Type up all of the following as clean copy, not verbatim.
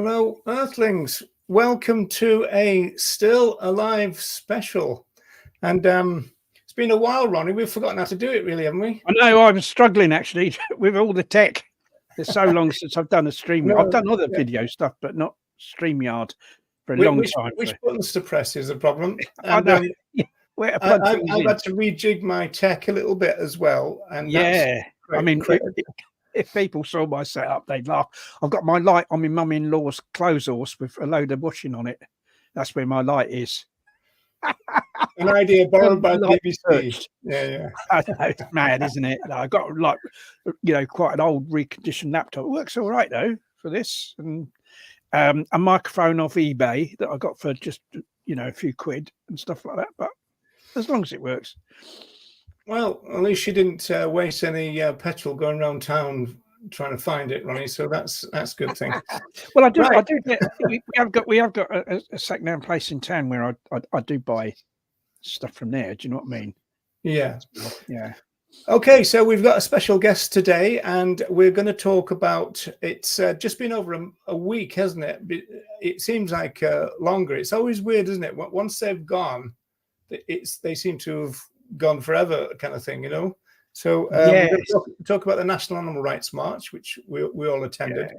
Hello, Earthlings. Welcome to a Still Alive special. And it's been a while, Ronnie. We've forgotten how to do it, really, haven't we? I know. I'm struggling, actually, with all the tech. It's so long since I've done a stream. I've done other video stuff, but not StreamYard for a long time. Which buttons to press is the problem. And, I know. I've had to rejig my tech a little bit as well. And yeah, I mean, if people saw my setup, they'd laugh. I've got my light on my mum-in-law's clothes horse with a load of washing on it. That's where my light is. An idea borrowed by the BBC. Yeah. I know, it's mad, isn't it? I got quite an old reconditioned laptop. It works all right though for this, and a microphone off eBay that I got for just a few quid and stuff like that. But as long as it works. Well, at least you didn't waste any petrol going around town trying to find it, Ronnie. So that's a good thing. Well, I do. Right. I do get. We have got a second-hand place in town where I do buy stuff from there. Do you know what I mean? Yeah. Yeah. Okay, so we've got a special guest today, and we're going to talk about. It's just been over a week, hasn't it? It seems like longer. It's always weird, isn't it? Once they've gone, they seem to have gone forever, kind of thing, So yes. we're going to talk about the National Animal Rights March, which we all attended. Yeah.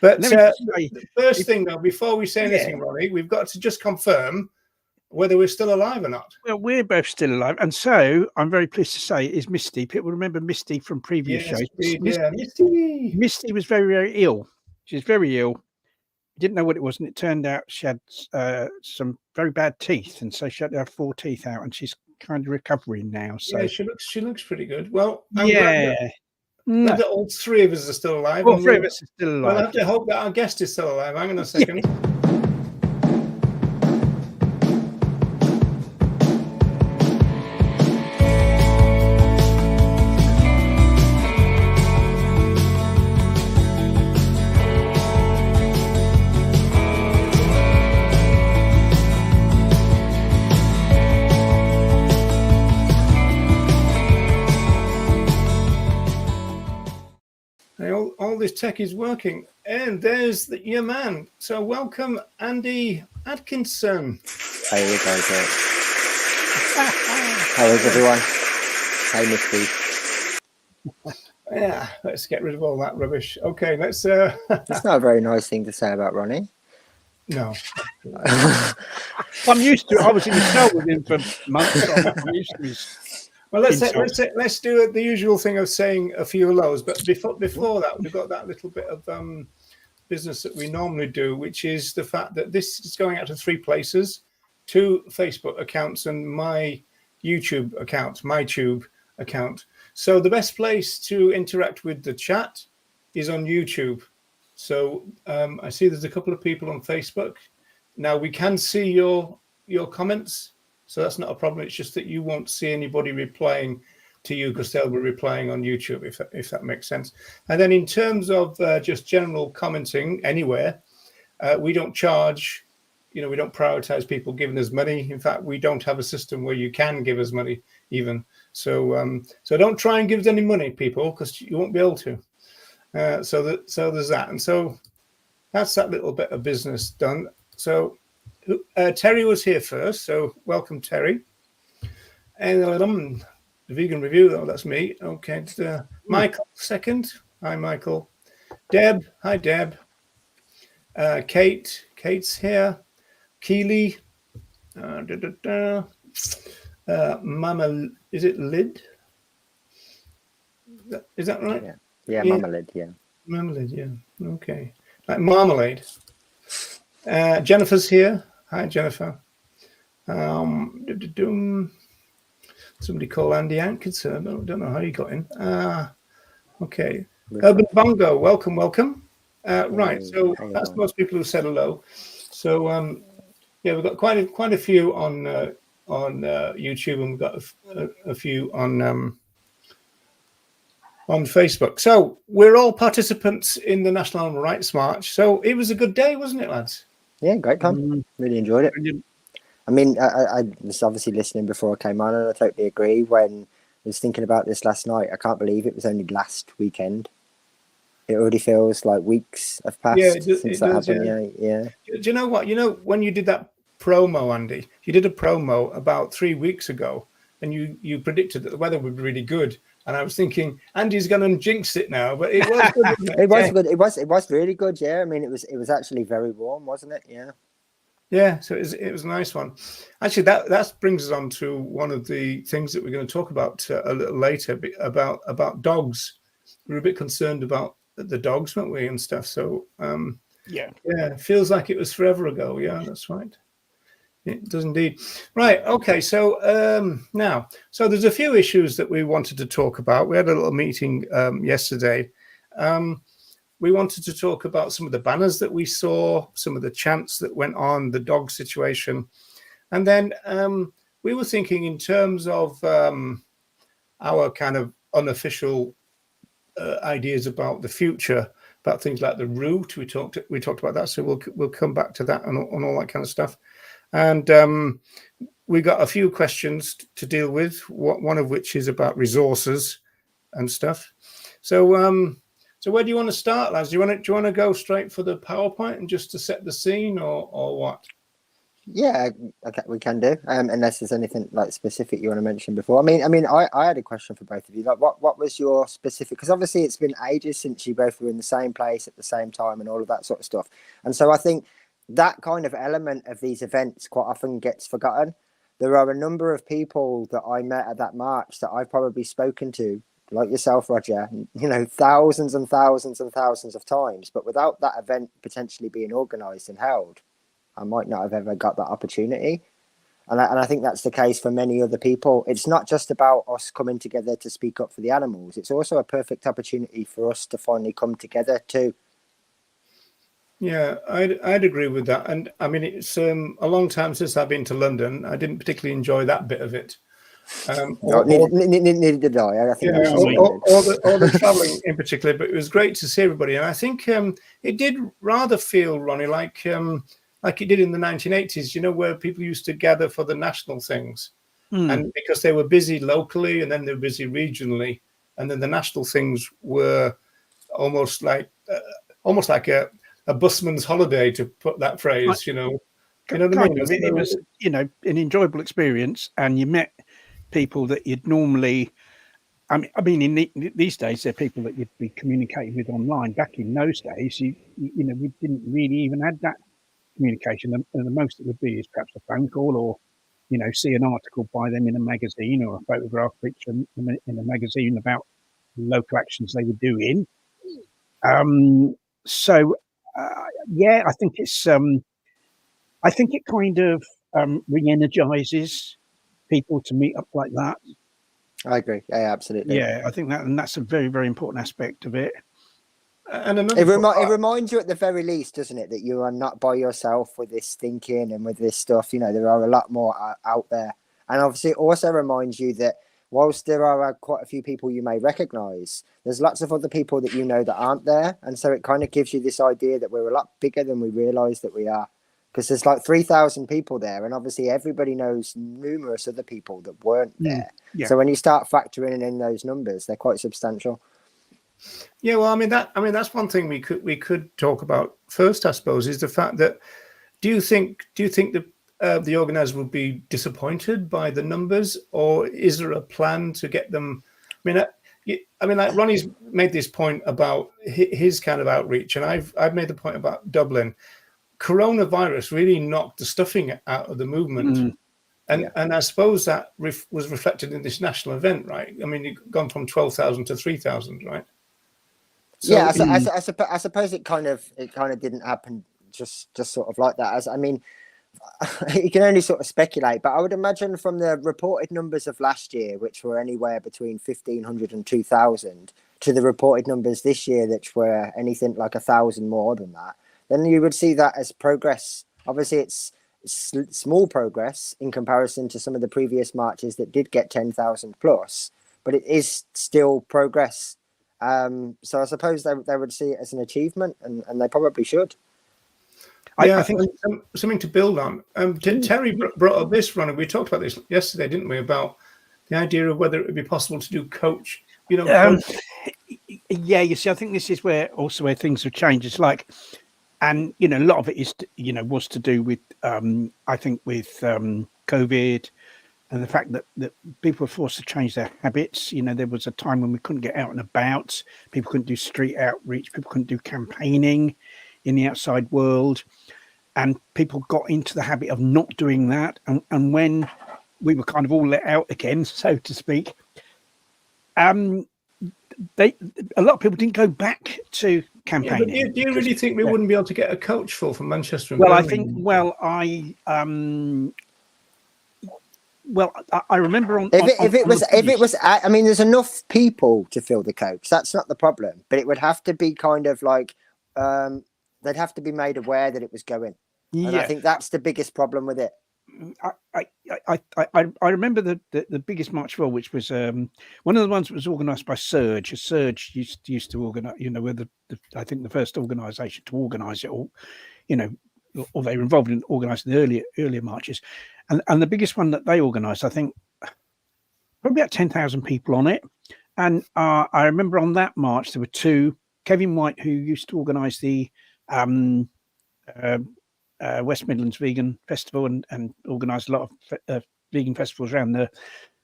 But the first thing, though, before we say anything, Ronnie, we've got to just confirm whether we're still alive or not. Well, we're both still alive, and so I'm very pleased to say is Misty. People remember Misty from previous shows. Misty was very, very ill. She's very ill. Didn't know what it was, and it turned out she had some very bad teeth, and so she had to have 4 teeth out, and she's kind of recovering now. So yeah, she looks pretty good. Well, I'm glad that all 3 of us are still alive. All 3 of us are still alive. We'll have to hope that our guest is still alive. Hang on a second. All this tech is working, and there's your man. So welcome, Andy Atkinson. How you guys? How is everyone? Hey, Misty. Yeah, let's get rid of all that rubbish. Okay, let's. That's not a very nice thing to say about Ronnie. No. I'm used to it. I was in the cell with him for months. So I'm used to his. Well, let's do the usual thing of saying a few hellos. But before that, we've got that little bit of business that we normally do, which is the fact that this is going out to 3 places: 2 Facebook accounts and my YouTube account, MyTube account. So the best place to interact with the chat is on YouTube. So I see there's a couple of people on Facebook. Now we can see your comments. So that's not a problem. It's just that you won't see anybody replying to you because they'll be replying on YouTube, if that makes sense. And then in terms of just general commenting anywhere, we don't charge, we don't prioritize people giving us money. In fact, we don't have a system where you can give us money even. So don't try and give us any money, people, because you won't be able to. So there's that. And so that's that little bit of business done. So Terry was here first, so welcome, Terry. And the vegan review, that's me. Okay, Michael second. Hi, Michael. Deb, hi, Deb. Kate's here. Keely. Mama, is it Lid? Is that right? Yeah, Mama Lid, yeah. Mama Lid, yeah. Okay. Like marmalade. Jennifer's here. Hi, Jennifer. Somebody called Andy Atkinson. I don't know how you got in. Okay. Urban Bongo, welcome. Right, so that's most people who said hello. So, we've got quite a few on YouTube, and we've got a few on Facebook. So we're all participants in the National Animal Rights March. So it was a good day, wasn't it, lads? Yeah, great fun. Really enjoyed it. I mean, I was obviously listening before I came on, and I totally agree. When I was thinking about this last night, I can't believe it was only last weekend. It already feels like weeks have passed since that happened. Yeah. Do you know what? You know, when you did that promo, Andy, you did a promo about 3 weeks ago, and you predicted that the weather would be really good. And I was thinking, Andy's going to jinx it now, but it was good. It was good. It was really good. Yeah, I mean, it was actually very warm, wasn't it? Yeah. Yeah, so it was a nice one. Actually, that brings us on to one of the things that we're going to talk about a little later, about dogs. We're a bit concerned about the dogs, weren't we, and stuff. So yeah, it feels like it was forever ago. Yeah, that's right. It does indeed. Right. Okay. So now, there's a few issues that we wanted to talk about. We had a little meeting yesterday. We wanted to talk about some of the banners that we saw, some of the chants that went on, the dog situation. And then we were thinking in terms of our kind of unofficial ideas about the future, about things like the route. We talked about that. So we'll come back to that and all that kind of stuff. And we got a few questions to deal with, one of which is about resources and stuff. So where do you want to start, lads? Do you want to go straight for the PowerPoint and just to set the scene, or what? Yeah, okay, we can do. Unless there's anything like specific you want to mention before. I had a question for both of you. Like, what was your specific? Because obviously it's been ages since you both were in the same place at the same time and all of that sort of stuff. And so I think that kind of element of these events quite often gets forgotten. There are a number of people that I met at that march that I've probably spoken to, like yourself, Roger, thousands and thousands and thousands of times. But without that event potentially being organised and held, I might not have ever got that opportunity. And I think that's the case for many other people. It's not just about us coming together to speak up for the animals. It's also a perfect opportunity for us to finally come together too. Yeah, I'd agree with that. And I mean, it's a long time since I've been to London. I didn't particularly enjoy that bit of it. Neither did I. I think all the traveling in particular, but it was great to see everybody. And I think it did rather feel, Ronnie, like it did in the 1980s, where people used to gather for the national things. And because they were busy locally and then they were busy regionally. And then the national things were almost like a busman's holiday, to put that phrase, You know what I mean? It was, an enjoyable experience, and you met people that you'd normally, these days, they're people that you'd be communicating with online. Back in those days, we didn't really even have that communication. And the most it would be is perhaps a phone call, or, see an article by them in a magazine, or a photograph picture in a magazine about local actions they were doing. I think it's, I think it kind of re-energizes people to meet up like that. I agree. Yeah, absolutely. Yeah, I think that's a very, very important aspect of it. And it reminds you at the very least, doesn't it, that you are not by yourself with this thinking and with this stuff. There are a lot more out there. And obviously it also reminds you that whilst there are quite a few people you may recognise, there's lots of other people that that aren't there. And so it kind of gives you this idea that we're a lot bigger than we realise that we are. Because there's like 3,000 people there, and obviously everybody knows numerous other people that weren't there. Yeah. So when you start factoring in those numbers, they're quite substantial. Yeah, well, that's one thing we could talk about first, I suppose, is the fact that do you think the organisers will be disappointed by the numbers, or is there a plan to get them? Like Ronnie's made this point about his kind of outreach, and I've made the point about Dublin. Coronavirus really knocked the stuffing out of the movement, and I suppose that was reflected in this national event, right? I mean, you've gone from 12,000 to 3,000, right? So, yeah, I suppose it kind of didn't happen just sort of like that. You can only sort of speculate, but I would imagine from the reported numbers of last year, which were anywhere between 1,500 and 2,000, to the reported numbers this year, which were anything like 1,000 more than that, then you would see that as progress. Obviously, it's small progress in comparison to some of the previous marches that did get 10,000 plus, but it is still progress. So I suppose they would see it as an achievement, and they probably should. I think something to build on. Terry brought up this, Ron, and we talked about this yesterday, didn't we? About the idea of whether it would be possible to do coach. Yeah, you see, I think this is where things have changed. It's like, and a lot of it is, was to do with, I think, with COVID and the fact that people were forced to change their habits. There was a time when we couldn't get out and about. People couldn't do street outreach. People couldn't do campaigning in the outside world, and people got into the habit of not doing that. And when we were kind of all let out again, so to speak, a lot of people didn't go back to campaigning. Yeah, do you really think we wouldn't be able to get a coach full from Manchester? And Birmingham? I remember if it was, I mean, there's enough people to fill the coach. That's not the problem, but it would have to be kind of like they'd have to be made aware that it was going. And I think that's the biggest problem with it. I remember the biggest March for, which was one of the ones that was organised by Surge. Surge used to organise, were I think the first organisation to organise it all, or they were involved in organising the earlier marches, and the biggest one that they organised, I think, probably about 10,000 people on it. And I remember on that march there were two. Kevin White, who used to organise the West Midlands Vegan Festival and organised a lot of vegan festivals around the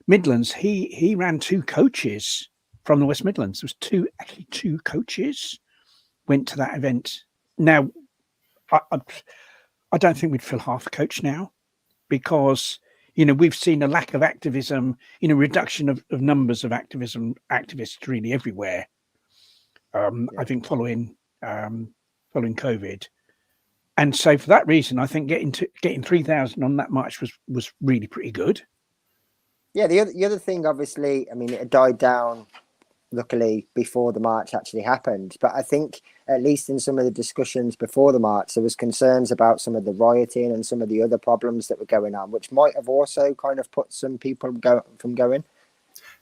Midlands. He ran two coaches from the West Midlands. There was two coaches went to that event. Now, I don't think we'd fill half a coach now, because we've seen a lack of activism, reduction of numbers of activists really everywhere. I think following COVID. And so for that reason, I think getting 3,000 on that march was really pretty good. Yeah, the other thing, obviously, I mean, it died down, luckily, before the march actually happened. But I think, at least in some of the discussions before the march, there was concerns about some of the rioting and some of the other problems that were going on, which might have also kind of put some people from going.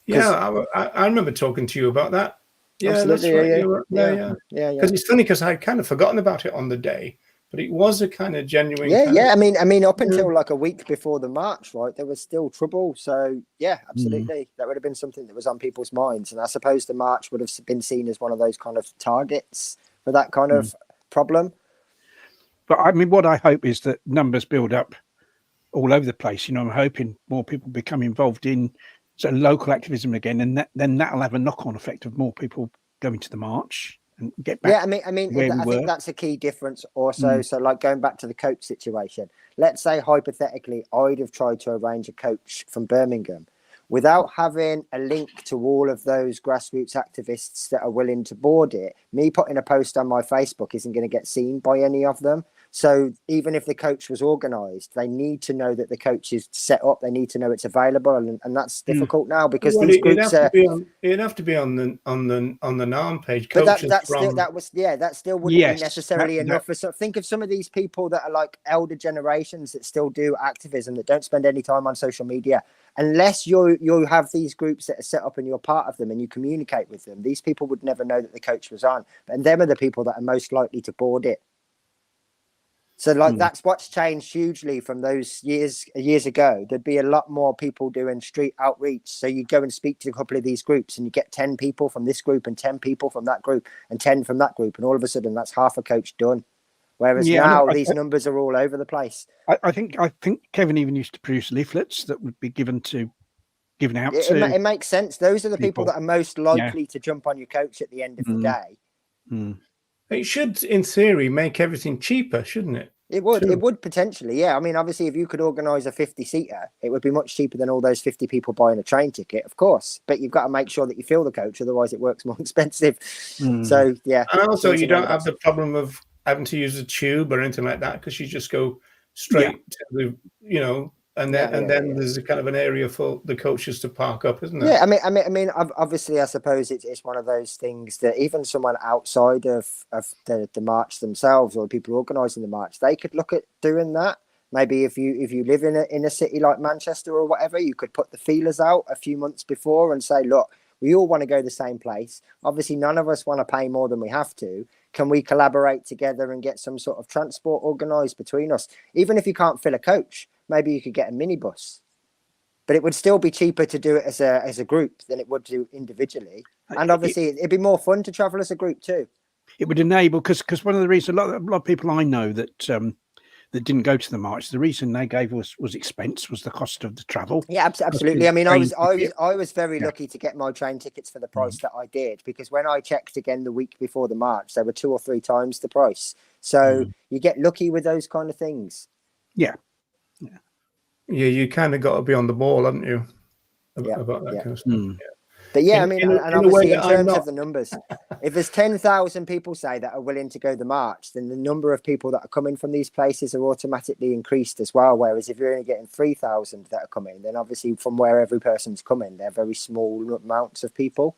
Yeah, I remember talking to you about that. Yeah, absolutely. That's right. Yeah. Because it's funny, because I'd kind of forgotten about it on the day. But it was a kind of genuine. Yeah. I mean, up until like a week before the march, right, there was still trouble. So yeah, absolutely, that would have been something that was on people's minds. And I suppose the march would have been seen as one of those kind of targets for that kind of problem. But I mean, what I hope is that numbers build up all over the place. I'm hoping more people become involved in local activism again, and then that'll have a knock-on effect of more people going to the march. And get back. Yeah, I mean, I think that's a key difference also. So, like, going back to the coach situation, let's say hypothetically, I'd have tried to arrange a coach from Birmingham without having a link to all of those grassroots activists that are willing to board it. Me putting a post on my Facebook isn't going to get seen by any of them. So even if the coach was organised, they need to know that the coach is set up. They need to know it's available, and that's difficult now because these groups it'd have to be on the NARM page. But that still wouldn't be necessarily enough. Think of some of these people that are like elder generations that still do activism, that don't spend any time on social media. Unless you have these groups that are set up and you're part of them and you communicate with them, these people would never know that the coach was on. And them are the people that are most likely to board it. So that's what's changed hugely from those years ago. There'd be a lot more people doing street outreach. So you go and speak to a couple of these groups and you get 10 people from this group and 10 people from that group and 10 from that group. And all of a sudden that's half a coach done. Whereas now these numbers are all over the place. I think Kevin even used to produce leaflets that would be given out. It makes sense. Those are the people that are most likely to jump on your coach at the end of the day. It should, in theory, make everything cheaper, shouldn't it? It would. It would potentially, yeah. I mean, obviously, if you could organise a 50-seater, it would be much cheaper than all those 50 people buying a train ticket, of course. But you've got to make sure that you fill the coach, otherwise it works more expensive. So, yeah. And also, you don't have the problem of having to use a tube or anything like that, because you just go straight to the, and then there's a kind of an area for the coaches to park up, isn't there? Yeah, I mean, obviously, I suppose it's one of those things that even someone outside of the march themselves, or people organising the march, they could look at doing that. Maybe if you live in a city like Manchester or whatever, you could put the feelers out a few months before and say, look, we all want to go the same place. Obviously, none of us want to pay more than we have to. Can we collaborate together and get some sort of transport organised between us? Even if you can't fill a coach, maybe you could get a minibus. but it would still be cheaper to do it as a group than it would do individually. And obviously, it'd be more fun to travel as a group too. It would enable, because one of the reasons a lot of people I know that that didn't go to the march, the reason they gave was expense, was the cost of the travel. Yeah, absolutely. I mean, I was very lucky to get my train tickets for the price that I did, because when I checked again the week before the march, they were 2 or 3 times the price. So you get lucky with those kind of things. Yeah. You kind of got to be on the ball, haven't you? About that kind of stuff. Yeah. But yeah, I mean, and obviously in terms of the numbers, if there's 10,000 people, say, that are willing to go the march, then the number of people that are coming from these places are automatically increased as well. Whereas if you're only getting 3,000 that are coming, then obviously from where every person's coming, they're very small amounts of people.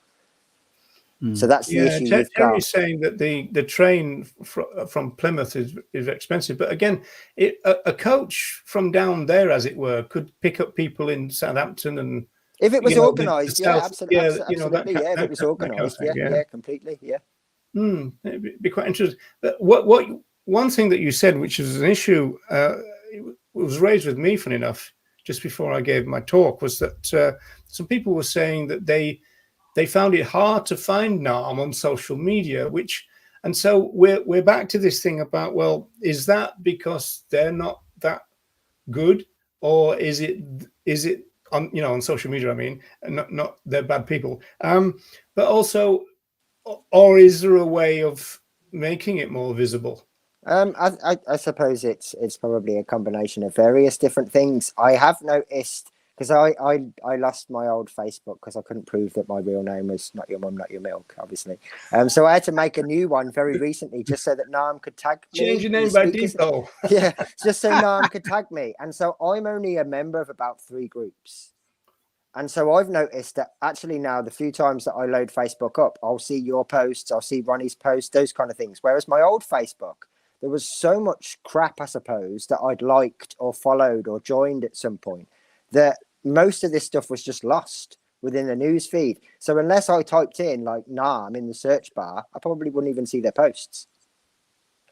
So that's the issue. Terry's saying that the train from Plymouth is expensive, but again, a coach from down there, as it were, could pick up people in Southampton and. If it was organised, absolutely. If it was organised, completely, it'd be quite interesting. But one thing that you said, which is an issue, it was raised with me, funny enough, just before I gave my talk, was that some people were saying that they found it hard to find NARM on social media, and so we're back to this thing about, well, is that because they're not that good, or is it on social media, I mean, not they're bad people, but also, or is there a way of making it more visible? I suppose it's probably a combination of various different things. I have noticed, because I lost my old Facebook because I couldn't prove that my real name was Not Your Mum, Not Your Milk, obviously. So I had to make a new one very recently, just so that NARM could tag me. Change your name by default. Yeah, just so NARM could tag me. And so I'm only a member of about 3 groups. And so I've noticed that actually now, the few times that I load Facebook up, I'll see your posts, I'll see Ronnie's posts, those kind of things. Whereas my old Facebook, there was so much crap, I suppose, that I'd liked or followed or joined at some point, that most of this stuff was just lost within the news feed. So unless I typed in like NARM in the search bar, I probably wouldn't even see their posts.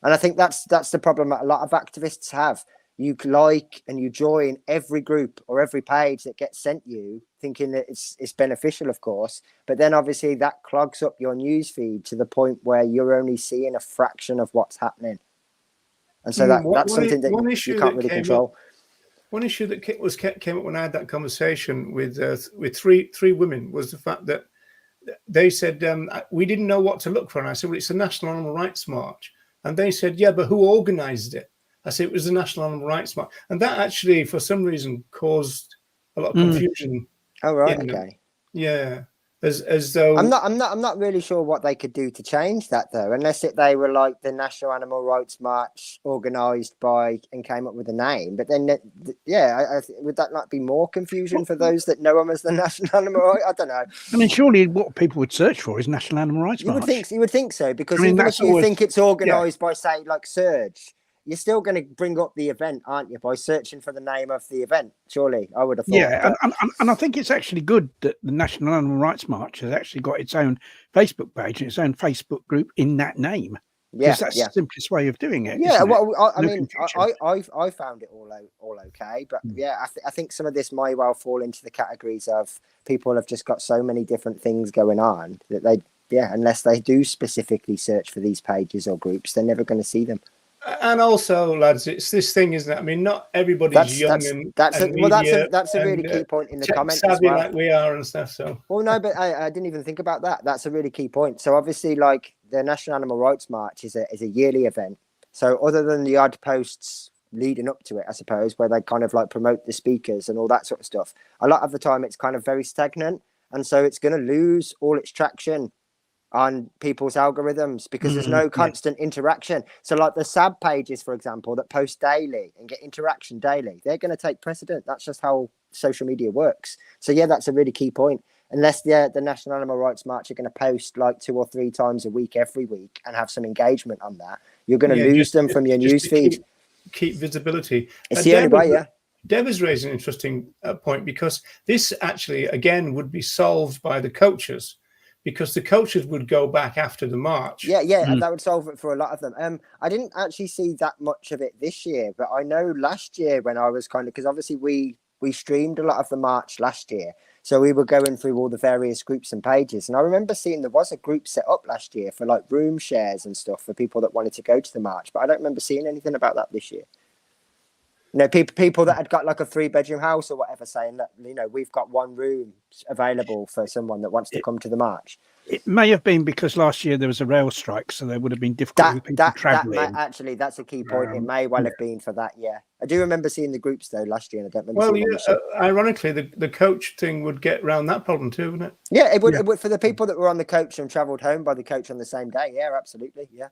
And I think that's the problem that a lot of activists have. You like and you join every group or every page that gets sent you, thinking that it's beneficial, of course. But then obviously that clogs up your news feed to the point where you're only seeing a fraction of what's happening. And so that's something that you can't really control. One issue that came up when I had that conversation with three women was the fact that they said, we didn't know what to look for. And I said, well, it's a National Animal Rights March. And they said, yeah, but who organised it? I said, it was the National Animal Rights March. And that actually, for some reason, caused a lot of confusion. Oh, right. Okay. Yeah. As though I'm not really sure what they could do to change that, though, unless they were like the National Animal Rights March organised by and came up with a name. But then, would that not be more confusion for those that know them as the National Animal Rights? I don't know. I mean, surely what people would search for is National Animal Rights March. You would think so, because even if you think it's organised by, say, like Surge, you're still going to bring up the event, aren't you, by searching for the name of the event? Surely, I would have thought. Yeah, and I think it's actually good that the National Animal Rights March has actually got its own Facebook page and its own Facebook group in that name. Yeah, that's the simplest way of doing it. Yeah, well, I found it all okay, but I think some of this may well fall into the categories of people have just got so many different things going on that unless they do specifically search for these pages or groups, they're never going to see them. And also, lads, it's this thing, isn't it? I mean, not everybody's that's a really key point in the comments as well. Like we are and stuff. So, well, no, but I didn't even think about that. That's a really key point. So, obviously, like the National Animal Rights March is a yearly event. So, other than the odd posts leading up to it, I suppose, where they kind of like promote the speakers and all that sort of stuff, a lot of the time it's kind of very stagnant, and so it's going to lose all its traction on people's algorithms because there's no constant interaction. So like the SAB pages, for example, that post daily and get interaction daily, they're going to take precedent. That's just how social media works. So yeah, that's a really key point. Unless the National Animal Rights March are going to post like 2 or 3 times a week, every week, and have some engagement on that, you're going to lose them from your news feed. Keep visibility. It's the only way, yeah. Deb has raised an interesting point, because this actually, again, would be solved by the coaches. Because the coaches would go back after the march. And that would solve it for a lot of them. I didn't actually see that much of it this year, but I know last year when I was because obviously we we streamed a lot of the march last year. So we were going through all the various groups and pages. And I remember seeing there was a group set up last year for like room shares and stuff for people that wanted to go to the march. But I don't remember seeing anything about that this year. You know, people that had got like a 3-bedroom house or whatever saying that, you know, we've got one room available for someone that wants to come to the march. It may have been because last year there was a rail strike, so there would have been difficult with people travelling. Actually, that's a key point. It may well have been for that, yeah. I do remember seeing the groups though last year, and I don't remember seeing ironically, the coach thing would get around that problem too, wouldn't it? Yeah, it would. It would for the people that were on the coach and travelled home by the coach on the same day. Yeah, absolutely, yeah.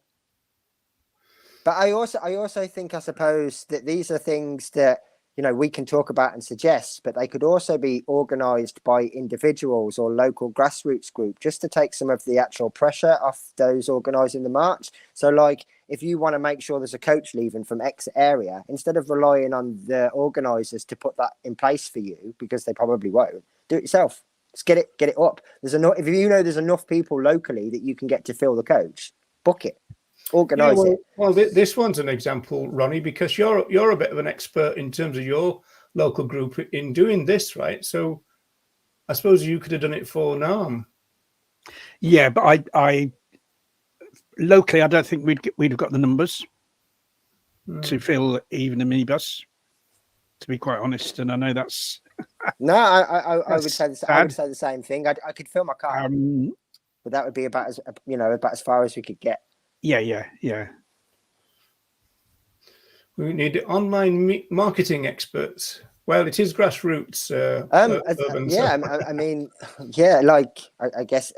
But I also think, I suppose, that these are things that, you know, we can talk about and suggest, but they could also be organised by individuals or local grassroots group just to take some of the actual pressure off those organising the march. So, like, if you want to make sure there's a coach leaving from X area, instead of relying on the organisers to put that in place for you, because they probably won't, do it yourself. Just get it up. There's enough. If you know there's enough people locally that you can get to fill the coach, book it. Organize it. Well, this one's an example, Ronnie, because you're a bit of an expert in terms of your local group in doing this, right? So I suppose you could have done it for NARM. Yeah, but I locally, I don't think we'd have got the numbers to fill even a minibus, to be quite honest. And I know that's no, I would say I would say the same thing. I could fill my car, but that would be about as far as we could get. Yeah. We need online marketing experts. Well, it is grassroots. I mean, yeah, like I guess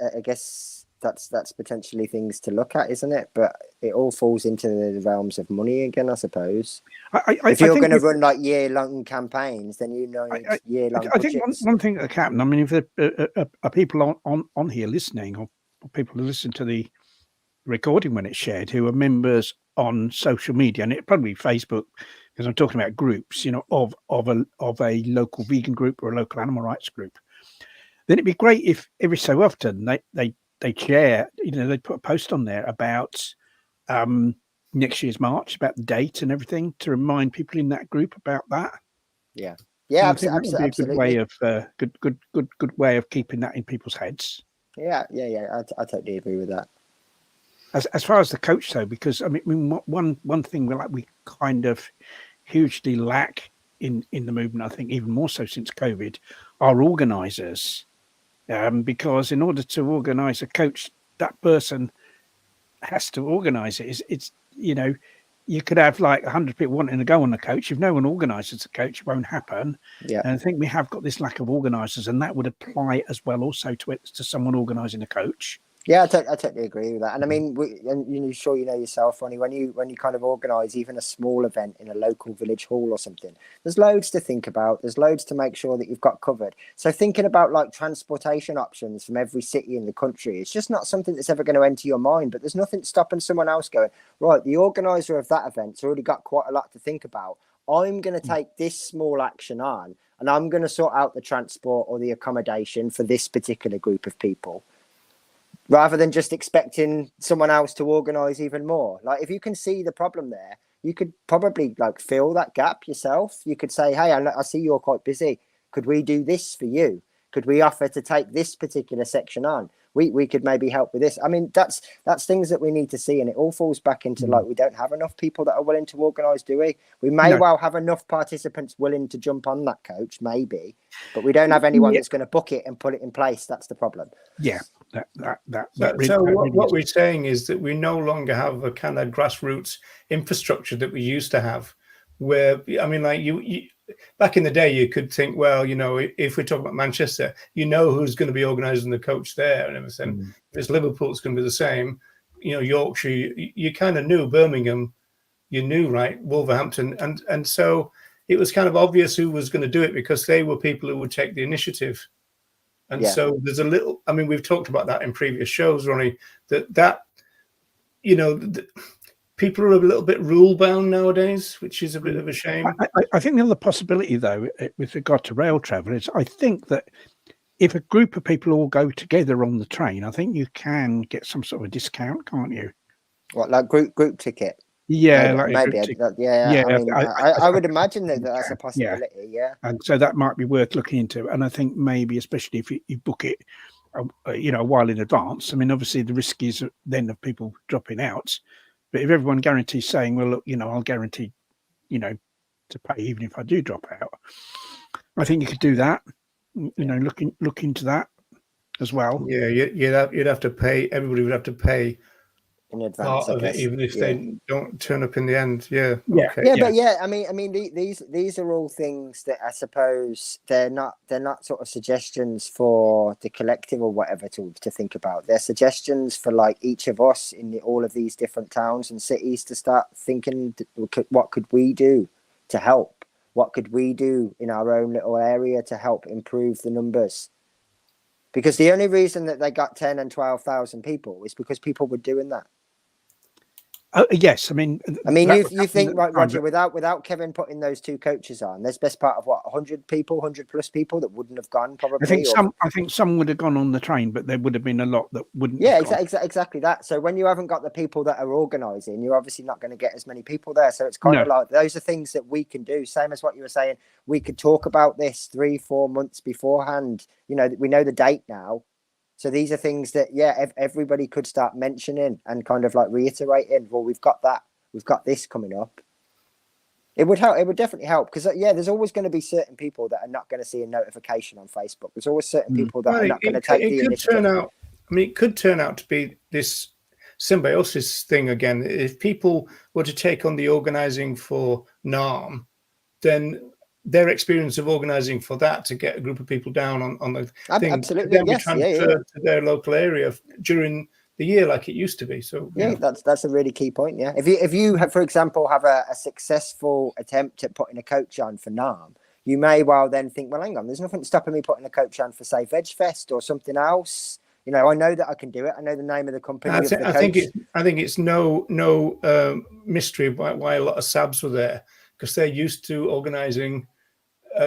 that's potentially things to look at, isn't it? But it all falls into the realms of money again, I suppose. If you're going to run like year-long campaigns, then you know it's year-long. I think one thing that can happen. I mean, if there are people on here listening, or people who listen to the recording when it's shared, who are members on social media, and it probably Facebook, because I'm talking about groups, you know, of a local vegan group or a local animal rights group, then it'd be great if every so often they share, you know, they put a post on there about next year's march, about the date and everything, to remind people in that group about that. Yeah, absolutely. A good way of good way of keeping that in people's heads. Yeah. I totally agree with that. As far as the coach, though, because I mean, one thing we kind of hugely lack in the movement, I think even more so since COVID, are organisers. Because in order to organise a coach, that person has to organise it. It's you know, you could have like 100 people wanting to go on the coach. If no one organises the coach, it won't happen. Yeah. And I think we have got this lack of organisers, and that would apply as well also to someone organising a coach. Yeah, I totally agree with that. And I mean, sure you know yourself, Ronnie, when you kind of organise even a small event in a local village hall or something, there's loads to think about. There's loads to make sure that you've got covered. So thinking about like transportation options from every city in the country, it's just not something that's ever going to enter your mind. But there's nothing stopping someone else going, right, the organiser of that event's already got quite a lot to think about. I'm going to take this small action on, and I'm going to sort out the transport or the accommodation for this particular group of people, rather than just expecting someone else to organise even more. Like, if you can see the problem there, you could probably like fill that gap yourself. You could say, hey, I see you're quite busy. Could we do this for you? Could we offer to take this particular section on? We could maybe help with this. I mean, that's things that we need to see, and it all falls back into like, we don't have enough people that are willing to organise, do we? We may well have enough participants willing to jump on that coach, maybe, but we don't have anyone that's going to book it and put it in place. That's the problem. Yeah. What we're saying is that we no longer have a kind of grassroots infrastructure that we used to have, where, I mean, like you back in the day, you could think, well, you know, if we're talking about Manchester, you know who's going to be organising the coach there and everything. If it's Liverpool, it's going to be the same. You know, Yorkshire, you kind of knew. Birmingham, you knew, right? Wolverhampton, and so it was kind of obvious who was going to do it because they were people who would take the initiative. And so there's a little, I mean, we've talked about that in previous shows, Ronnie, that you know, people are a little bit rule bound nowadays, which is a bit of a shame. I think the other possibility, though, with regard to rail travel, is I think that if a group of people all go together on the train, I think you can get some sort of a discount, can't you? What, like group ticket? Yeah, maybe yeah, I mean, I would imagine that that's a possibility. Yeah, and so that might be worth looking into. And I think maybe, especially if you book it, a while in advance. I mean, obviously the risk is then of people dropping out. But if everyone guarantees saying, well, look, I'll guarantee, to pay even if I do drop out, I think you could do that. Look into that as well. Yeah, you'd have to pay. Everybody would have to pay in advance, part of it, even if they don't turn up in the end. Yeah. Okay. Yeah, but I mean, these are all things that I suppose they're not sort of suggestions for the collective or whatever to think about. They're suggestions for like each of us in all of these different towns and cities to start thinking, what could we do to help? What could we do in our own little area to help improve the numbers? Because the only reason that they got 10 and 12,000 people is because people were doing that. Yes, I mean, you think, right, Roger, without Kevin putting those two coaches on, there's best part of 100 plus people that wouldn't have gone probably. I think some would have gone on the train, but there would have been a lot that wouldn't. Yeah, exactly that. So when you haven't got the people that are organising, you're obviously not going to get as many people there. So it's kind of like those are things that we can do. Same as what you were saying, we could talk about this 3-4 months beforehand. We know the date now. So these are things that, everybody could start mentioning and kind of like reiterating. Well, we've got that. We've got this coming up. It would help. It would definitely help because, there's always going to be certain people that are not going to see a notification on Facebook. There's always certain people that are not going to take the initiative. It could turn out to be this symbiosis thing again. If people were to take on the organising for NARM, then their experience of organising for that to get a group of people down on the thing, absolutely, then be transferred to their local area during the year like it used to be. So that's a really key point. Yeah, if you have, for example, have a successful attempt at putting a coach on for NARM, you may well then think, well, hang on, there's nothing stopping me putting a coach on for say VegFest or something else. I know that I can do it. I know the name of the company. I think it's no mystery why a lot of SABs were there, because they're used to organising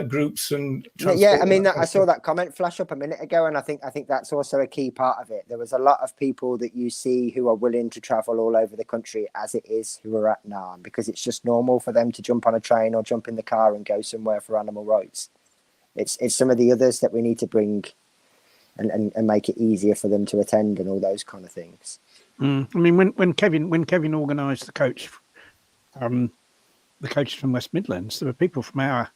groups and I saw that comment flash up a minute ago, and I think that's also a key part of it. There was a lot of people that you see who are willing to travel all over the country as it is who are at NARM, because it's just normal for them to jump on a train or jump in the car and go somewhere for animal rights. It's some of the others that we need to bring and make it easier for them to attend and all those kind of things. I mean, when Kevin organised the coaches from West Midlands, there were people from our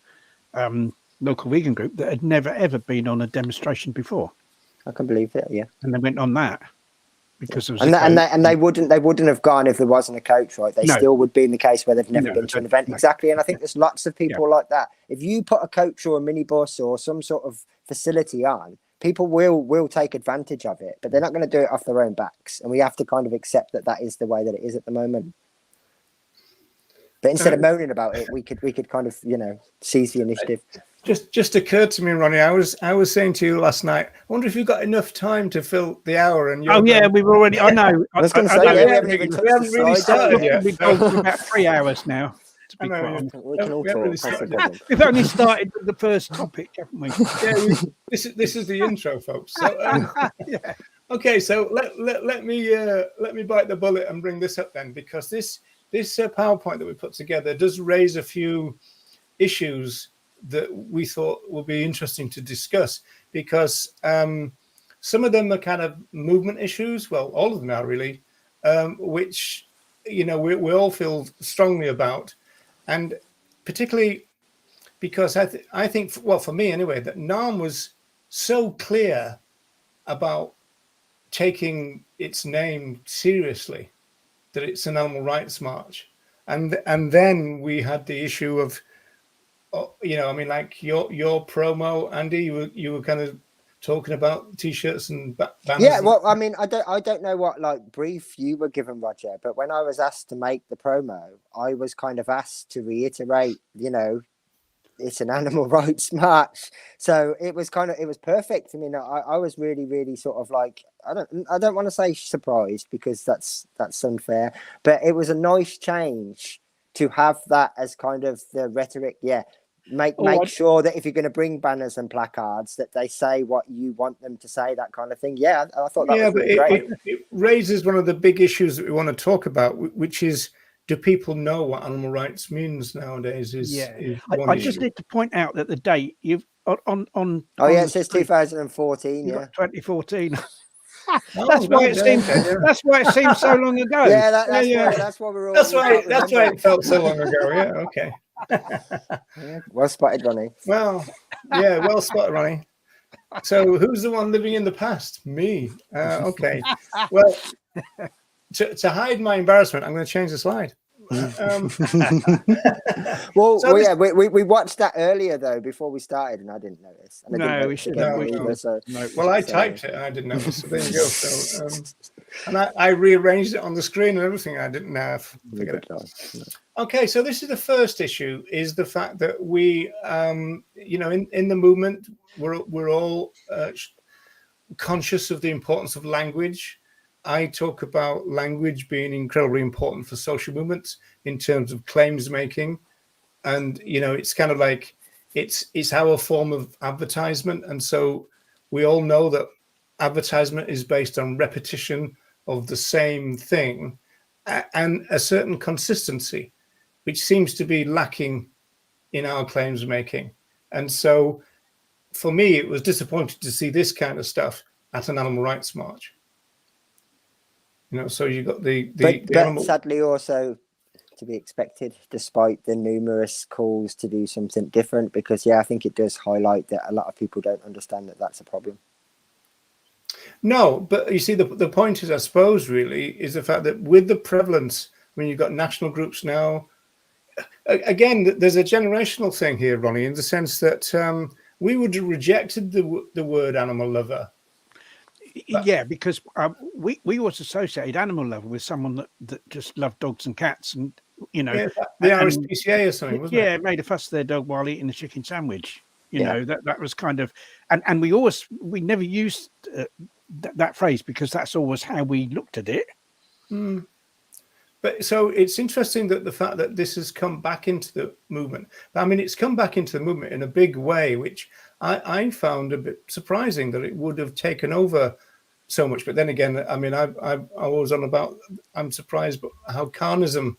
local vegan group that had never ever been on a demonstration before. I can believe it, yeah. And they went on that because there was they wouldn't have gone if there wasn't a coach, right? They still would be in the case where they've never been to an event. Exactly. And I think there's lots of people like that. If you put a coach or a minibus or some sort of facility on, people will take advantage of it, but they're not going to do it off their own backs. And we have to kind of accept that is the way that it is at the moment. But instead of moaning about it, we could kind of, seize the initiative. Just occurred to me, Ronnie. I was saying to you last night, I wonder if you've got enough time to fill the hour. And we've already. I know. I was going to say, we haven't really started yet. We've gone for about 3 hours now. We can all talk. We've only started with the first topic, haven't we? This is the intro, folks. So, Okay, so let me bite the bullet and bring this up then, because this PowerPoint that we put together does raise a few issues that we thought would be interesting to discuss, because some of them are kind of movement issues. Well, all of them are really, which we all feel strongly about, and particularly because I think for me anyway, that NARM was so clear about taking its name seriously, that it's an animal rights march, and then we had the issue of, like your promo, Andy, you were kind of talking about t-shirts and banners. Yeah, well, I mean, I don't know what brief you were given, Roger, but when I was asked to make the promo, I was kind of asked to reiterate, it's an animal rights march. So it was perfect. I mean, I was really, really sort of like, I don't want to say surprised, because that's unfair, but it was a nice change to have that as kind of the rhetoric. Yeah. Make sure that if you're going to bring banners and placards, that they say what you want them to say, that kind of thing. Yeah, I thought that was really great. It raises one of the big issues that we want to talk about, which is do people know what animal rights means nowadays? I just need to point out that the date you've on. It says 2014. Yeah, 2014. Oh, that's why it seems. That's why it seems so long ago. Yeah, that's why we're all. That's why it felt so long ago. Yeah. Okay. Well spotted, Ronnie. Well, yeah, well spotted, Ronnie. So who's the one living in the past? Me. Okay. Well, to hide my embarrassment, I'm going to change the slide. We watched that earlier though before we started, and I didn't notice. And we should. Well, I typed it and I didn't notice. So there you go. So, and I rearranged it on the screen and everything. I didn't have. Okay, so this is the first issue: is the fact that we, in the movement, we're all conscious of the importance of language. I talk about language being incredibly important for social movements in terms of claims making. And, it's kind of like it's our form of advertisement. And so we all know that advertisement is based on repetition of the same thing and a certain consistency, which seems to be lacking in our claims making. And so for me, it was disappointing to see this kind of stuff at an animal rights march. So you got the but sadly also to be expected, despite the numerous calls to do something different, because I think it does highlight that a lot of people don't understand that that's a problem. No, but you see, the point is, I suppose, really, is the fact that with the prevalence, you've got national groups now. Again, there's a generational thing here, Ronnie, in the sense that we would have rejected the word animal lover. Yeah, because we always associated animal lover with someone that just loved dogs and cats, and the RSPCA or something, wasn't it? Yeah, made a fuss of their dog while eating a chicken sandwich. That was kind of, and we never used that phrase because that's always how we looked at it. Mm. But so it's interesting that the fact that this has come back into the movement. It's come back into the movement in a big way, which I found a bit surprising that it would have taken over so much. But then again, I was on about, I'm surprised but how carnism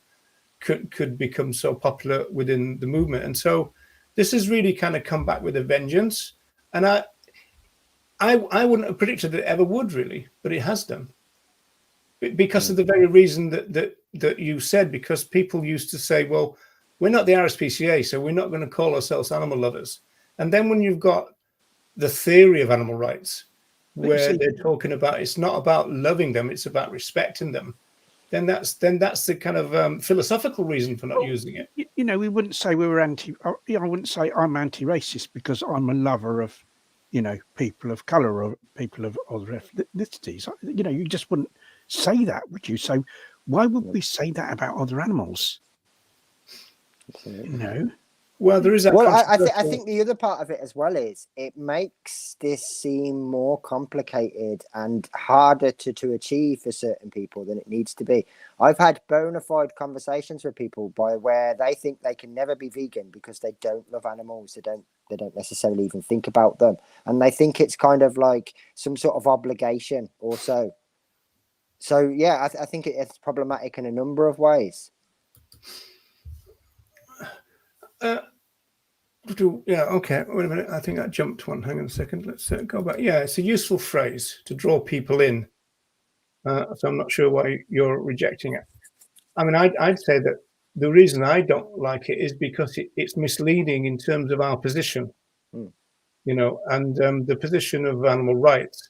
could become so popular within the movement. And so this has really kind of come back with a vengeance. And I wouldn't have predicted that it ever would really, but it has done. Because of the very reason that you said, because people used to say, well, we're not the RSPCA, so we're not going to call ourselves animal lovers. And then when you've got the theory of animal rights, where they're talking about it's not about loving them, it's about respecting them, then that's the kind of philosophical reason for not using it. We wouldn't say we were I wouldn't say I'm anti-racist because I'm a lover of, people of colour or people of other ethnicities. You just wouldn't say that, would you? So why would we say that about other animals? Well, there is that. Well, I think the other part of it as well is it makes this seem more complicated and harder to achieve for certain people than it needs to be. I've had bona fide conversations with people where they think they can never be vegan because they don't love animals. They don't necessarily even think about them, and they think it's kind of like some sort of obligation or so. So I think it's problematic in a number of ways. Okay. Wait a minute. I think I jumped one. Hang on a second. Let's go back. Yeah, it's a useful phrase to draw people in. So I'm not sure why you're rejecting it. I'd say that the reason I don't like it is because it's misleading in terms of our position. And the position of animal rights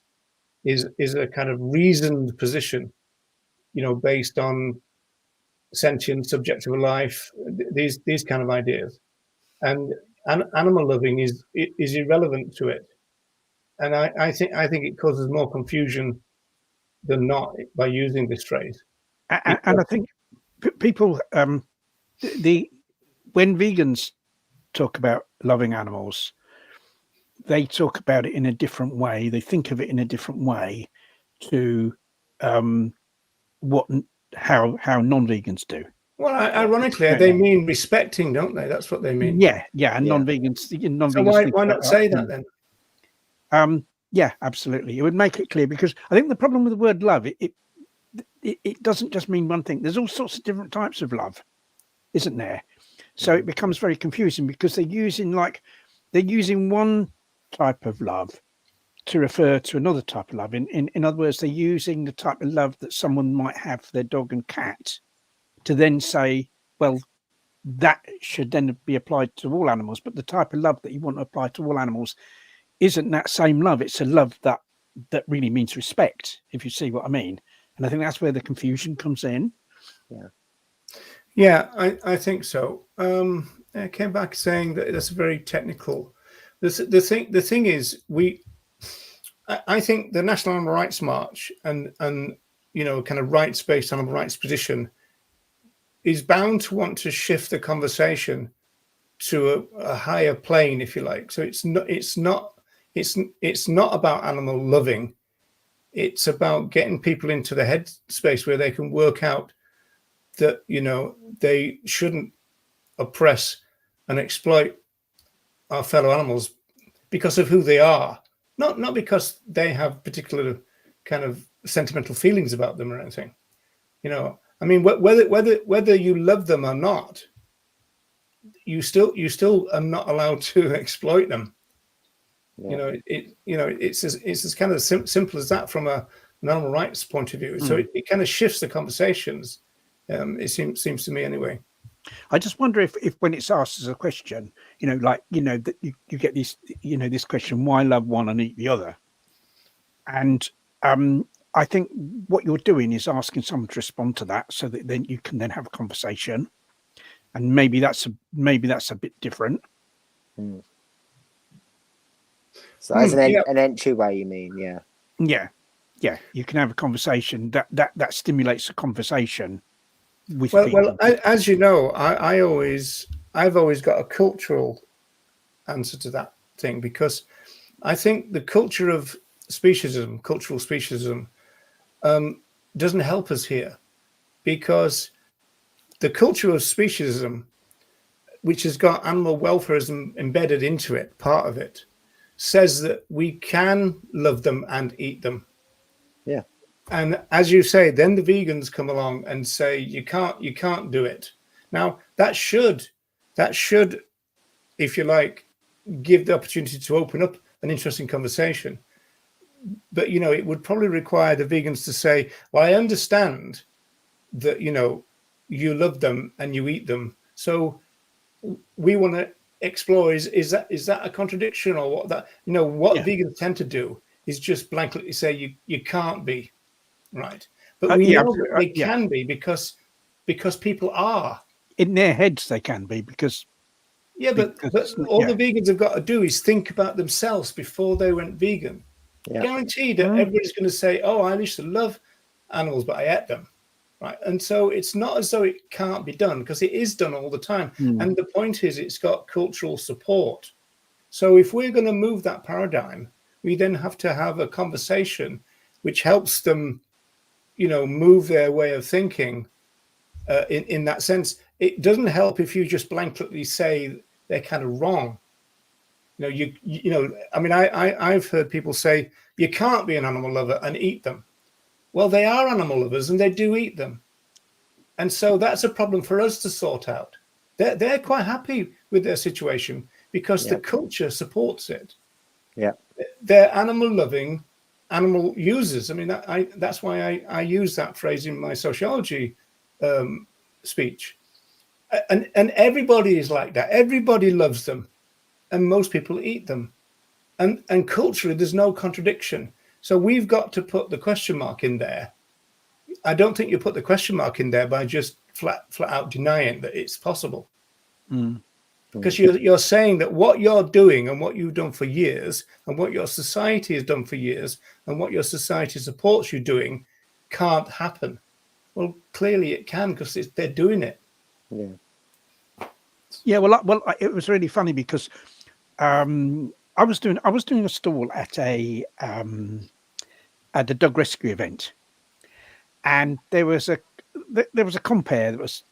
is a kind of reasoned position, based on sentience, subjective life, these kind of ideas. And animal loving is irrelevant to it, and I think it causes more confusion than not by using this phrase. And I think people, when vegans talk about loving animals, they talk about it in a different way. They think of it in a different way to how non-vegans do. Well, ironically, they mean respecting, don't they? That's what they mean. Yeah, and non-vegans. So why not say that then? Yeah, absolutely. It would make it clear, because I think the problem with the word love, it doesn't just mean one thing. There's all sorts of different types of love, isn't there? So it becomes very confusing because they're using one type of love to refer to another type of love. In other words, they're using the type of love that someone might have for their dog and cat to then say, well, that should then be applied to all animals. But the type of love that you want to apply to all animals isn't that same love. It's a love that really means respect, if you see what I mean. And I think that's where the confusion comes in. Yeah, I think so. I came back saying that that's a very technical. The thing is, I think the National Animal Rights March and kind of rights-based animal rights position is bound to want to shift the conversation to a higher plane, if you like. So it's not about animal loving. It's about getting people into the headspace where they can work out that they shouldn't oppress and exploit our fellow animals because of who they are, not because they have particular kind of sentimental feelings about them or anything. I mean, whether you love them or not, you still are not allowed to exploit them. Yeah. It's as kind of simple as that from an animal rights point of view. So it kind of shifts the conversations. It seems to me anyway. I just wonder if when it's asked as a question, that you get this, this question, why love one and eat the other? And I think what you're doing is asking someone to respond to that so that then you can then have a conversation. And maybe that's a bit different. So as an entryway, you mean? Yeah. You can have a conversation that stimulates a conversation with people. Well, as you know, I've always got a cultural answer to that thing, because I think the culture of speciesism, cultural speciesism, doesn't help us here, because the culture of speciesism, which has got animal welfareism embedded into it, part of it, says that we can love them and eat them. Yeah. And as you say, then the vegans come along and say you can't do it. Now that should, if you like, give the opportunity to open up an interesting conversation. But it would probably require the vegans to say, well, I understand that you love them and you eat them, so we want to explore is that a contradiction, or what? That vegans tend to do is just blankly say you can't be, right? But we know that they can be because people are in their heads. They can be because but all the vegans have got to do is think about themselves before they went vegan. Guaranteed that everybody's going to say, oh, I used to love animals but I ate them, right? And so it's not as though it can't be done, because it is done all the time. And the point is, it's got cultural support. So if we're going to move that paradigm, we then have to have a conversation which helps them move their way of thinking in that sense. It doesn't help if you just blankly say they're kind of wrong. I mean, I've heard people say you can't be an animal lover and eat them. Well, they are animal lovers and they do eat them. And so that's a problem for us to sort out. They're quite happy with their situation because the culture supports it. Yeah. They're animal loving, animal users. I mean, that's why I use that phrase in my sociology speech. And everybody is like that. Everybody loves them. And most people eat them. And culturally, there's no contradiction. So we've got to put the question mark in there. I don't think you put the question mark in there by just flat out denying that it's possible. Because you're saying that what you're doing and what you've done for years and what your society has done for years and what your society supports you doing can't happen. Well, clearly it can, because they're doing it. Yeah. Well, it was really funny because I was doing a stall at a dog rescue event, and there was a compere that was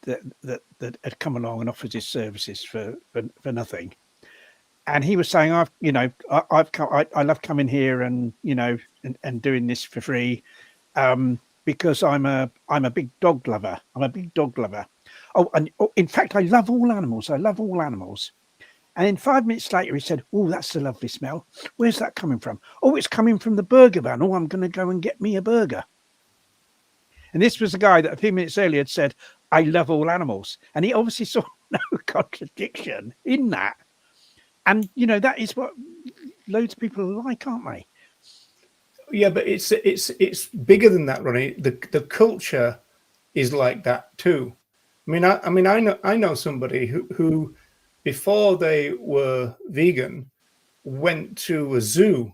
that had come along and offered his services for nothing, and he was saying, I love coming here and and doing this for free, because I'm a big dog lover. I'm a big dog lover. Oh, and in fact, I love all animals. I love all animals. And then 5 minutes later, he said, "Oh, that's a lovely smell. Where's that coming from? Oh, it's coming from the burger van. Oh, I'm going to go and get me a burger." And this was a guy that a few minutes earlier had said, "I love all animals." And he obviously saw no contradiction in that. And, you know, that is what loads of people are like, aren't they? Yeah, but it's bigger than that, Ronnie. The culture is like that too. I know somebody who before they were vegan went to a zoo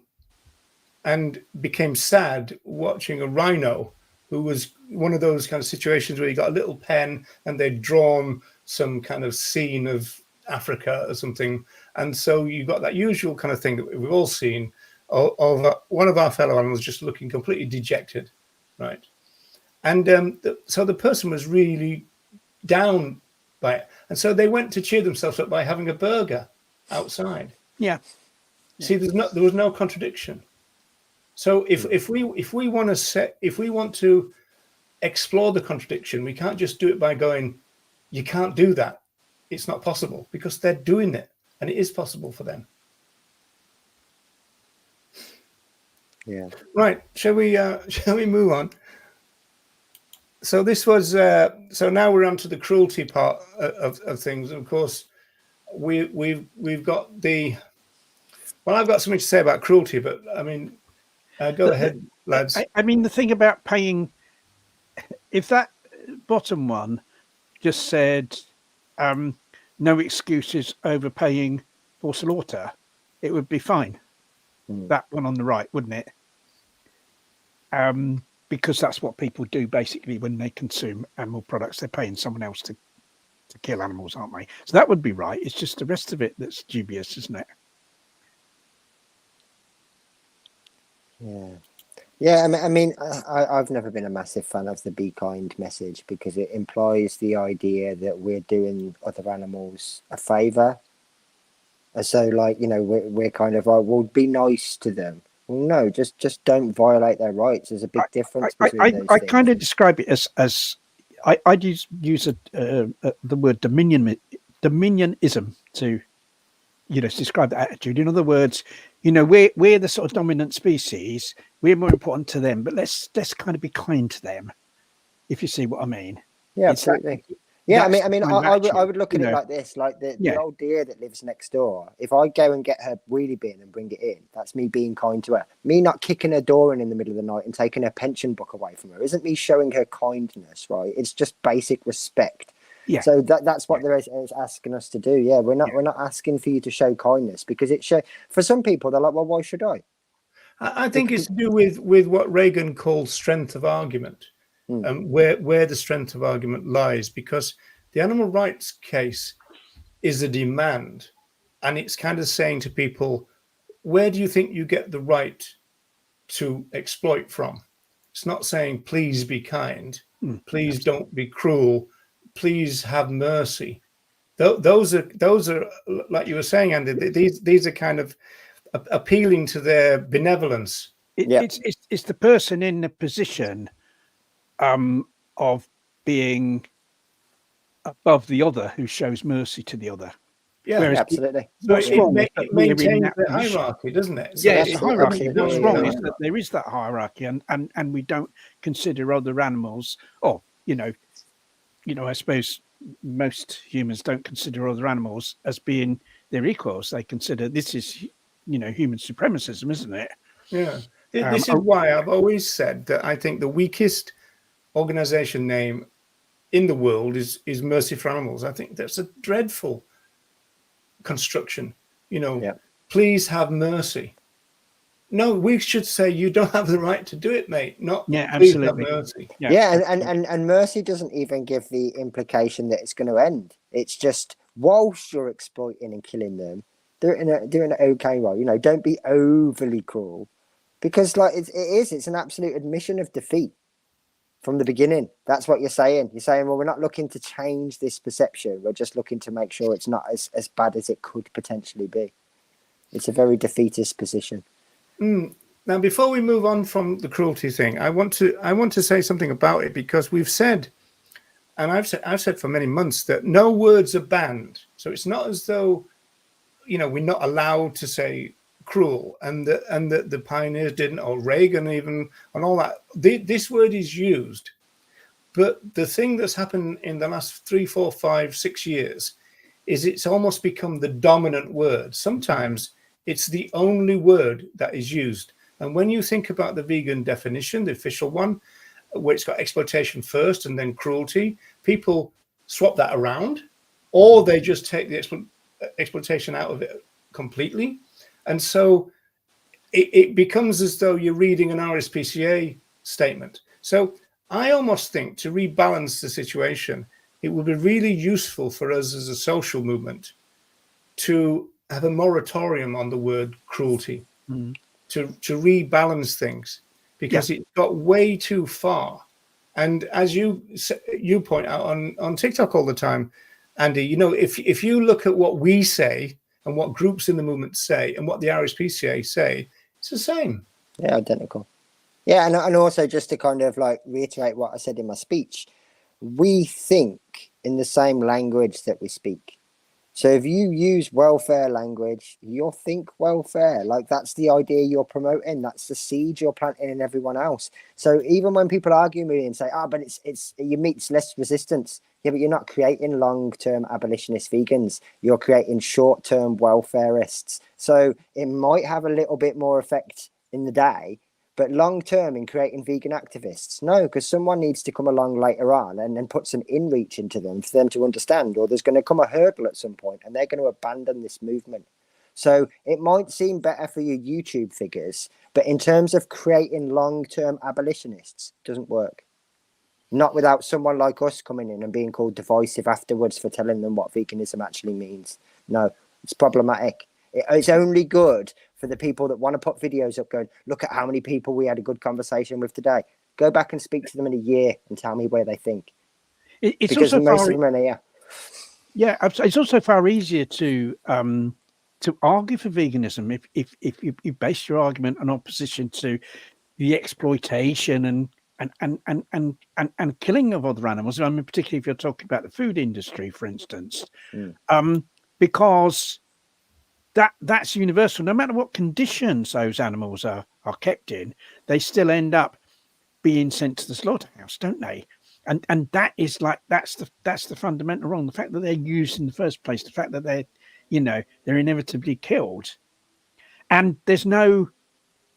and became sad watching a rhino, who was one of those kind of situations where you got a little pen and they'd drawn some kind of scene of Africa or something. And so you got that usual kind of thing that we've all seen of one of our fellow animals just looking completely dejected, right? And so the person was really down by it. And so they went to cheer themselves up by having a burger outside. Yeah. See, there was no contradiction. So if we want to explore the contradiction, we can't just do it by going, you can't do that. It's not possible, because they're doing it, and it is possible for them. Yeah. Right. Shall we move on? So this was so now we're on to the cruelty part of things. And of course, we've got the. Well, I've got something to say about cruelty, but I mean, go ahead, lads. I mean, the thing about paying, if that bottom one just said no excuses overpaying for slaughter, it would be fine. That one on the right, wouldn't it? Because that's what people do basically when they consume animal products. They're paying someone else to kill animals, aren't they? So that would be right. It's just the rest of it that's dubious, isn't it? Yeah. I mean, I've never been a massive fan of the "be kind" message, because it implies the idea that we're doing other animals a favor. So, like, you know, we're kind of like, well, be nice to them. Well, no, just don't violate their rights. There's a big difference between those I things. kind of describe it as I'd use the word dominionism to, you know, describe that attitude. In other words, you know, we're the sort of dominant species. We're more important to them, but let's kind of be kind to them, if you see what I mean. Yeah, absolutely. Yeah, I mean, I would look at it like this, like the old deer that lives next door. If I go and get her wheelie bin and bring it in, that's me being kind to her. Me not kicking her door in the middle of the night and taking her pension book away from her isn't me showing her kindness, right? It's just basic respect. Yeah. So that's what they're asking us to do. Yeah, we're not asking for you to show kindness, because for some people they're like, well, why should I? I think it's to do with what Reagan called strength of argument. Where the strength of argument lies, because the animal rights case is a demand, and it's kind of saying to people, where do you think you get the right to exploit from? It's not saying please be kind, please don't be cruel, please have mercy. Those are like you were saying, Andy. These are kind of appealing to their benevolence. It's the person in the position of being above the other who shows mercy to the other. Yeah, whereas absolutely. It maintains the hierarchy, doesn't it? So it's a hierarchy. What's wrong is that there is that hierarchy, and we don't consider other animals. Or you know, I suppose most humans don't consider other animals as being their equals. They consider this is, you know, human supremacism, isn't it? Yeah. This is why I've always said that I think the weakest organization name in the world is Mercy for Animals. I think that's a dreadful construction. You know, please have mercy. No, we should say you don't have the right to do it, mate. Not please have mercy. And mercy doesn't even give the implication that it's going to end. It's just whilst you're exploiting and killing them, doing it okay, right? You know, don't be overly cruel, because like it's an absolute admission of defeat from the beginning. That's what you're saying. You're saying, well, we're not looking to change this perception. We're just looking to make sure it's not as bad as it could potentially be. It's a very defeatist position. Now, before we move on from the cruelty thing, I want to say something about it, because we've said, and I've said for many months, that no words are banned. So it's not as though, we're not allowed to say cruel, and that the pioneers didn't, or Reagan even, and all that. This word is used, but the thing that's happened in the last 3, 4, 5, 6 years is it's almost become the dominant word. Sometimes it's the only word that is used. And when you think about the vegan definition, the official one, where it's got exploitation first and then cruelty, people swap that around, or they just take the exploitation out of it completely. And so it becomes as though you're reading an RSPCA statement. So I almost think, to rebalance the situation, it would be really useful for us as a social movement to have a moratorium on the word cruelty, to rebalance things, because it got way too far. And as you point out on TikTok all the time, Andy, if you look at what we say and what groups in the movement say and what the RSPCA say, it's the same. Yeah, identical. Yeah, and also, just to kind of like reiterate what I said in my speech, we think in the same language that we speak. So if you use welfare language, you'll think welfare. Like, that's the idea you're promoting. That's the seed you're planting in everyone else. So even when people argue with me and say, but it's you meet less resistance. Yeah, but you're not creating long-term abolitionist vegans. You're creating short-term welfareists. So it might have a little bit more effect in the day, but long-term in creating vegan activists, no, because someone needs to come along later on and then put some in-reach into them for them to understand, or there's going to come a hurdle at some point and they're going to abandon this movement. So it might seem better for your YouTube figures, but in terms of creating long-term abolitionists, it doesn't work. Not without someone like us coming in and being called divisive afterwards for telling them what veganism actually means. No, it's problematic. It's only good for the people that want to put videos up going, look at how many people we had a good conversation with today. Go back and speak to them in a year and tell me where they think. It's because also most of them are here. Yeah, it's also far easier to argue for veganism if you base your argument on opposition to the exploitation and killing of other animals. I mean, particularly if you're talking about the food industry, for instance, because that's universal. No matter what conditions those animals are kept in, they still end up being sent to the slaughterhouse, don't they? And that is that's the fundamental wrong. The fact that they're used in the first place, the fact that they're inevitably killed, and there's no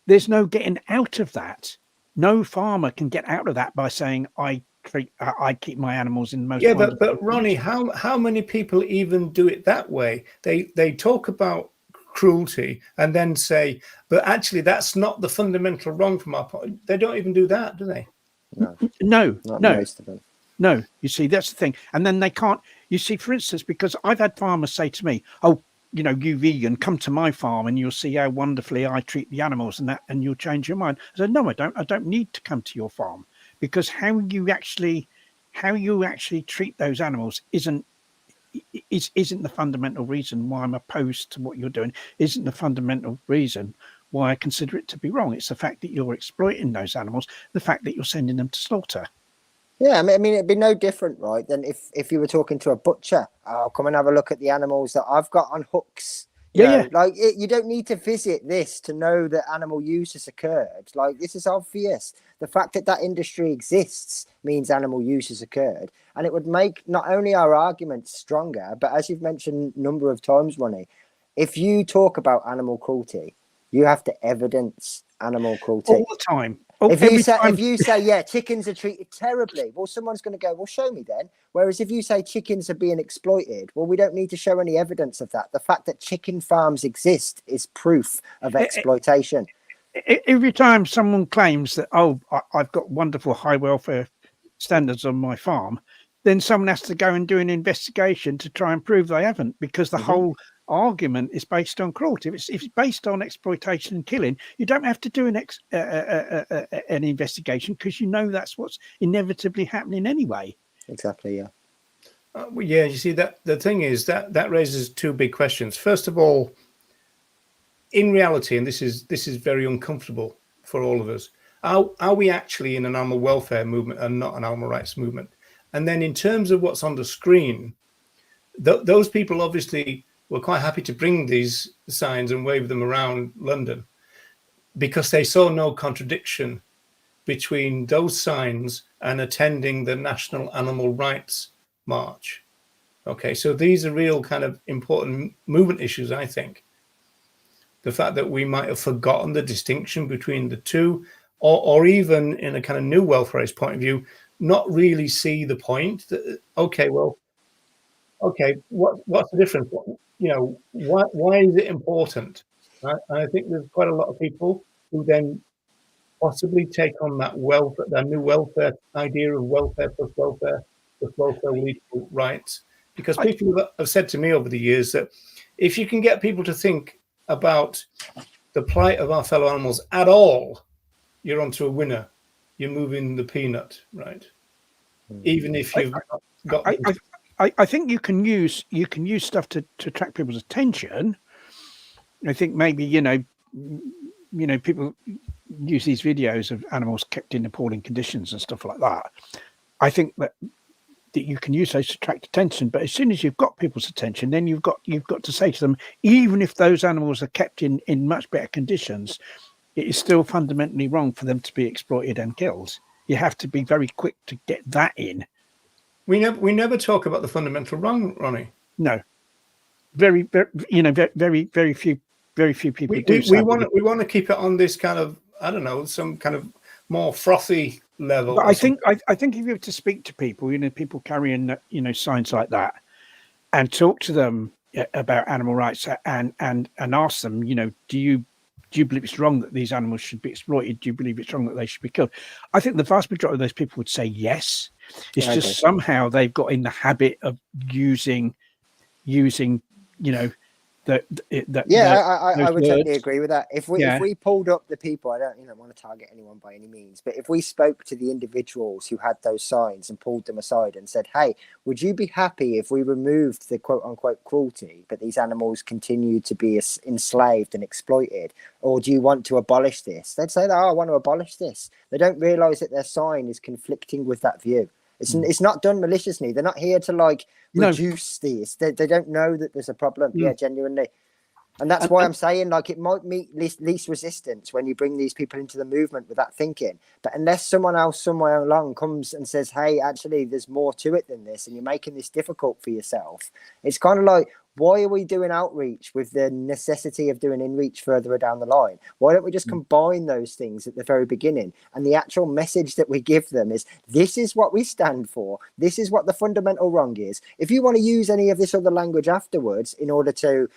getting out of that. No farmer can get out of that by saying I keep my animals in the most. Yeah, but Ronnie, how many people even do it that way? They talk about cruelty and then say, but actually that's not the fundamental wrong from our point. They don't even do that, do they? No. Most of them. No, you see, that's the thing. And then they can't, you see, for instance, because I've had farmers say to me, oh, you vegan, come to my farm and you'll see how wonderfully I treat the animals and you'll change your mind. I said, no, I don't need to come to your farm, because how you actually treat those animals isn't the fundamental reason why I'm opposed to what you're doing, isn't the fundamental reason why I consider it to be wrong. It's the fact that you're exploiting those animals, the fact that you're sending them to slaughter. Yeah, I mean, it'd be no different, right, than if you were talking to a butcher. Oh, come and have a look at the animals that I've got on hooks. You don't need to visit this to know that animal use has occurred. Like, this is obvious. The fact that industry exists means animal use has occurred. And it would make not only our arguments stronger, but as you've mentioned a number of times, Ronnie, if you talk about animal cruelty, you have to evidence animal cruelty. All the time. If you say, yeah, chickens are treated terribly, well, someone's going to go, well, show me then. Whereas if you say chickens are being exploited, well, we don't need to show any evidence of that. The fact that chicken farms exist is proof of exploitation. Every time someone claims that, oh, I've got wonderful high welfare standards on my farm, then someone has to go and do an investigation to try and prove they haven't, because the whole argument is based on cruelty. If it's based on exploitation and killing, you don't have to do an investigation, because that's what's inevitably happening anyway. Exactly. Yeah. Well, yeah. You see, that the thing is that raises two big questions. First of all, in reality, and this is very uncomfortable for all of us, are we actually in an animal welfare movement and not an animal rights movement? And then in terms of what's on the screen, those people obviously were quite happy to bring these signs and wave them around London because they saw no contradiction between those signs and attending the National Animal Rights March. Okay, so these are real kind of important movement issues, I think. The fact that we might have forgotten the distinction between the two, or even in a kind of new welfareist point of view, not really see the point that, okay, what's the difference? Why is it important? Right? And I think there's quite a lot of people who then possibly take on that new welfare idea of welfare plus welfare with equal rights. Because people have said to me over the years that if you can get people to think about the plight of our fellow animals at all, you're onto a winner. You're moving the peanut, right? Even if you've got. I think you can use stuff to attract people's attention. I think maybe people use these videos of animals kept in appalling conditions and stuff like that. I think that you can use those to attract attention, but as soon as you've got people's attention, then you've got to say to them, even if those animals are kept in much better conditions, it is still fundamentally wrong for them to be exploited and killed. You have to be very quick to get that in. We never talk about the fundamental wrong, Ronnie. No, very few people do. We want to keep it on this kind of, I don't know, some kind of more frothy level. But I think if you were to speak to people, people carrying signs like that, and talk to them about animal rights and ask them, do you believe it's wrong that these animals should be exploited? Do you believe it's wrong that they should be killed? I think the vast majority of those people would say yes. It's just somehow they've got in the habit of using I would totally agree with that. If we pulled up the people, I don't want to target anyone by any means, but if we spoke to the individuals who had those signs and pulled them aside and said, hey, would you be happy if we removed the quote unquote cruelty, but these animals continue to be enslaved and exploited? Or do you want to abolish this? They'd say that, I want to abolish this. They don't realize that their sign is conflicting with that view. It's not done maliciously. They're not here to reduce this. They don't know that there's a problem. Yeah, genuinely. And that's why I'm saying it might meet least resistance when you bring these people into the movement with that thinking. But unless someone else somewhere along comes and says, hey, actually, there's more to it than this, and you're making this difficult for yourself, it's kind of like, why are we doing outreach with the necessity of doing inreach further down the line? Why don't we just combine those things at the very beginning? And the actual message that we give them is, this is what we stand for. This is what the fundamental wrong is. If you want to use any of this other language afterwards in order to,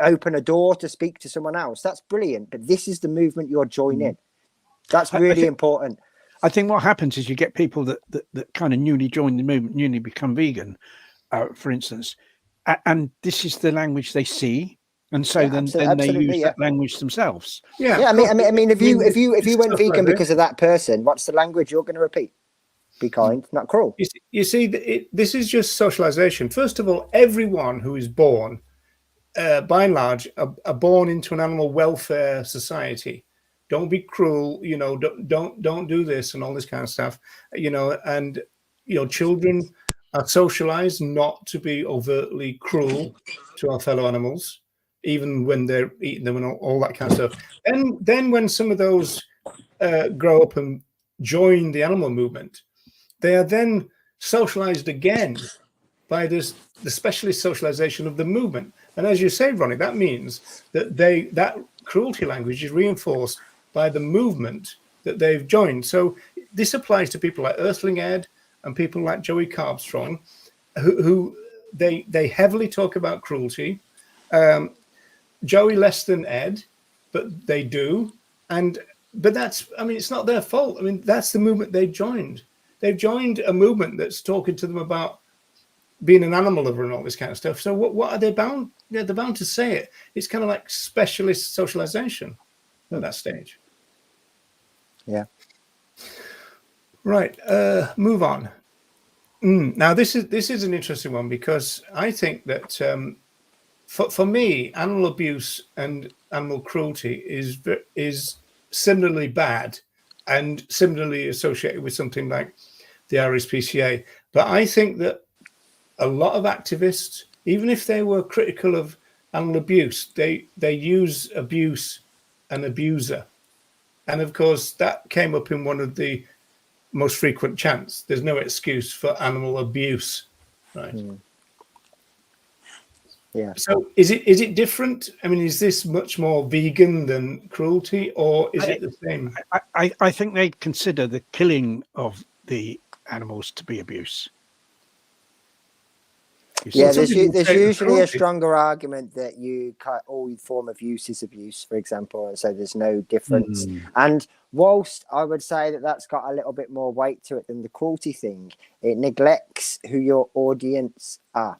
open a door to speak to someone else, that's brilliant. But this is the movement you're joining. That's really important. I think what happens is you get people that kind of newly join the movement, newly become vegan, for instance, and this is the language they see, and so then they use that language themselves. I mean, if you went vegan because of that person, what's the language you're going to repeat? Be kind, not cruel. You see, this is just socialization. First of all, everyone who is born, by and large, are born into an animal welfare society. Don't be cruel, don't do this and all this kind of stuff, and children are socialized not to be overtly cruel to our fellow animals, even when they're eating them and all that kind of stuff. And then when some of those grow up and join the animal movement, they are then socialized again by the specialist socialization of the movement. And as you say, Ronnie, that means that that cruelty language is reinforced by the movement that they've joined. So this applies to people like Earthling Ed and people like Joey Carbstrong, who they heavily talk about cruelty. Joey less than Ed, but they do. But it's not their fault. I mean, that's the movement they've joined. They've joined a movement that's talking to them about being an animal lover and all this kind of stuff. So what are they bound? Yeah, they're bound to say it. It's kind of like specialist socialization at that stage. Yeah. Right. Move on. Now this is an interesting one, because I think that for me, animal abuse and animal cruelty is similarly bad and similarly associated with something like the RSPCA. But I think that a lot of activists, even if they were critical of animal abuse, they use abuse and abuser. And of course, that came up in one of the most frequent chants. There's no excuse for animal abuse, right? Yeah. So is it different? I mean, is this much more vegan than cruelty, or is it the same? I think they consider the killing of the animals to be abuse. Yeah, there's usually a stronger argument that all form of use is abuse, for example, and so there's no difference. And whilst I would say that that's got a little bit more weight to it than the cruelty thing, it neglects who your audience are.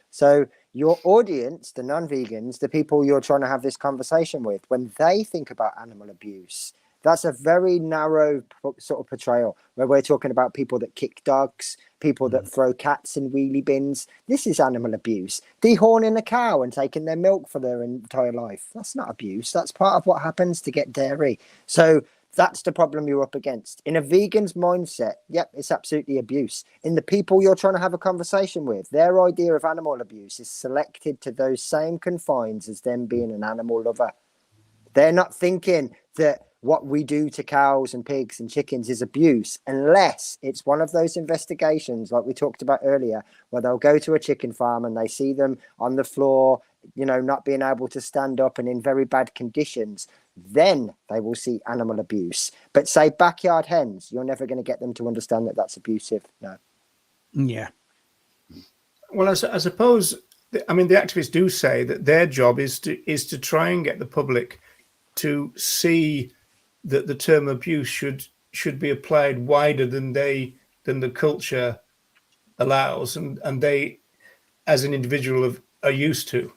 So your audience, the non-vegans, the people you're trying to have this conversation with, when they think about animal abuse, that's a very narrow sort of portrayal where we're talking about people that kick dogs, people that throw cats in wheelie bins. This is animal abuse. Dehorning a cow and taking their milk for their entire life. That's not abuse. That's part of what happens to get dairy. So that's the problem you're up against. In a vegan's mindset, yep, it's absolutely abuse. In the people you're trying to have a conversation with, their idea of animal abuse is selected to those same confines as them being an animal lover. They're not thinking that what we do to cows and pigs and chickens is abuse, unless it's one of those investigations like we talked about earlier, where they'll go to a chicken farm and they see them on the floor, you know, not being able to stand up and in very bad conditions. Then they will see animal abuse. But say backyard hens, you're never going to get them to understand that that's abusive. No. Yeah. Well, I suppose, I mean, the activists do say that their job is to try and get the public to see that the term abuse should be applied wider than the culture allows, and they, as an individual, are used to.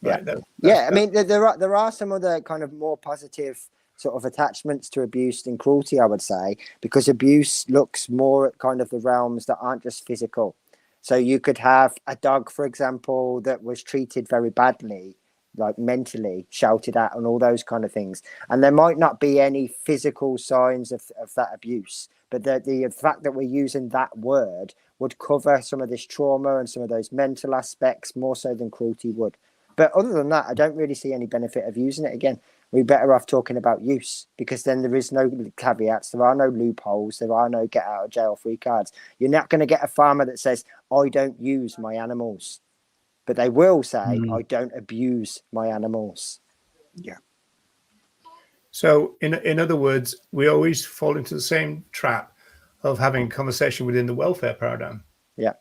Right? Yeah. I mean, there are some other kind of more positive sort of attachments to abuse than cruelty, I would say, because abuse looks more at kind of the realms that aren't just physical. So you could have a dog, for example, that was treated very badly, like mentally shouted at and all those kind of things. And there might not be any physical signs of that abuse, but the fact that we're using that word would cover some of this trauma and some of those mental aspects more so than cruelty would. But other than that, I don't really see any benefit of using it. Again, we're better off talking about use, because then there is no caveats, there are no loopholes, there are no get out of jail free cards. You're not going to get a farmer that says, I don't use my animals. But they will say, I don't abuse my animals. Yeah. So in other words, we always fall into the same trap of having a conversation within the welfare paradigm. Yeah.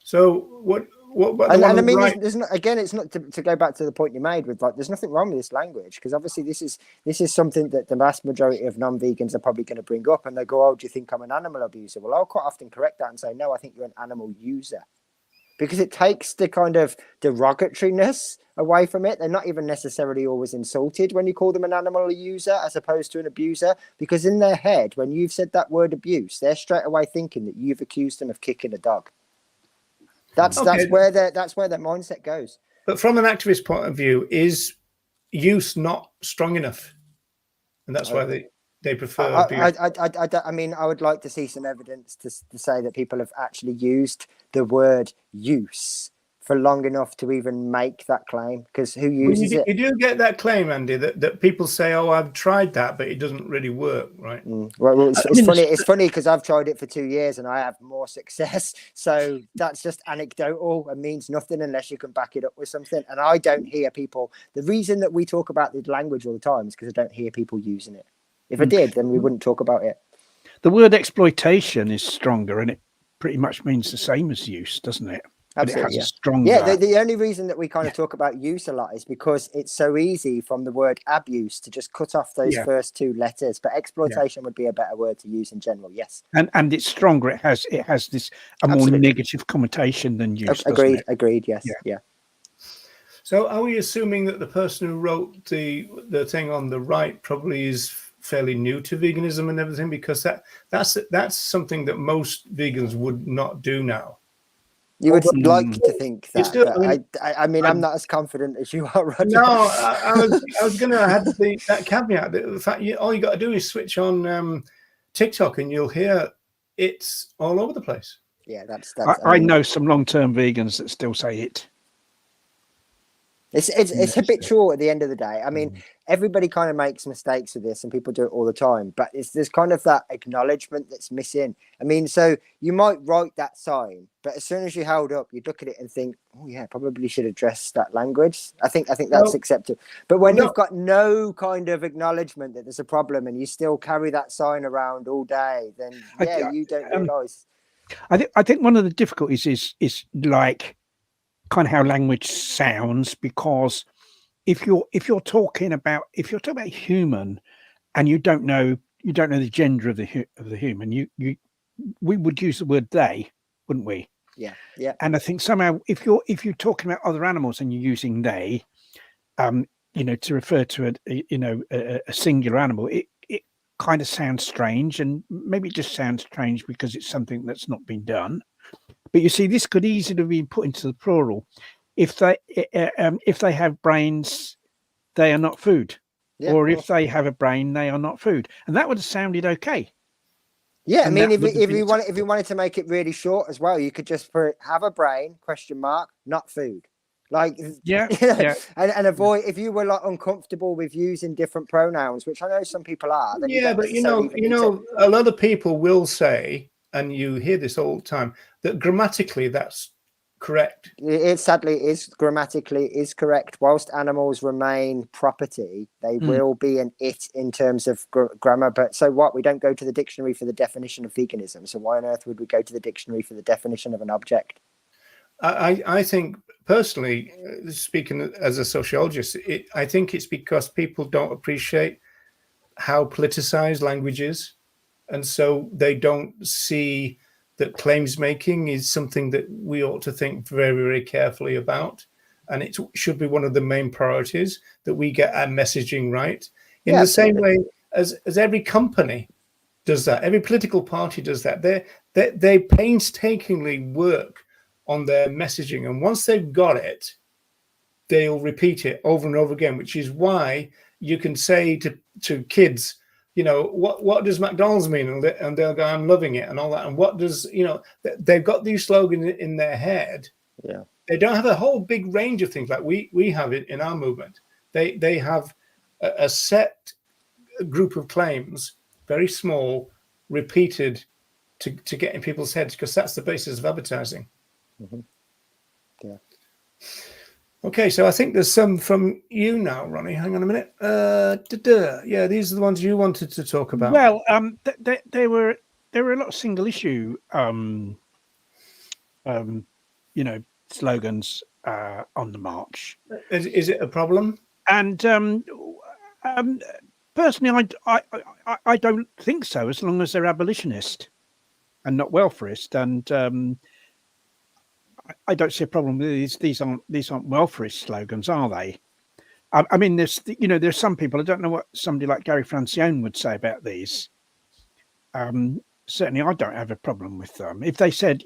So what and I mean, there's not, again, it's not to go back to the point you made with, like, there's nothing wrong with this language, because obviously this is something that the vast majority of non-vegans are probably going to bring up, and they go, oh, do you think I'm an animal abuser? Well, I'll quite often correct that and say, no, I think you're an animal user, because it takes the kind of derogatoriness away from it. They're not even necessarily always insulted when you call them an animal user as opposed to an abuser, because in their head, when you've said that word abuse, they're straight away thinking that you've accused them of kicking a dog. That's where their mindset goes. But from an activist point of view, is use not strong enough, and that's why they prefer abuse? I mean, I would like to see some evidence to say that people have actually used the word use for long enough to even make that claim, because who uses it? You do get that claim, Andy, that people say, oh, I've tried that, but it doesn't really work, right? Well, it's funny because I've tried it for 2 years and I have more success. So that's just anecdotal and means nothing unless you can back it up with something. And I don't hear people. The reason that we talk about the language all the time is because I don't hear people using it. If I did, then we wouldn't talk about it. The word exploitation is stronger, and it pretty much means the same as use, doesn't it? Absolutely, it has a stronger... the only reason that we kind of talk about use a lot is because it's so easy from the word abuse to just cut off those first two letters. But exploitation would be a better word to use in general. Yes, and it's stronger. It has this more negative connotation than use. Agreed. Yes, yeah. So, are we assuming that the person who wrote the thing on the right probably is fairly new to veganism and everything, because that's something that most vegans would not do now? You would like to think that, still, but I mean, I'm not as confident as you are, Roger. No, I was going to add that caveat. The fact all you got to do is switch on TikTok, and you'll hear it's all over the place. Yeah, that's. I know some long-term vegans that still say it. It's habitual at the end of the day. I mean, everybody kind of makes mistakes with this, and people do it all the time. But there's kind of that acknowledgement that's missing. I mean, so you might write that sign, but as soon as you held up, you'd look at it and think, "Oh yeah, probably should address that language." I think that's acceptable. But when you've got no kind of acknowledgement that there's a problem, and you still carry that sign around all day, then you don't realise. I think one of the difficulties is like kind of how language sounds, because if you're talking about human and you don't know the gender of the human, we would use the word they, wouldn't we? Yeah. And I think somehow if you're talking about other animals and you're using they, to refer to a singular animal, it kind of sounds strange, and maybe it just sounds strange because it's something that's not been done. But you see, this could easily be put into the plural. If they have brains, they are not food. Yeah, or if they have a brain, they are not food. And that would have sounded okay. Yeah, I mean, if you wanted to make it really short as well, you could just put have a brain ? Not food. Like and avoid if you were like uncomfortable with using different pronouns, which I know some people are. Then but a lot of people will say, and you hear this all the time, that grammatically that's correct. It sadly is grammatically is correct. Whilst animals remain property, they will be an it in terms of grammar. But so what? We don't go to the dictionary for the definition of veganism. So why on earth would we go to the dictionary for the definition of an object? I think personally, speaking as a sociologist, I think it's because people don't appreciate how politicized language is. And so they don't see that claims making is something that we ought to think very, very carefully about. And it should be one of the main priorities that we get our messaging right. In the same way as every company does that, every political party does that. They painstakingly work on their messaging. And once they've got it, they'll repeat it over and over again, which is why you can say to kids, what does McDonald's mean? And they'll go, I'm loving it and all that. And what does, they've got these slogans in their head. Yeah. They don't have a whole big range of things like we have it in our movement. They have a set group of claims, very small, repeated to get in people's heads, because that's the basis of advertising. Mm-hmm. Yeah. Okay, so I think there's some from you now, Ronnie. Hang on a minute. Yeah, these are the ones you wanted to talk about. Well, there were a lot of single issue, slogans on the march. Is it a problem? And personally, I don't think so. As long as they're abolitionist and not welfarist, and I don't see a problem with these. These aren't welfarist slogans, are they? I mean, there's some people. I don't know what somebody like Gary Francione would say about these. Certainly, I don't have a problem with them. If they said,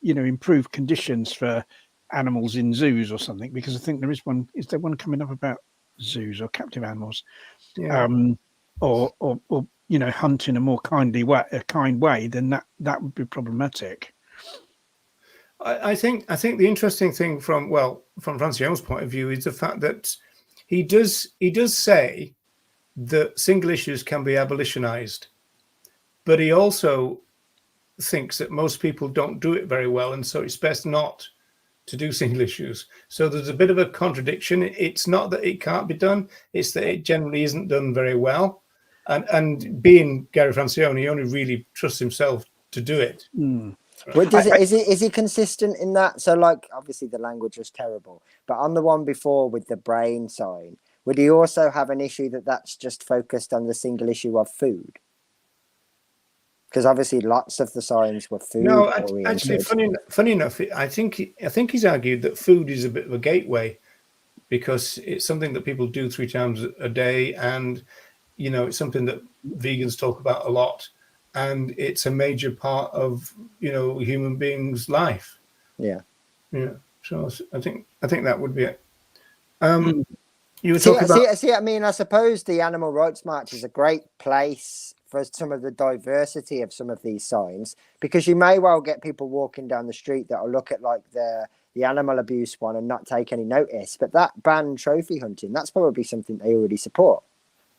improve conditions for animals in zoos or something, because I think there is one. Is there one coming up about zoos or captive animals? Yeah. Or hunt in a more kind way, then that would be problematic. I think the interesting thing from Francione's point of view is the fact that he does say that single issues can be abolitionized, but he also thinks that most people don't do it very well, and so it's best not to do single issues. So there's a bit of a contradiction. It's not that it can't be done; it's that it generally isn't done very well. And being Gary Francione, he only really trusts himself to do it. Mm. Well, is he consistent in that? So, like, obviously the language was terrible, but on the one before with the brain sign, would he also have an issue that's just focused on the single issue of food? Because obviously lots of the signs were food. No, actually, funny enough, I think he's argued that food is a bit of a gateway, because it's something that people do 3 times a day, and it's something that vegans talk about a lot. And it's a major part of human beings' life. Yeah. Yeah. So I think that would be it. You were see, talking about. See, I mean, I suppose the Animal Rights March is a great place for some of the diversity of some of these signs, because you may well get people walking down the street that will look at like the animal abuse one and not take any notice. But that ban trophy hunting, that's probably something they already support.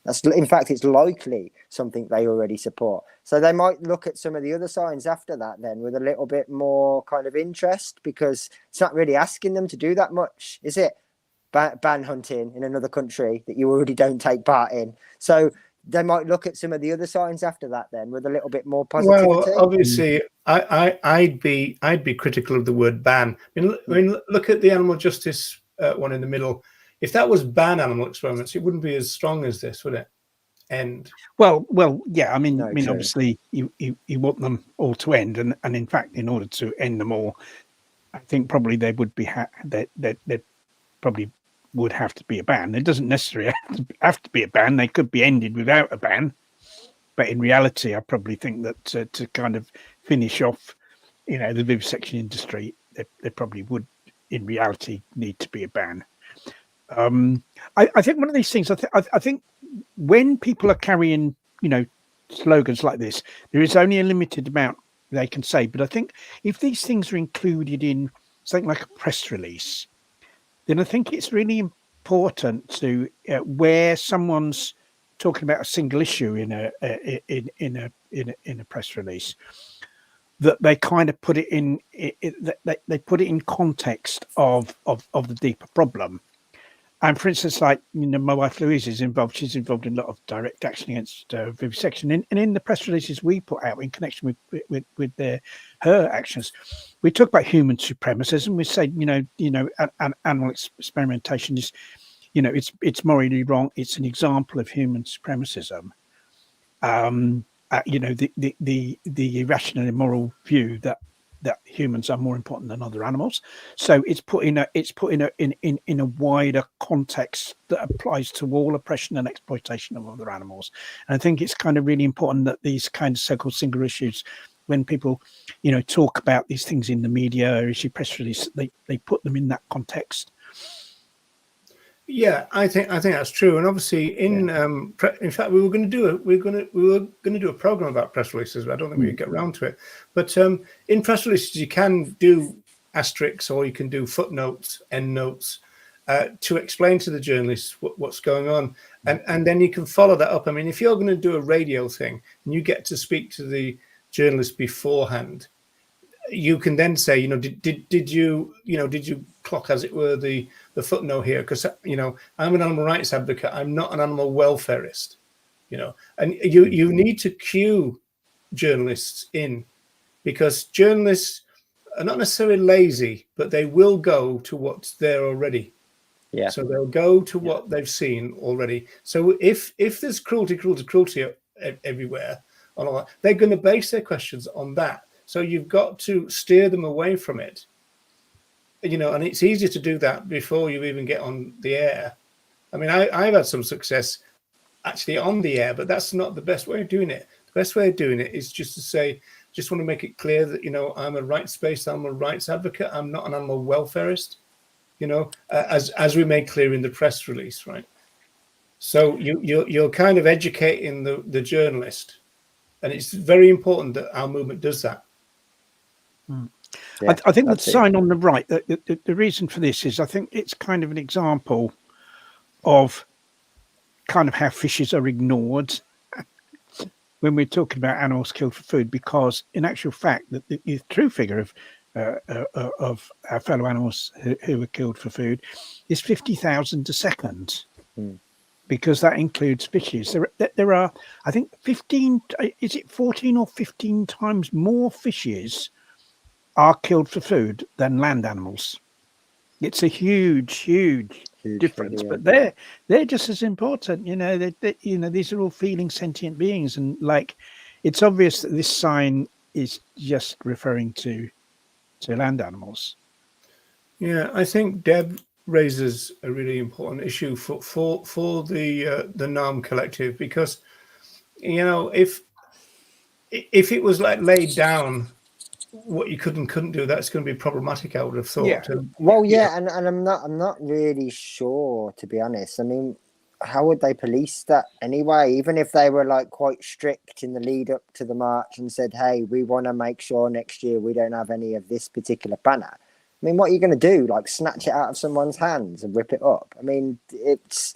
That's, in fact, it's likely something they already support. So they might look at some of the other signs after that then with a little bit more kind of interest, because it's not really asking them to do that much, is it? Ban hunting in another country that you already don't take part in. So they might look at some of the other signs after that then with a little bit more positivity. Well, obviously, I'd be critical of the word ban. I mean, look at the animal justice one in the middle. If that was ban animal experiments, it wouldn't be as strong as this, would it? End. Well, yeah. I mean, No, true. obviously, you want them all to end, and in fact, in order to end them all, I think probably they would be that probably would have to be a ban. It doesn't necessarily have to be a ban. They could be ended without a ban. But in reality, I probably think that to kind of finish off, the vivisection industry, there probably would, in reality, need to be a ban. I think one of these things. I think when people are carrying, slogans like this, there is only a limited amount they can say. But I think if these things are included in something like a press release, then I think it's really important to where someone's talking about a single issue in a press release, that they kind of put it in. They put it in context of the deeper problem. And for instance, like my wife Louise is involved. She's involved in a lot of direct action against vivisection, and in the press releases we put out in connection with her actions, we talk about human supremacism. We say, animal experimentation is, it's morally wrong. It's an example of human supremacism. The irrational, immoral view that humans are more important than other animals. So it's put in a wider context that applies to all oppression and exploitation of other animals. And I think it's kind of really important that these kind of so-called single issues, when people, talk about these things in the media or issue press release, they put them in that context. Yeah, I think that's true, and obviously in fact we were going to do a program about press releases, but I don't think we could get around to it. But in press releases, you can do asterisks or you can do footnotes, endnotes, to explain to the journalists what's going on, and then you can follow that up. I mean, if you're going to do a radio thing and you get to speak to the journalist beforehand, you can then say, did you clock, as it were, the footnote here? Because I'm an animal rights advocate. I'm not an animal welfareist. And you need to cue journalists in, because journalists are not necessarily lazy, but they will go to what's there already. Yeah. So they'll go to what they've seen already. So if there's cruelty everywhere on all that, they're going to base their questions on that. So you've got to steer them away from it, and it's easier to do that before you even get on the air. I mean, I've had some success actually on the air, but that's not the best way of doing it. The best way of doing it is just to say, just want to make it clear that, I'm a rights-based animal rights advocate. I'm not an animal welfareist, as we made clear in the press release, right? So you're kind of educating the journalist, and it's very important that our movement does that. Yeah, I think the sign on the right, the reason for this is I think it's kind of an example of kind of how fishes are ignored when we're talking about animals killed for food, because in actual fact, the true figure of our fellow animals who were killed for food is 50,000 a second. Because that includes fishes. There are, I think, 14 or 15 times more fishes are killed for food than land animals. It's a huge difference, but they're just as important. These are all feeling sentient beings, and it's obvious that this sign is just referring to land animals. Yeah, I think Deb raises a really important issue for the NARM collective, because if it was laid down what you could and couldn't do, that's going to be problematic, I would have thought. Yeah. Well, yeah, and I'm not really sure, to be honest. I mean, how would they police that anyway? Even if they were like quite strict in the lead up to the march and said, "Hey, we want to make sure next year we don't have any of this particular banner." I mean, what are you going to do? Like snatch it out of someone's hands and rip it up? I mean, it's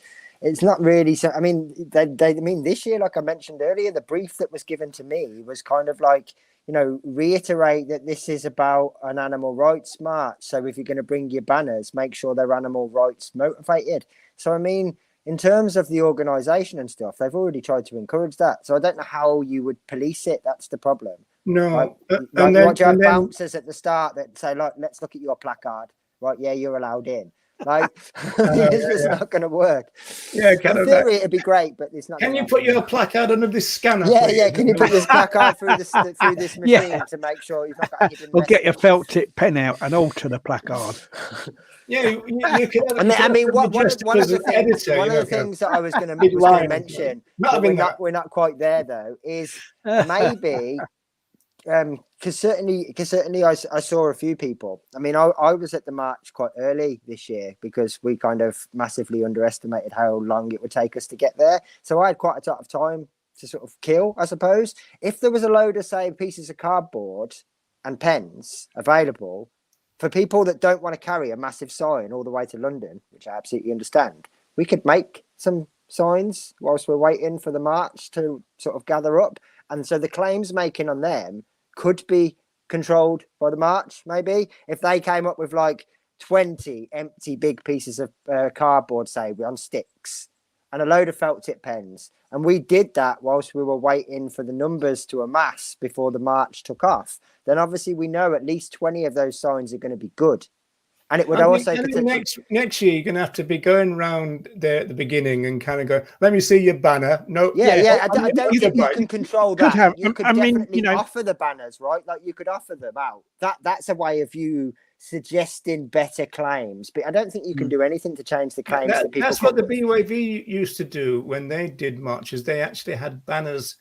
not really so. I mean, I mean, this year, like I mentioned earlier, the brief that was given to me was kind of like, you know, reiterate that this is about an animal rights march. So if you're going to bring your banners, make sure they're animal rights motivated. So, I mean, in terms of the organisation and stuff, they've already tried to encourage that. So I don't know how you would police it. That's the problem. No. Like what do you have bouncers at the start that say, like, let's look at your placard. Right, yeah, you're allowed in. Like, it's just not going to work. Yeah, in theory, it'd be great, but it's not. Can you put your placard under this scanner? Yeah. Can you put this placard through this machine to make sure you've not got hidden? Or get your felt tip pen out and alter the placard. Yeah, you could. I mean, one of the things that I was going to mention, we're not quite there though, is maybe. Because certainly I saw a few people. I mean, I was at the march quite early this year because we kind of massively underestimated how long it would take us to get there. So I had quite a lot of time to sort of kill, I suppose. If there was a load of, say, pieces of cardboard and pens available for people that don't want to carry a massive sign all the way to London, which I absolutely understand, we could make some signs whilst we're waiting for the march to sort of gather up. And so the claims making on them could be controlled by the march, maybe. If they came up with like 20 empty big pieces of cardboard, say, on sticks, and a load of felt tip pens. And we did that whilst we were waiting for the numbers to amass before the march took off. Then obviously we know at least 20 of those signs are going to be good. And it would also next year you're going to have to be going around there at the beginning and kind of go, let me see your banner. No, I don't think you can control that. You could definitely mean, offer the banners, right? Like you could offer them out. That's a way of you suggesting better claims, but I don't think you can do anything to change the claims that people. That's what the BYV used to do when they did marches. They actually had banners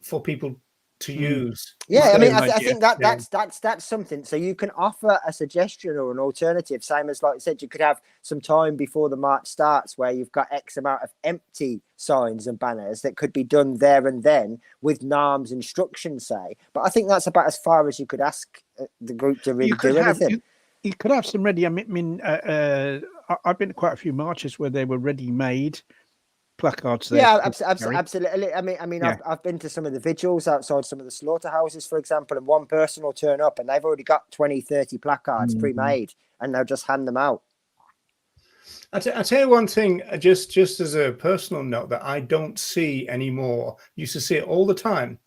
for people to use. Yeah, I mean, I think that's something. So you can offer a suggestion or an alternative, same as like I said, you could have some time before the march starts where you've got X amount of empty signs and banners that could be done there and then with NARM's instructions, say. But I think that's about as far as you could ask the group to really do anything. You could have some ready. I mean, I've been to quite a few marches where they were ready-made placards there. Yeah, absolutely. I mean, I've been to some of the vigils outside some of the slaughterhouses, for example, and one person will turn up and they've already got 20, 30 placards pre-made and they'll just hand them out. I'll tell you one thing, just as a personal note that I don't see anymore. Used to see it all the time.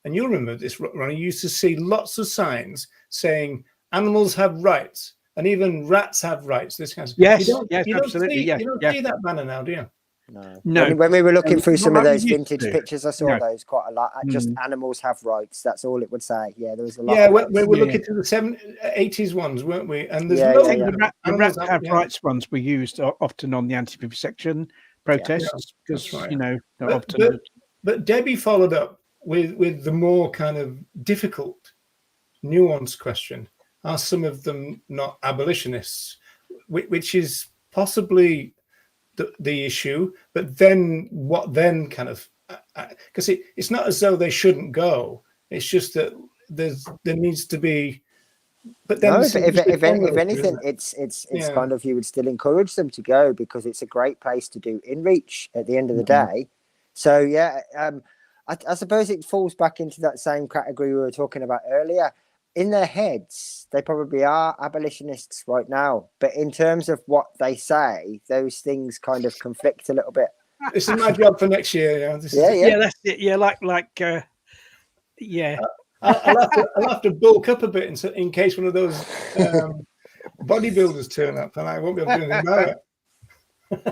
And you'll remember this, Ronnie. You used to see lots of signs saying animals have rights and even rats have rights. This kind of stuff. Yes, absolutely. You don't see that banner now, do you? No. When we were looking through some of those vintage pictures, I saw those quite a lot. Just animals have rights. That's all it would say. Yeah, there was a lot. Yeah, we were looking through the 80s ones, weren't we? And there's the rat have rights ones were used often on the anti-vivisection protests because often. But Debbie followed up with the more kind of difficult, nuanced question: are some of them not abolitionists? Which is possibly the issue, but then what then kind of, because it's not as though they shouldn't go, it's just that there needs to be, but then if anything it's kind of, you would still encourage them to go because it's a great place to do in reach at the end of the day. So I suppose it falls back into that same category we were talking about earlier. In their heads, they probably are abolitionists right now. But in terms of what they say, those things kind of conflict a little bit. This is my job for next year. Yeah, that's it. Yeah, I'll have to bulk up a bit in case one of those bodybuilders turn up, and I won't be able to do anything about it.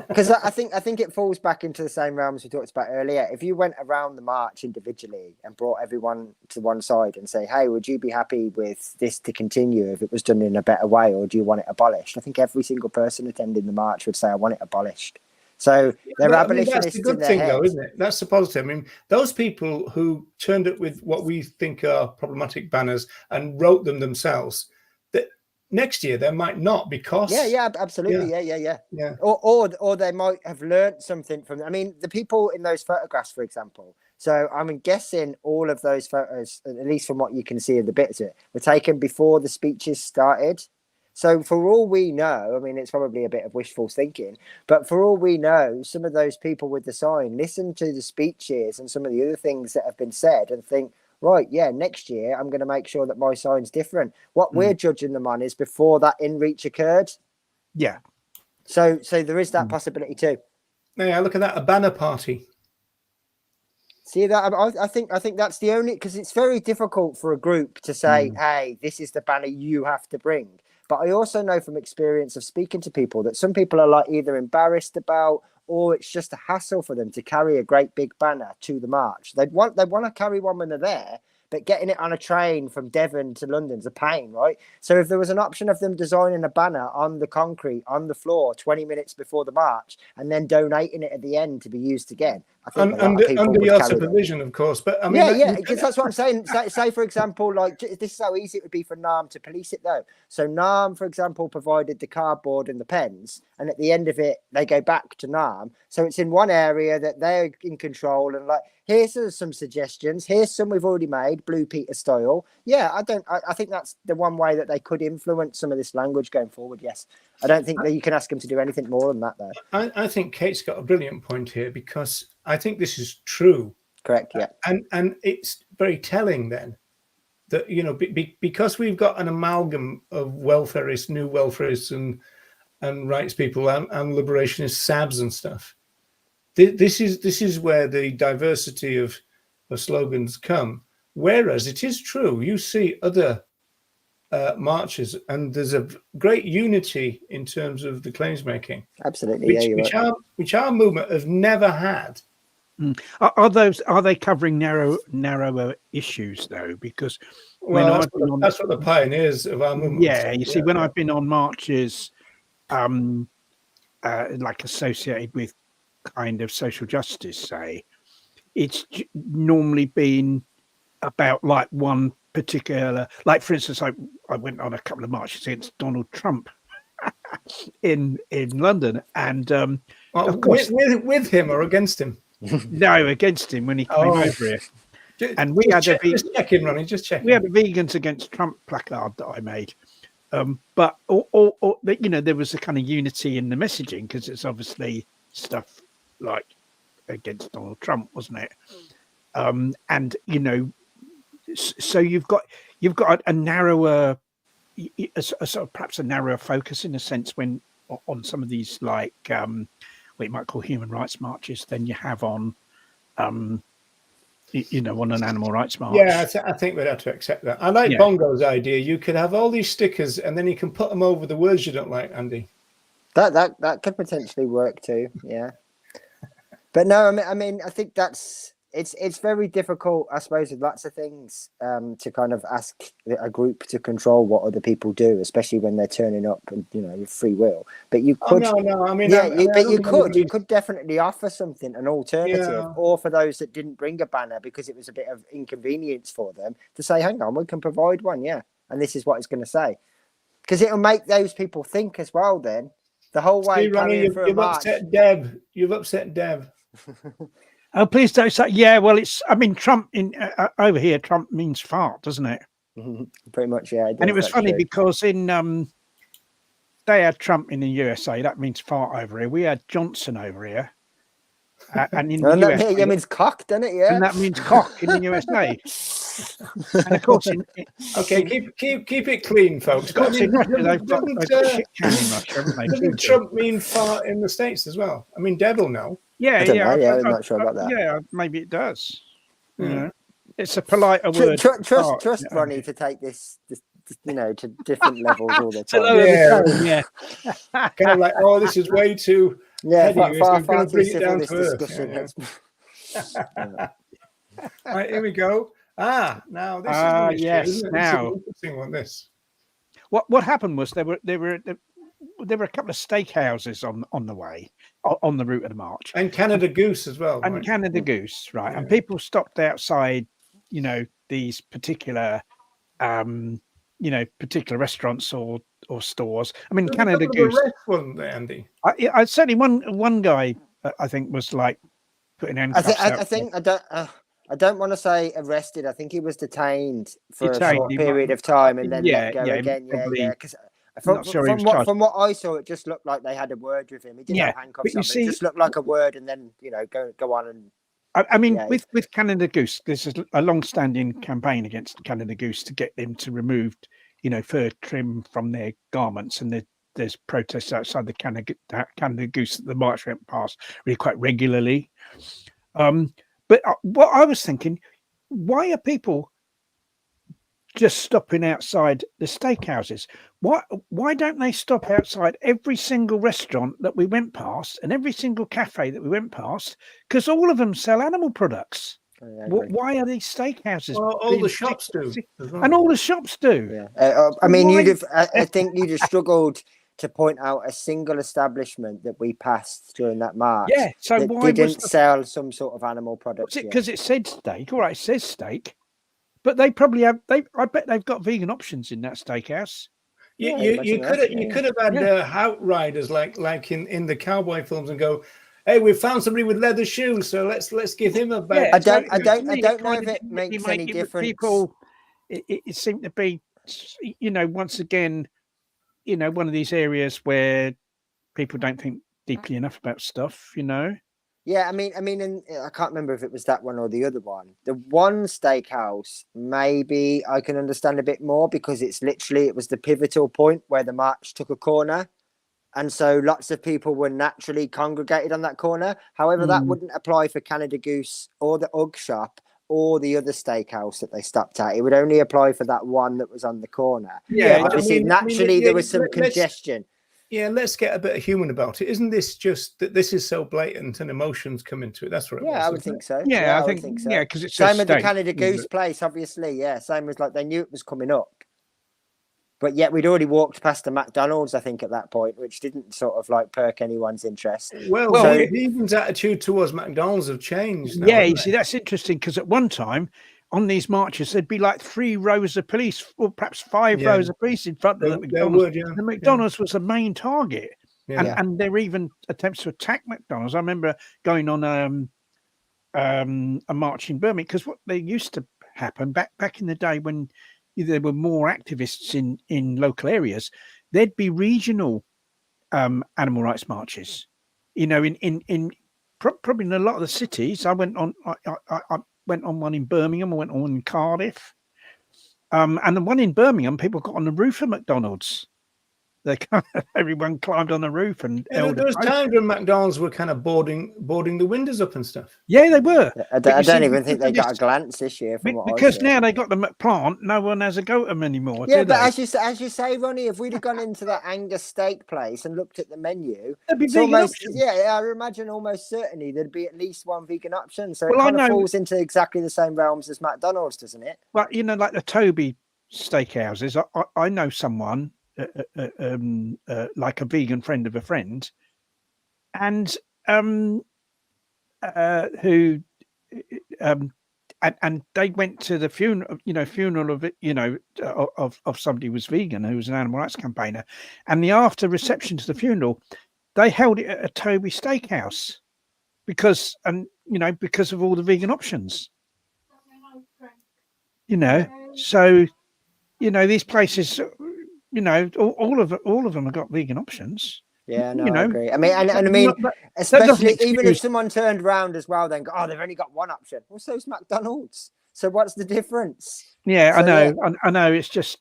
Because I think it falls back into the same realms we talked about earlier. If you went around the march individually and brought everyone to one side and say, hey, would you be happy with this to continue if it was done in a better way, or do you want it abolished? I think every single person attending the march would say, I want it abolished. So they're Well, abolitionists that's the good in their thing, head. though, isn't it? That's the positive. I mean, those people who turned up with what we think are problematic banners and wrote them themselves, that next year they might not, because Yeah, absolutely. Yeah. Or they might have learnt something from. I mean, the people in those photographs, for example. So I'm guessing all of those photos, at least from what you can see of the bits of it, were taken before the speeches started. So for all we know, I mean, it's probably a bit of wishful thinking, but for all we know, some of those people with the sign listen to the speeches and some of the other things that have been said and think, right, yeah, next year I'm going to make sure that my sign's different. What we're judging them on is before that in-reach occurred. Yeah. So there is that possibility too. Yeah, look at that, a banner party. See that? I think that's the only, because it's very difficult for a group to say, hey, this is the banner you have to bring. But I also know from experience of speaking to people that some people are like either embarrassed about, or it's just a hassle for them to carry a great big banner to the march. They want to carry one when they're there, but getting it on a train from Devon to London's a pain, right? So if there was an option of them designing a banner on the concrete, on the floor, 20 minutes before the march, and then donating it at the end to be used again, I think under your supervision, of course. But I mean, because that's what I'm saying. Say, for example, like this is how easy it would be for NARM to police it, though. So NARM, for example, provided the cardboard and the pens, and at the end of it, they go back to NARM. So it's in one area that they're in control, and like, here's some suggestions. Here's some we've already made, Blue Peter style. Yeah, I think that's the one way that they could influence some of this language going forward. Yes, I don't think that you can ask them to do anything more than that, though. I think Kate's got a brilliant point here, because I think this is true. Correct. Yeah. And it's very telling then that, you know, because we've got an amalgam of welfareists, new welfareists, and rights people and liberationist SABs and stuff. This is where the diversity of slogans come. Whereas it is true, you see other marches, and there's a great unity in terms of the claims making. Absolutely, which our movement has never had. Are they covering narrower issues though? Because that's what the pioneers of our movement. Yeah, you see, when I've been on marches, like associated with kind of social justice, say, it's normally been about like one particular, like for instance, I went on a couple of marches against Donald Trump in London, and of course with him or against him. No, against him when he came over here. And we had just checking, Ronnie. Just checking. We had a Vegans Against Trump placard that I made, but you know, there was a kind of unity in the messaging, because it's obviously stuff like against Donald Trump, wasn't it? And you know, so you've got a narrower, a sort of perhaps a narrower focus in a sense when on some of these like what you might call human rights marches than you have on you know, on an animal rights march. Yeah, I think we'd have to accept that. I like Bongo's idea. You could have all these stickers and then you can put them over the words you don't like, Andy. That could potentially work too. Yeah. But no, I mean, I think it's very difficult, I suppose, with lots of things to kind of ask a group to control what other people do, especially when they're turning up and, you know, with free will. But you could, I mean, you could definitely offer something, an alternative, or for those that didn't bring a banner because it was a bit of inconvenience for them, to say, hang on, we can provide one, and this is what it's going to say, because it'll make those people think as well. Then the whole way, Ronnie, you've upset Deb. You've upset Deb. Oh, please don't say. Yeah, well, I mean, Trump over here. Trump means fart, doesn't it? Pretty much, yeah. And it was funny because they had Trump in the USA. That means fart over here. We had Johnson over here, and in the USA, that means cock, doesn't it? Yeah, and that means cock in the USA. And of course, keep it clean, folks. In Russia, they've got shit can in Russia, haven't they? Doesn't Trump mean fart in the States as well? I mean, devil, no. Yeah, I'm not sure about that. Yeah, maybe it does. You know, it's a politer word. Trust Ronnie to take this, you know, to different levels all the time. Yeah. Kind of like, oh, this is way too. Far too civil, this discussion. Right, here we go. Now this is yes. Now, interesting one. This. What happened was there were there were a couple of steakhouses on the way, on the route of the march, and Canada Goose as well, and right? Canada Goose, right? Yeah. And people stopped outside, these particular, particular restaurants or stores. I mean, There's Canada a bit of Goose. a rest, wasn't there, Andy? I certainly one guy I think was like putting handcuffs out. I don't want to say arrested. I think he was detained for Detained, a short he period might- of time and then yeah, let go yeah, again. probably. Yeah. Because Not sure he was charged. from what I saw, it just looked like they had a word with him. He didn't Yeah, have but handcuffs you on, but see- it just looked like a word, and then go on and. I mean, Yeah. with Canada Goose, there's a long-standing campaign against Canada Goose to get them to remove, fur trim from their garments, and there's protests outside the Canada Goose that the march went past really quite regularly. But what I was thinking, why are people just stopping outside the steakhouses? Why don't they stop outside every single restaurant that we went past and every single cafe that we went past? Because all of them sell animal products. Why are these steakhouses? Well, all the shops do, as well. And all the shops do. Yeah. I mean, Why- I think you'd have struggled to point out a single establishment that we passed during that march. Yeah. So that why didn't sell some sort of animal product? Because it said steak. All right, it says steak, but they probably have. I bet they've got vegan options in that steakhouse. You could have had outriders like in the cowboy films and go, hey, we found somebody with leather shoes, so let's give him a bag. I don't know if it makes any difference. People, it seemed to be, once again, one of these areas where people don't think deeply enough about stuff. Yeah, I mean, and I can't remember if it was that one or the other one. The one steakhouse, maybe I can understand a bit more because it was the pivotal point where the march took a corner. And so lots of people were naturally congregated on that corner. However, that wouldn't apply for Canada Goose or the UGG shop or the other steakhouse that they stopped at. It would only apply for that one that was on the corner. Yeah, obviously, naturally, there was some congestion. Yeah, let's get a bit of human about it. Isn't this just that this is so blatant and emotions come into it? That's what it was. I would think so. Yeah, I think so. Yeah, because it's same with the Canada Goose place, obviously. Yeah, same as like they knew it was coming up. But yet we'd already walked past the McDonald's, I think, at that point, which didn't sort of like perk anyone's interest. Well, Vegan's attitude towards McDonald's have changed. Now, you see, that's interesting because at one time on these marches, there'd be like 3 rows of police, or perhaps 5 rows of police in front of the McDonald's. The McDonald's was the main target. Yeah. And there were even attempts to attack McDonald's. I remember going on a march in Birmingham because what they used to happen back in the day when there were more activists in local areas, there'd be regional animal rights marches. In probably in a lot of the cities. I went on one in Birmingham. I went on one in Cardiff, and the one in Birmingham, people got on the roof of McDonald's. Everyone climbed on the roof, and there was times when McDonald's were kind of boarding the windows up and stuff. Yeah, they were. I don't even think they got a glance this year because now they got the McPlant. No one has a go at them anymore. Yeah, but as you say, Ronnie, if we'd have gone into that Angus steak place and looked at the menu, there'd be vegan options. Yeah, I imagine almost certainly there'd be at least one vegan option. So it kind of falls into exactly the same realms as McDonald's, doesn't it? Well, like the Toby steakhouses, I know someone. Like a vegan friend of a friend, and who and they went to the funeral of somebody who was vegan, who was an animal rights campaigner, and the after reception to the funeral, they held it at a Toby steakhouse because of all the vegan options. So these places. All of them have got vegan options. Yeah, no, I agree. I mean, especially even if someone turned around as well, then go, oh, they've only got one option. Well, so's McDonald's. So what's the difference? Yeah, so, I know. It's just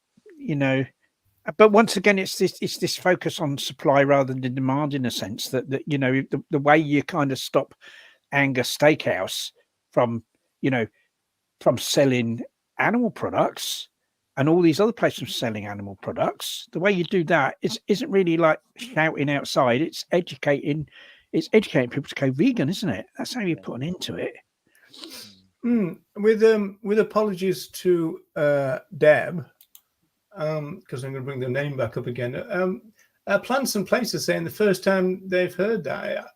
but once again, it's this focus on supply rather than demand, in a sense that the way you kind of stop Angus Steakhouse from selling animal products. And all these other places selling animal products, the way you do that isn't really like shouting outside. It's educating people to go vegan, isn't it? That's how you put an end to it. With apologies to Deb, because I'm going to bring the name back up again. Plants and Places saying the first time they've heard that.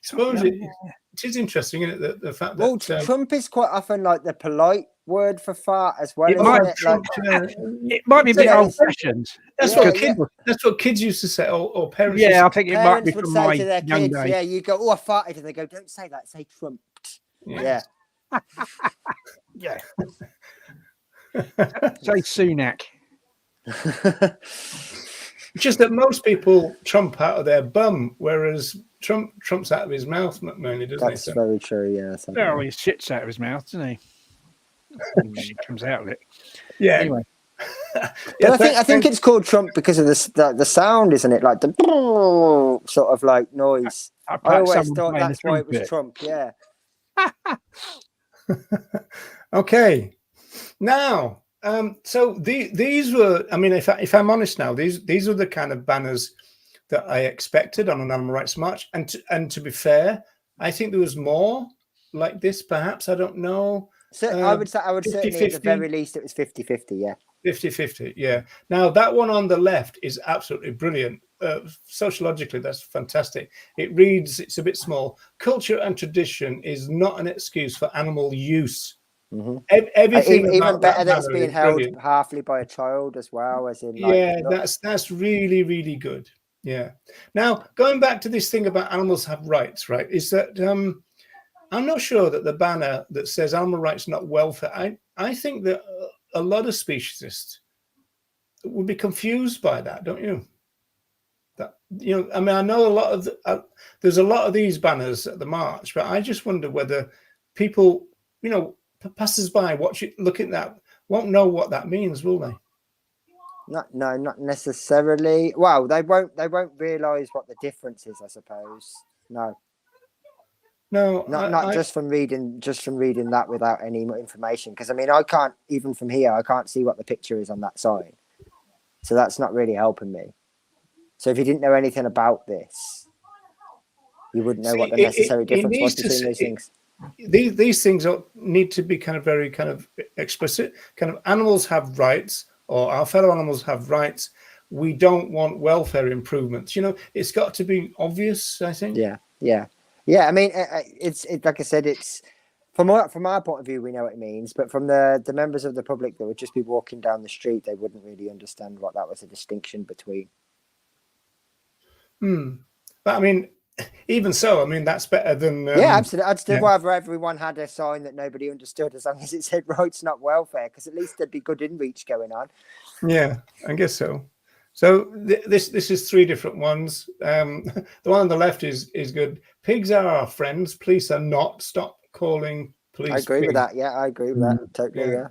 Suppose it is interesting, isn't it? The fact well, that Trump is quite often like the polite word for fart as well. It might, it might be a bit old-fashioned. That's what kids used to say, or parents. Yeah, I think it might be from my to their young kids. days. Yeah, you go, oh, I farted, and they go, don't say that, say trumped. Yeah. Yeah. Say Sunak. Just that most people trump out of their bum, whereas Trump's out of his mouth mainly, doesn't he? That's very true. Yeah. Well, he shits out of his mouth, doesn't he? She comes out of it. Yeah. Anyway. But I think it's called Trump because of the sound, isn't it? Like the sort of like noise. I always thought that's why it was Trump. Yeah. Okay. Now, so these were. I mean, if I'm honest now, these are the kind of banners that I expected on an Animal Rights March. And to be fair, I think there was more like this. Perhaps, I don't know. So I would certainly at the very least it was 50-50. Yeah. 50-50, yeah. Now, that one on the left is absolutely brilliant. Sociologically, that's fantastic. It reads, it's a bit small, culture and tradition is not an excuse for animal use. Mm-hmm. Everything even better that it's being held halfly by a child as well. As in, that's really, really good. Yeah. Now, going back to this thing about animals have rights, right, is that I'm not sure that the banner that says animal rights, not welfare, I think that a lot of speciesists would be confused by that, don't you? That, you know, I mean, I know a lot of there's a lot of these banners at the march, but I just wonder whether people, you know, passers-by looking at that won't know what that means, will they? Not necessarily. Well, they won't realise what the difference is, I suppose. No, not just from reading that without any more information. Because I mean, I can't, even from here, I can't see what the picture is on that sign, so that's not really helping me. So if you didn't know anything about this, you wouldn't know what the necessary difference was between these things. These things need to be kind of very kind of explicit. Kind of animals have rights, or our fellow animals have rights. We don't want welfare improvements. You know, it's got to be obvious, I think. Yeah. I mean, it's like I said, it's from our point of view, we know what it means, but from the members of the public that would just be walking down the street, they wouldn't really understand what that was a distinction between. But I mean, even so, I mean, that's better than yeah, absolutely. I'd still rather everyone had a sign that nobody understood, as long as it said rights, not welfare, because at least there'd be good in-reach going on. Yeah, I guess so. So this is 3 different ones. The one on the left is good. Pigs are our friends. Police are not. Stop calling police. I agree with that. Yeah, I agree with that. Totally. Yeah,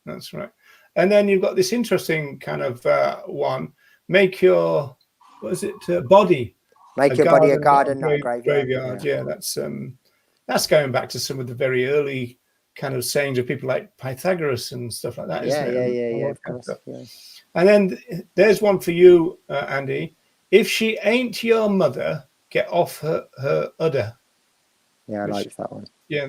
that's right. And then you've got this interesting kind of one. Make your body. Make your body a garden, not a graveyard. Yeah, that's going back to some of the very early kind of sayings of people like Pythagoras and stuff like that. Yeah, of course. Yeah. And then there's one for you, Andy. If she ain't your mother, get off her udder. Yeah, I like that one. Yeah,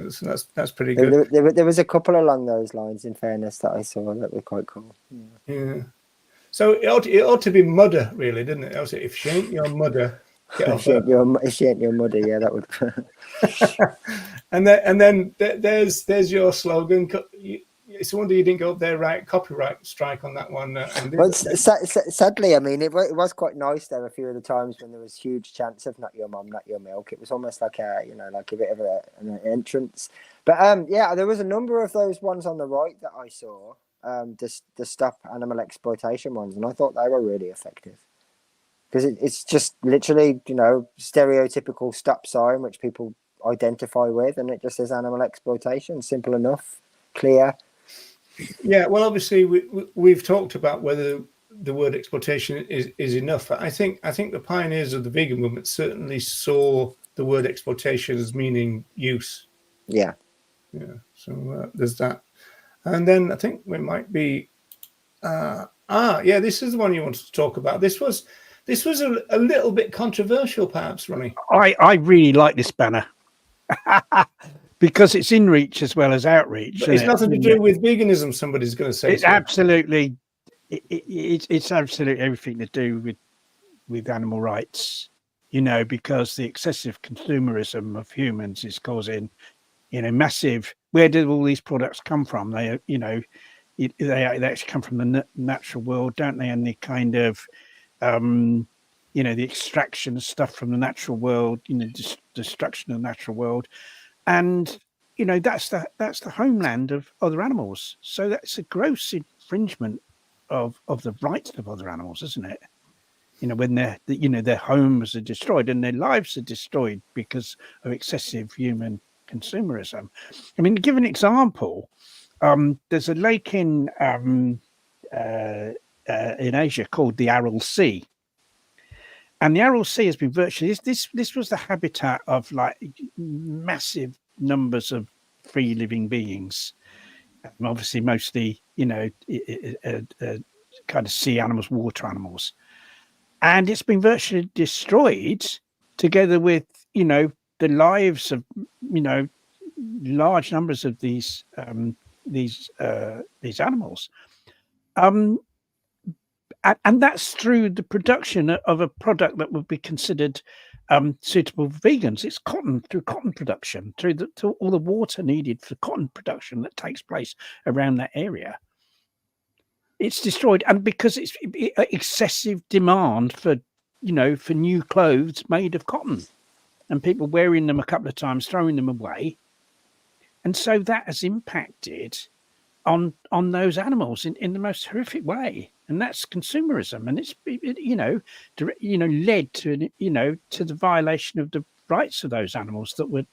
that's pretty good. There was a couple along those lines, in fairness, that I saw that were quite cool. Yeah. So it ought to be mudder, really, didn't it? Also, if she ain't your mother, get off her. If she ain't your mother, yeah, that would. and then there's your slogan. It's a wonder you didn't go up there, right? Copyright strike on that one. Well, sadly, I mean, it was quite nice there a few of the times when there was huge chance of not your mum, not your milk. It was almost like like a bit of an entrance. But yeah, there was a number of those ones on the right that I saw. The stop animal exploitation ones, and I thought they were really effective because it's just literally stereotypical stop sign which people identify with, and it just says animal exploitation. Simple enough, clear. Yeah, well, obviously we've talked about whether the word exploitation is enough. I think the pioneers of the vegan movement certainly saw the word exploitation as meaning use. Yeah. So there's that, and then I think we might be. This is the one you wanted to talk about. This was a little bit controversial, perhaps, Ronnie. I really like this banner. Because it's in reach as well as outreach. It's nothing to do with veganism. Somebody's going to say it's absolutely, it's absolutely everything to do with with animal rights, you know, because the excessive consumerism of humans is causing, you know, massive. Where did all these products come from? They, you know, they actually come from the natural world, don't they? And the kind of, you know, the extraction of stuff from the natural world, you know, destruction of the natural world, and you know that's the homeland of other animals. So that's a gross infringement of the rights of other animals, isn't it? You know, when their homes are destroyed and their lives are destroyed because of excessive human consumerism. I mean, to give an example, there's a lake in Asia called the Aral Sea, and the Aral Sea has been virtually this was the habitat of like massive numbers of free living beings, obviously mostly, you know, kind of sea animals, water animals. And it's been virtually destroyed together with, you know, the lives of, you know, large numbers of these animals. And that's through the production of a product that would be considered suitable for vegans. It's cotton, through cotton production, through all the water needed for cotton production that takes place around that area. It's destroyed, and because it's excessive demand for, you know, for new clothes made of cotton, and people wearing them a couple of times, throwing them away, and so that has impacted on those animals in the most horrific way, and that's consumerism, and it's led to to the violation of the rights of those animals that were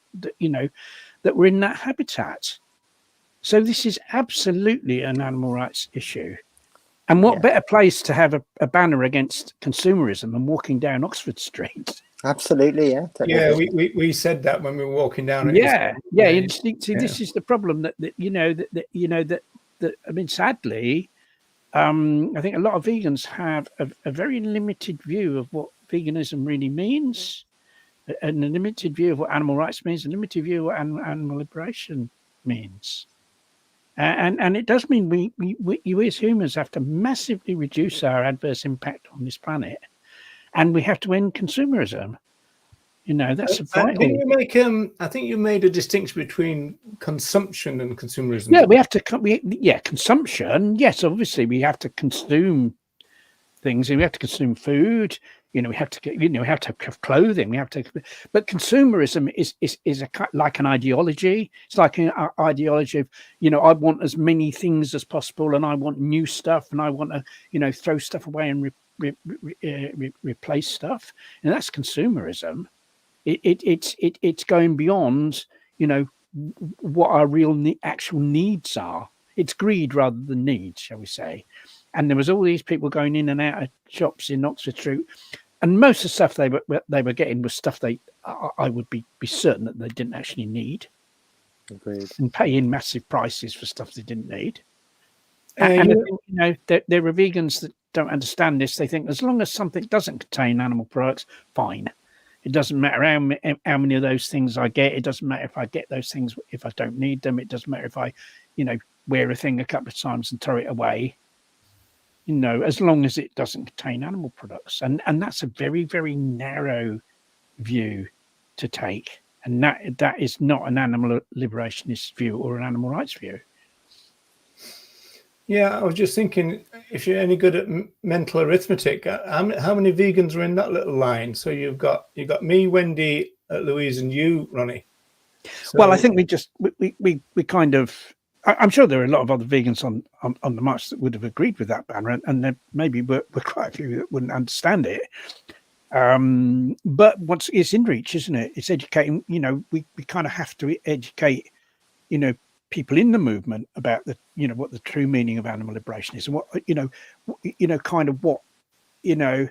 in that habitat. So this is absolutely an animal rights issue. And what better place to have a banner against consumerism than walking down Oxford Street? Absolutely, yeah. Yeah, we said that when we were walking down. Yeah. This is the problem that I mean, sadly, I think a lot of vegans have a very limited view of what veganism really means, and a limited view of what animal rights means, a limited view of what animal liberation means. And it does mean we as humans have to massively reduce our adverse impact on this planet, and we have to end consumerism. You know, that's vital. I think you made a distinction between consumption and consumerism. Yeah, we have to. Consumption. Yes, obviously we have to consume things, and we have to consume food. You know, we have to have clothing. We have to, but consumerism is like an ideology. It's like an ideology of, you know, I want as many things as possible, and I want new stuff, and I want to, you know, throw stuff away and replace stuff, and that's consumerism. It's going beyond, you know, what our real actual needs are. It's greed rather than need, shall we say? And there was all these people going in and out of shops in Oxford Street, and most of the stuff they were getting was stuff I would be certain that they didn't actually need. Agreed. And paying massive prices for stuff they didn't need. And you know, there are vegans that don't understand this. They think as long as something doesn't contain animal products, fine. It doesn't matter how many of those things I get. It doesn't matter if I get those things if I don't need them. It doesn't matter if I, you know, wear a thing a couple of times and throw it away. You know, as long as it doesn't contain animal products. And that's a very, very narrow view to take. And that is not an animal liberationist view or an animal rights view. Yeah, I was just thinking, if you're any good at mental arithmetic, how many vegans are in that little line? So you've got me, Wendy, Louise, and you, Ronnie. So, well, I think we kind of. I'm sure there are a lot of other vegans on the march that would have agreed with that banner, and there maybe were quite a few that wouldn't understand it. But it's in reach, isn't it? It's educating. You know, we kind of have to educate, you know, people in the movement about the, you know, what the true meaning of animal liberation is, and what, you know, kind of what, you know,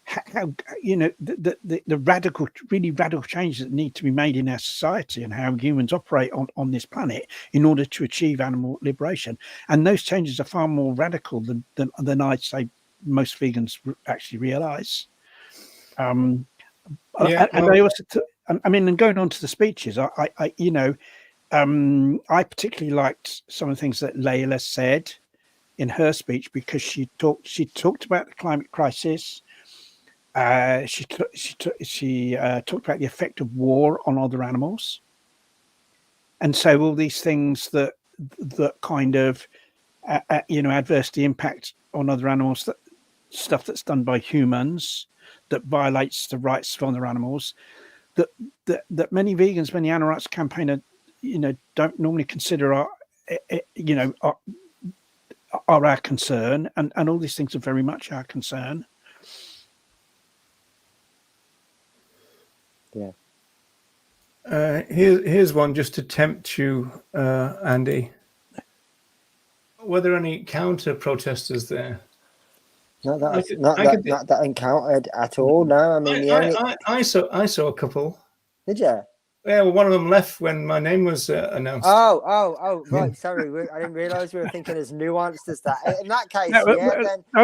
how, you know, the radical, really radical changes that need to be made in our society and how humans operate on this planet in order to achieve animal liberation. And those changes are far more radical than I'd say most vegans actually realize. And I also, I mean, and going on to the speeches, I you know, I particularly liked some of the things that Layla said in her speech, because she talked about the climate crisis. She talked about the effect of war on other animals, and so all these things that kind of adversely impact on other animals, that stuff that's done by humans that violates the rights of other animals, that many vegans, many animal rights campaigners, don't normally consider are our concern, and all these things are very much our concern. Yeah. Here's one just to tempt you, Andy. Were there any counter protesters there? Not that encountered at all. No, I mean I saw a couple. Did you? Yeah, well, one of them left when my name was announced. Oh, right. Sorry, I didn't realise we were thinking as nuanced as that. In that case,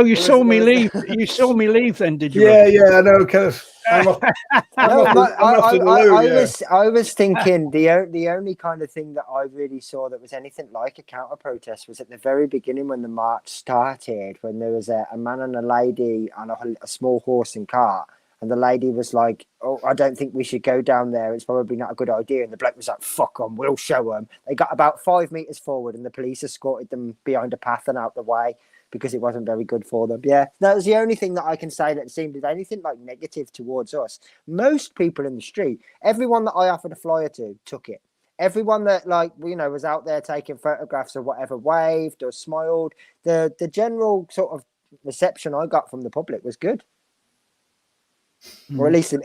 you saw me leave. You saw me leave, then, did you? Yeah, I know. Kind of. I was thinking the only kind of thing that I really saw that was anything like a counter protest was at the very beginning when the march started, when there was a man and a lady on a small horse and cart. And the lady was like, "Oh, I don't think we should go down there. It's probably not a good idea." And the bloke was like, "Fuck them, we'll show them." They got about 5 meters forward, and the police escorted them behind a path and out the way because it wasn't very good for them. Yeah, that was the only thing that I can say that seemed anything like negative towards us. Most people in the street, everyone that I offered a flyer to, took it. Everyone that was out there taking photographs or whatever waved or smiled. The general sort of reception I got from the public was good. Or at least,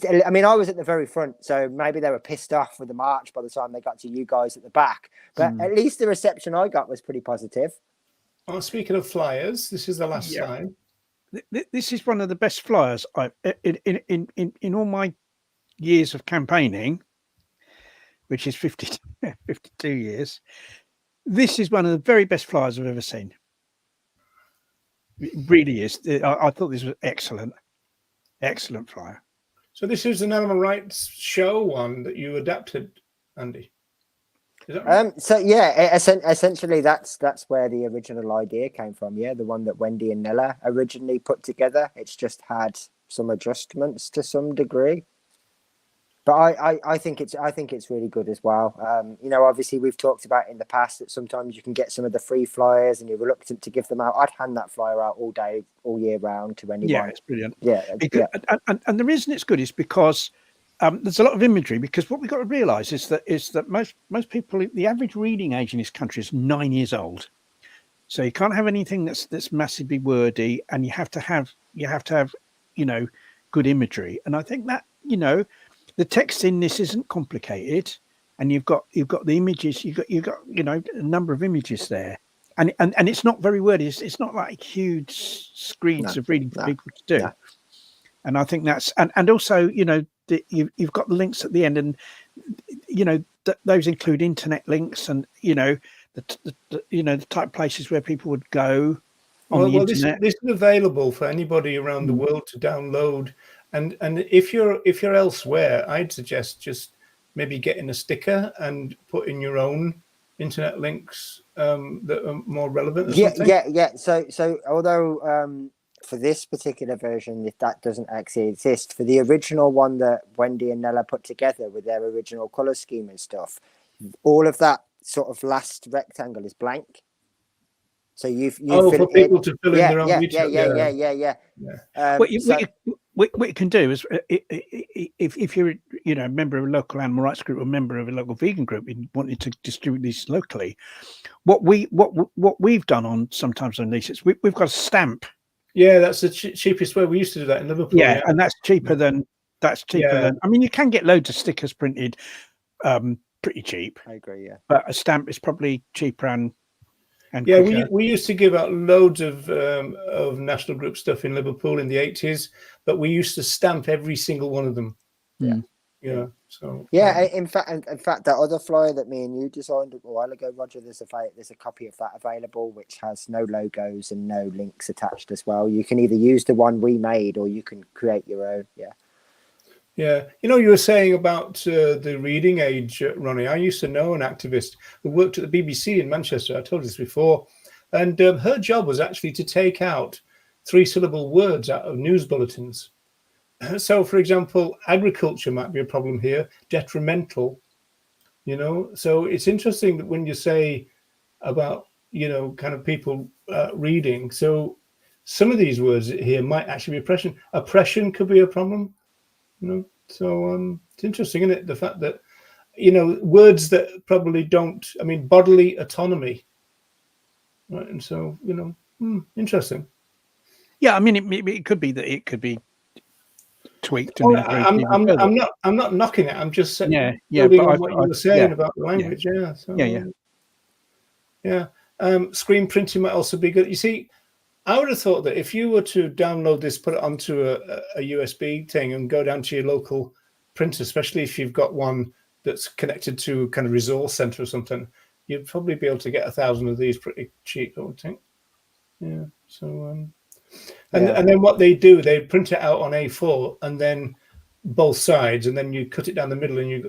I mean, I was at the very front, so maybe they were pissed off with the march by the time they got to you guys at the back. But at least the reception I got was pretty positive. Well, speaking of flyers, this is the last slide. This is one of the best flyers I've in all my years of campaigning, which is 52 years. This is one of the very best flyers I've ever seen. It really is. I thought this was excellent. Excellent flyer. So this is an animal rights show one that you adapted, Andy. Is that right? So yeah, essentially that's where the original idea came from. Yeah, the one that Wendy and Nella originally put together. It's just had some adjustments to some degree. But I think it's really good as well. Obviously we've talked about in the past that sometimes you can get some of the free flyers and you're reluctant to give them out. I'd hand that flyer out all day, all year round to anyone. Yeah, it's brilliant. Yeah, and the reason it's good is because there's a lot of imagery. Because what we've got to realise is that most people, the average reading age in this country is 9 years old. So you can't have anything that's massively wordy, and you have to have good imagery. And I think that the text in this isn't complicated, and you've got the images. You've got a number of images there, and it's not very wordy. It's not like huge screens of reading for people to do. No. And I think that's and also you've got the links at the end, and those include internet links, and the type of places where people would go on the internet. This is available for anybody around the world to download. And if you're elsewhere, I'd suggest just maybe getting a sticker and putting your own internet links that are more relevant. Yeah. So although for this particular version, if that doesn't actually exist, for the original one that Wendy and Nella put together with their original color scheme and stuff, all of that sort of last rectangle is blank. So you for people to fill in their own details. Yeah. What you can do is, if you're a member of a local animal rights group or a member of a local vegan group and wanting to distribute these locally, what we've done on these is we've got a stamp. Yeah, that's the cheapest way. We used to do that in Liverpool. Yeah, and that's cheaper than. I mean, you can get loads of stickers printed, pretty cheap. I agree. Yeah, but a stamp is probably cheaper and we used to give out loads of national group stuff in Liverpool in the 80s, but we used to stamp every single one of them. Yeah. So in fact, that other flyer that me and you designed a while ago, Roger, there's a copy of that available, which has no logos and no links attached as well. You can either use the one we made or you can create your own. Yeah, you were saying about the reading age, Ronnie. I used to know an activist who worked at the BBC in Manchester. I told you this before. And her job was actually to take out 3-syllable words out of news bulletins. So, for example, agriculture might be a problem here, detrimental, So it's interesting that when you say about, kind of people reading, so some of these words here might actually be oppression. Oppression could be a problem, So it's interesting, isn't it? The fact that, words that probably don't, bodily autonomy, right? And so, interesting. Yeah, it could be that it could be tweaked and I'm not knocking it. I'm just building on what you were saying about the language. Screen printing might also be good. You see, I would have thought that if you were to download this, put it onto a USB thing, and go down to your local printer, especially if you've got one that's connected to a kind of resource center or something, you'd probably be able to get 1,000 of these pretty cheap, I would think. Yeah. So. And then what they do, they print it out on A4 and then both sides, and then you cut it down the middle, and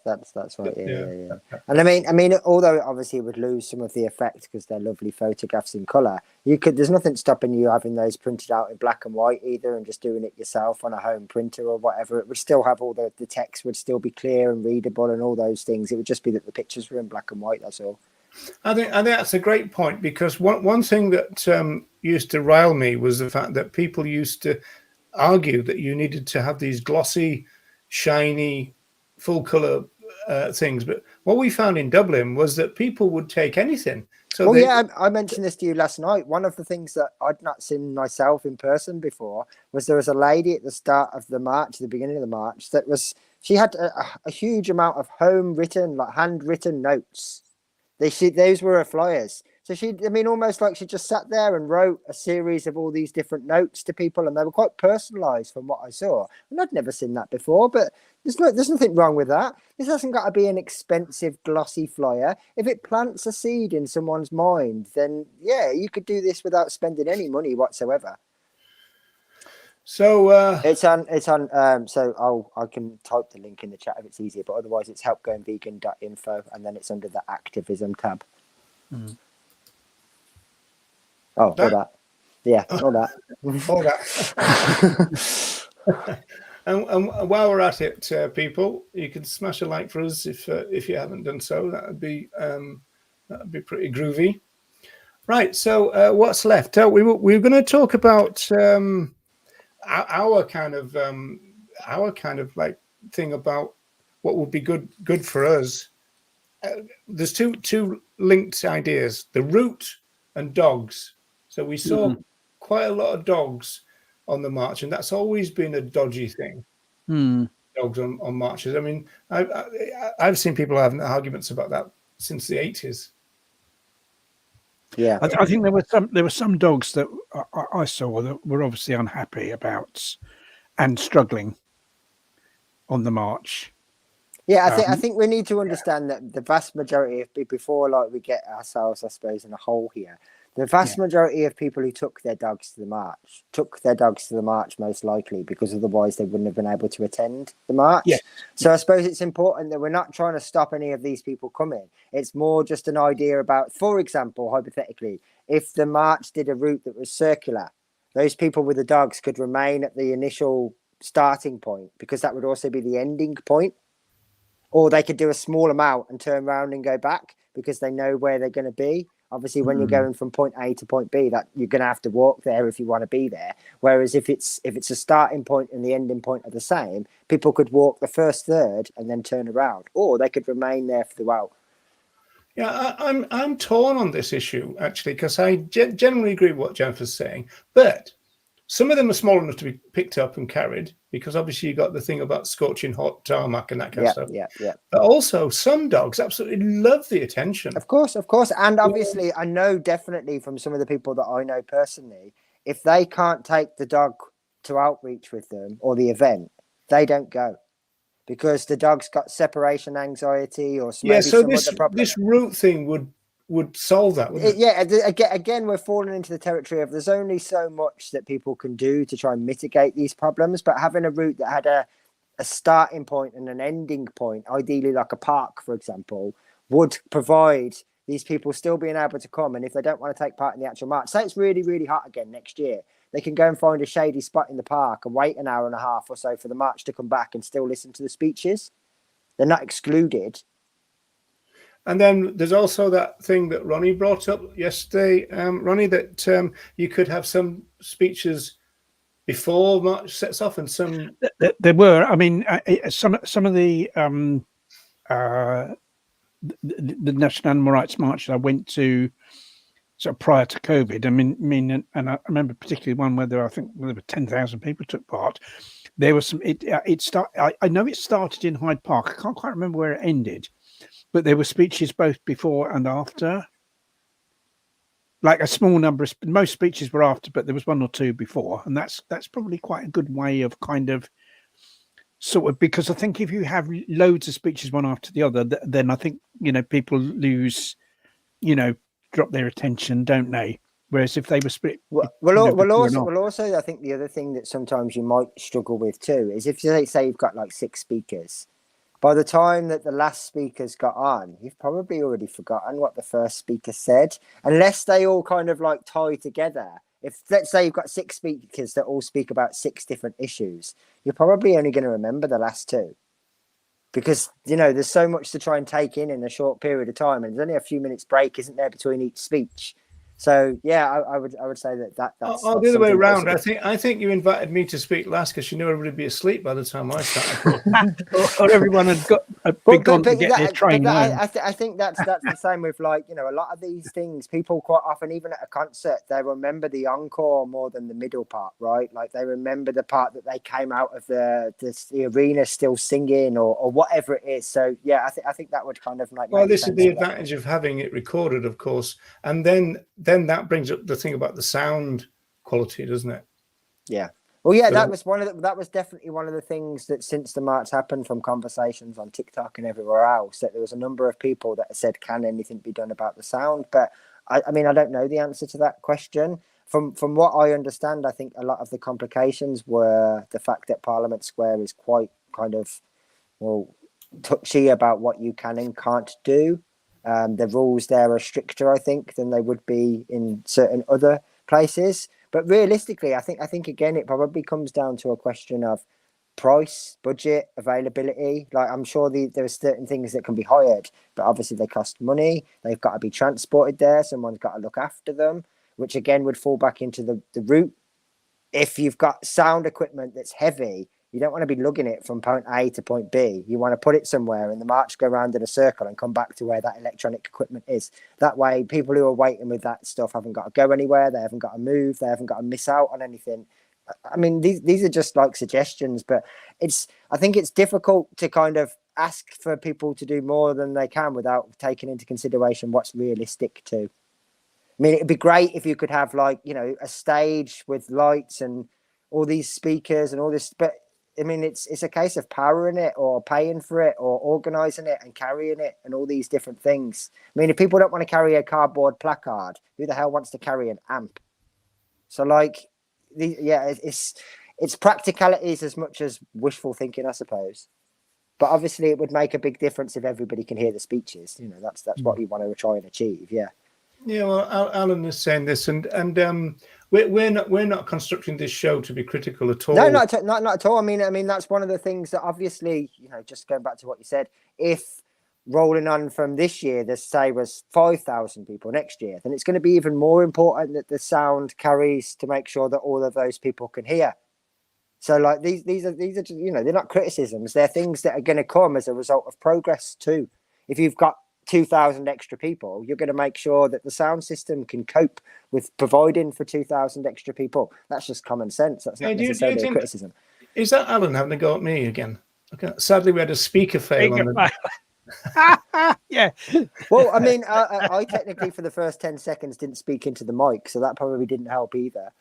that's right. Yeah. And I mean, although obviously it would lose some of the effect because they're lovely photographs in color, there's nothing stopping you having those printed out in black and white either, and just doing it yourself on a home printer or whatever. It would still have all the text would still be clear and readable and all those things. It would just be that the pictures were in black and white. That's all. I think that's a great point, because one thing that used to rile me was the fact that people used to argue that you needed to have these glossy, shiny, full color things. But what we found in Dublin was that people would take anything. So I mentioned this to you last night. One of the things that I'd not seen myself in person before was there was a lady at the start of the march, the beginning of the march, she had a huge amount of handwritten notes. Those were her flyers. So almost like she just sat there and wrote a series of all these different notes to people, and they were quite personalised from what I saw. And I'd never seen that before, but there's nothing wrong with that. This hasn't got to be an expensive, glossy flyer. If it plants a seed in someone's mind, then you could do this without spending any money whatsoever. So it's on. So I can type the link in the chat if it's easier, but otherwise it's helpgoingvegan.info, and then it's under the activism tab. Oh, all that. Yeah, all that. All that. And while we're at it, people, you can smash a like for us if you haven't done so. That'd be pretty groovy. Right. So what's left? We were going to talk about our kind of like thing about what would be good for us. There's two linked ideas: the route and dogs. So we saw quite a lot of dogs on the march, and that's always been a dodgy thing. Dogs on marches. I mean, I've seen people having arguments about that since the 80s. Yeah, I think there were some dogs that I saw that were obviously unhappy about and struggling on the march. Yeah, I think we need to understand that the vast majority of people, before we get ourselves, I suppose, in a hole here, the vast majority of people who took their dogs to the march most likely because otherwise they wouldn't have been able to attend the march. Yeah. So I suppose it's important that we're not trying to stop any of these people coming. It's more just an idea about, for example, hypothetically, if the march did a route that was circular, those people with the dogs could remain at the initial starting point because that would also be the ending point. Or they could do a small amount and turn around and go back because they know where they're going to be. Obviously, when you're going from point A to point B, that you're going to have to walk there if you want to be there. Whereas if it's a starting point and the ending point are the same, people could walk the first third and then turn around, or they could remain there throughout. Yeah, I'm torn on this issue actually, because I generally agree with what Jennifer's saying, but some of them are small enough to be picked up and carried, because obviously you got the thing about scorching hot tarmac and that kind of stuff. Yeah. But also some dogs absolutely love the attention. Of course. And obviously I know definitely from some of the people that I know personally, if they can't take the dog to outreach with them or the event, they don't go. Because the dog's got separation anxiety or maybe some other problem. This route thing would solve that, wouldn't it? Again, we're falling into the territory of there's only so much that people can do to try and mitigate these problems, but having a route that had a starting point and an ending point, ideally like a park, for example, would provide these people still being able to come. And if they don't want to take part in the actual march, say it's really, really hot again next year, they can go and find a shady spot in the park and wait an hour and a half or so for the march to come back and still listen to the speeches. They're not excluded. And then there's also that thing that Ronnie brought up yesterday, Ronnie, that you could have some speeches before March sets off and some. There were, I mean, some of the National Animal Rights Marches I went to sort of prior to COVID. I mean, and I remember particularly one where I think there were 10,000 people took part. There was some. I know it started in Hyde Park. I can't quite remember where it ended, but there were speeches both before and after. Like a small number of most speeches were after, but there was one or two before, and that's probably quite a good way of kind of sort of, because I think if you have loads of speeches one after the other, then I think people lose, drop their attention, don't they? Whereas if they were split, also, I think the other thing that sometimes you might struggle with too is if you say you've got like 6 speakers. By the time that the last speakers got on, you've probably already forgotten what the first speaker said, unless they all kind of like tie together. If, let's say, you've got 6 speakers that all speak about 6 different issues, you're probably only going to remember the last 2. Because, there's so much to try and take in a short period of time, and there's only a few minutes break, isn't there, between each speech? So yeah, I would say that's the other way around. I think you invited me to speak last because you knew everybody would be asleep by the time I started, or everyone had gone to get their train. I think that's the same with a lot of these things. People quite often, even at a concert, they remember the encore more than the middle part, right? Like they remember the part that they came out of the arena still singing or whatever it is. So yeah, I think that would kind of like. Well, this is the advantage of having it recorded, of course, and then that brings up the thing about the sound quality, doesn't it? Yeah. Well, yeah, that was definitely one of the things that since the march happened, from conversations on TikTok and everywhere else, that there was a number of people that said, "Can anything be done about the sound?" But I mean, I don't know the answer to that question. From what I understand, I think a lot of the complications were the fact that Parliament Square is quite kind of touchy about what you can and can't do. The rules there are stricter, I think, than they would be in certain other places. But realistically, I think again, it probably comes down to a question of price, budget, availability. Like I'm sure there are certain things that can be hired, but obviously they cost money. They've got to be transported there. Someone's got to look after them, which again would fall back into the route. If you've got sound equipment that's heavy, you don't want to be lugging it from point A to point B. You want to put it somewhere and the march go around in a circle and come back to where that electronic equipment is. That way, people who are waiting with that stuff haven't got to go anywhere. They haven't got to move. They haven't got to miss out on anything. I mean, these are just like suggestions, but I think it's difficult to kind of ask for people to do more than they can without taking into consideration what's realistic too. I mean, it'd be great if you could have a stage with lights and all these speakers and all this, but I mean, it's a case of powering it or paying for it or organising it and carrying it and all these different things. I mean, if people don't want to carry a cardboard placard, who the hell wants to carry an amp? So it's practicalities as much as wishful thinking, I suppose. But obviously it would make a big difference if everybody can hear the speeches. That's what you want to try and achieve. Yeah. Yeah, well, Alan is saying this, and we're not constructing this show to be critical at all. No, not at all. I mean that's one of the things that obviously, just going back to what you said, if rolling on from this year, the say was 5,000 people next year, then it's going to be even more important that the sound carries to make sure that all of those people can hear. So like these are they're not criticisms; they're things that are going to come as a result of progress too. If you've got 2,000 extra people, you're going to make sure that the sound system can cope with providing for 2,000 extra people. That's just common sense. That's not necessarily a criticism. Is that Alan having a go at me again? Okay. Sadly, we had a speaker fail on the. Yeah. Well, I mean, I technically for the first 10 seconds didn't speak into the mic, so that probably didn't help either.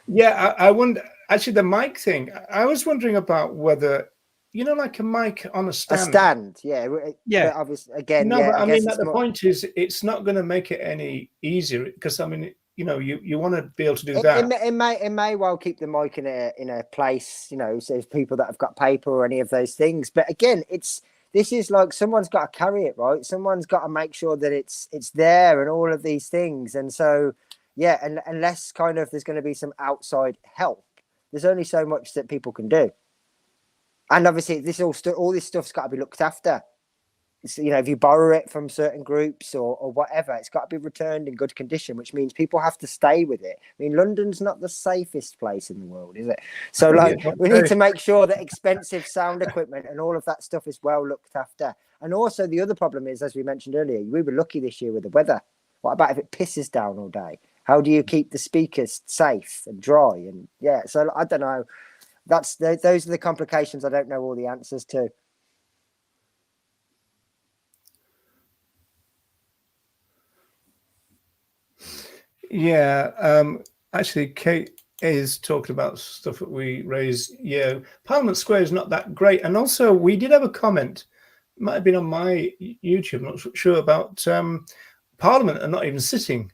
Yeah, I wonder. Actually, the mic thing. I was wondering about whether. Like a mic on a stand. A stand, yeah. Yeah. Obviously, again, no, yeah. But I mean, the point is, it's not going to make it any easier because I mean, you want to be able to do that. It may well keep the mic in a place, so there's people that have got paper or any of those things. But again, this is like someone's got to carry it, right? Someone's got to make sure that it's there and all of these things. And so yeah, and unless kind of there's going to be some outside help, there's only so much that people can do. And obviously, all this stuff's got to be looked after. It's, you know, if you borrow it from certain groups or whatever, it's got to be returned in good condition, which means people have to stay with it. I mean, London's not the safest place in the world, is it? So, like, we need to make sure that expensive sound equipment and all of that stuff is well looked after. And also, the other problem is, as we mentioned earlier, we were lucky this year with the weather. What about if it pisses down all day? How do you keep the speakers safe and dry? And yeah, so I don't know. Those are the complications I don't know all the answers to. Yeah, actually, Kate is talking about stuff that we raised. Yeah, Parliament Square is not that great, and also we did have a comment. It might have been on my YouTube. I'm not sure about Parliament are not even sitting.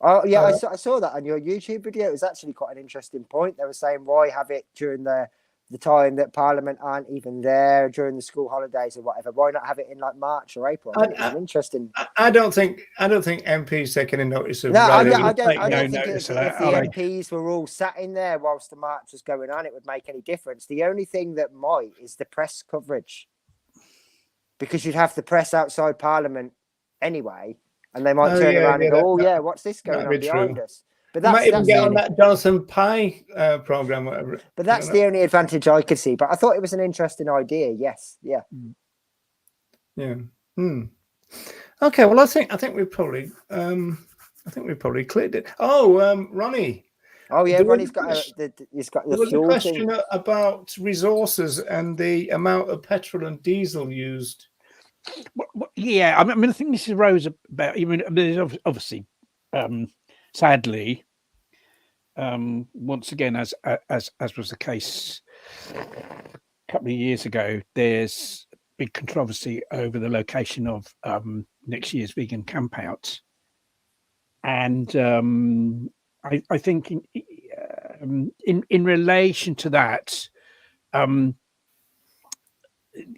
Oh yeah, I saw that on your YouTube video. It was actually quite an interesting point. They were saying why have it during the time that Parliament aren't even there during the school holidays or whatever. Why not have it in like March or April? I think it's interesting. I don't think MPs taking any notice of. No, I don't think if the MPs were all sat in there whilst the march was going on, it would make any difference. The only thing that might is the press coverage, because you'd have the press outside Parliament anyway, and they might turn around and go, "Oh yeah, what's this going on behind us?" But that's, might even get on that Jonathan Pye program, whatever. But that's the only advantage I could see. But I thought it was an interesting idea. Yes, yeah, yeah. Okay, well, I think we probably cleared it. Oh, Ronnie. Oh yeah, Ronnie's got he's got the fuel question about resources and the amount of petrol and diesel used. Yeah, I mean, I think this arose about. I mean, there's obviously. Sadly, once again, as was the case a couple of years ago, there's big controversy over the location of next year's vegan campout, and I think in relation to that,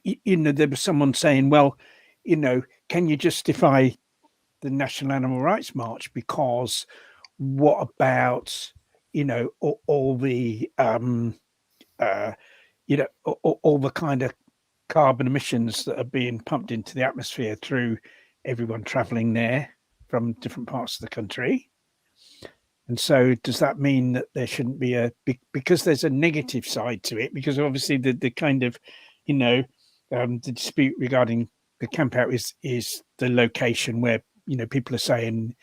you know, there was someone saying, well, you know, can you justify the National Animal Rights March because what about, you know, all the you know, all the kind of carbon emissions that are being pumped into the atmosphere through everyone traveling there from different parts of the country? And so does that mean that there shouldn't be because there's a negative side to it, because obviously the kind of, you know, the dispute regarding the campout is the location where, you know, people are saying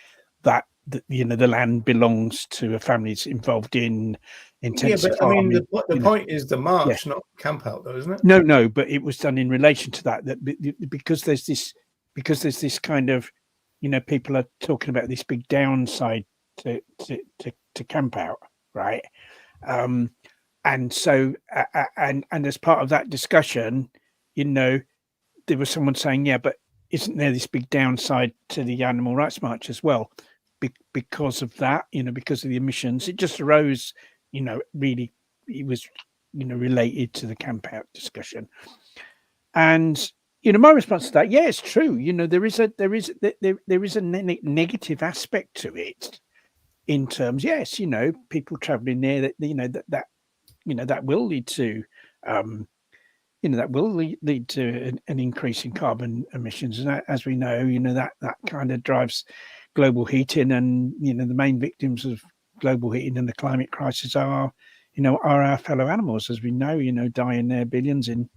that you know, the land belongs to a family that's involved in intensive farming. I mean, the point is the march, not camp out, though, isn't it? No, but it was done in relation to that because there's this kind of, you know, people are talking about this big downside to camp out, right? And so and as part of that discussion, you know, there was someone saying, yeah, but isn't there this big downside to the Animal Rights March as well? Because of that, you know, because of the emissions, it just arose, you know, really, it was, you know, related to the camp out discussion. And, you know, my response to that, yeah, it's true. You know, there is a negative aspect to it in terms, yes, you know, people traveling there, that, you know, that will lead to, you know, that will lead to an increase in carbon emissions. And that, as we know, you know, that kind of drives global heating, and, you know, the main victims of global heating and the climate crisis are our fellow animals, as we know, you know, dying their billions in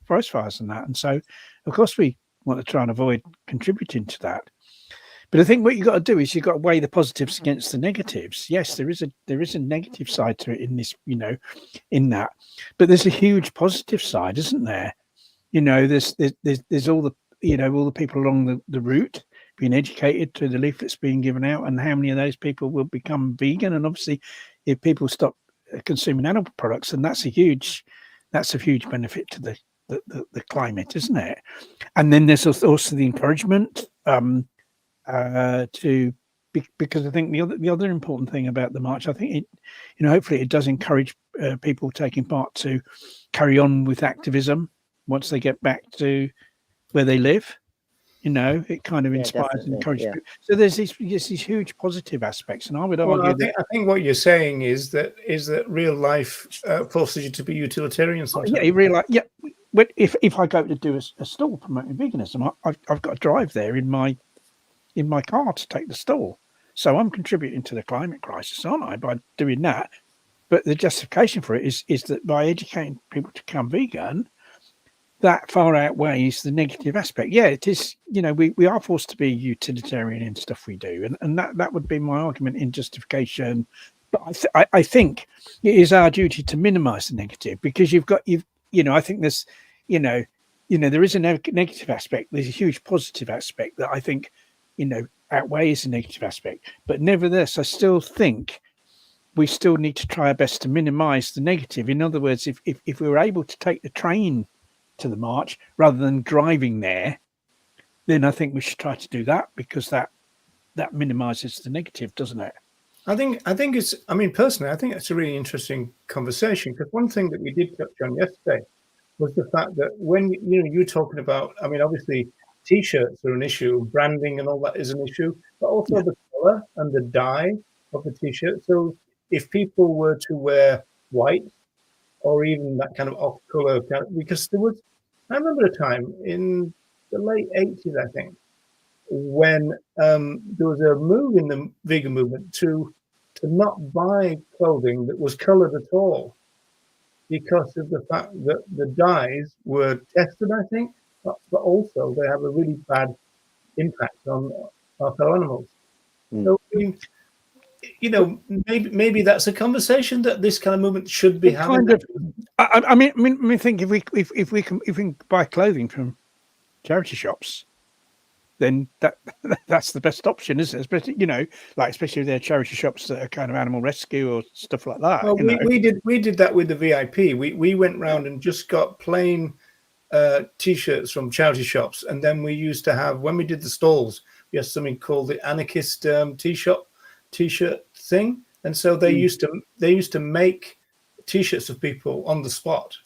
forest fires and that. And so, of course, we want to try and avoid contributing to that. But I think what you've got to do is you've got to weigh the positives against the negatives. Yes, there is a negative side to it in this, you know, in that, but there's a huge positive side, isn't there? You know, there's all the, you know, all the people along the route being educated through the leaflets being given out, and how many of those people will become vegan. And obviously, if people stop consuming animal products, then that's a huge benefit to the climate, isn't it? And then there's also the encouragement because I think the other important thing about the march, I think it, you know, hopefully it does encourage people taking part to carry on with activism once they get back to where they live. You know, it kind of inspires and encourages people. So there's these huge positive aspects, and I would argue I think what you're saying is that real life forces you to be utilitarian sometimes. Yeah, you realise. Yeah, but if I go to do a stall promoting veganism, I've got to drive there in my car to take the stall. So I'm contributing to the climate crisis, aren't I, by doing that? But the justification for it is that by educating people to become vegan, that far outweighs the negative aspect. Yeah, it is. You know, we are forced to be utilitarian in stuff we do, and that would be my argument in justification. But I think it is our duty to minimise the negative, because you know, I think there's, you know, there is a negative aspect. There's a huge positive aspect that I think, you know, outweighs the negative aspect. But nevertheless, I still think we still need to try our best to minimise the negative. In other words, if we were able to take the train to the march rather than driving there, then I think we should try to do that, because that minimises the negative, doesn't it? I think it's. I mean, personally, I think it's a really interesting conversation, because one thing that we did touch on yesterday was the fact that when you're talking about, I mean, obviously T-shirts are an issue, branding and all that is an issue, but also the colour and the dye of the T-shirt. So if people were to wear white or even that kind of off-color, because I remember a time in the late 80s, I think, when there was a move in the vegan movement to not buy clothing that was colored at all, because of the fact that the dyes were tested, I think, but also they have a really bad impact on our fellow animals. So, you know, maybe that's a conversation that this kind of movement should be having. I mean, think if we can buy clothing from charity shops, then that's the best option, isn't it? Especially, you know, like especially if they're charity shops that are kind of animal rescue or stuff like that. Well, we did that with the VIP. We went round and just got plain T-shirts from charity shops, and then we used to have, when we did the stalls, we had something called the anarchist T-shirt thing, and so they used to make T-shirts of people on the spot.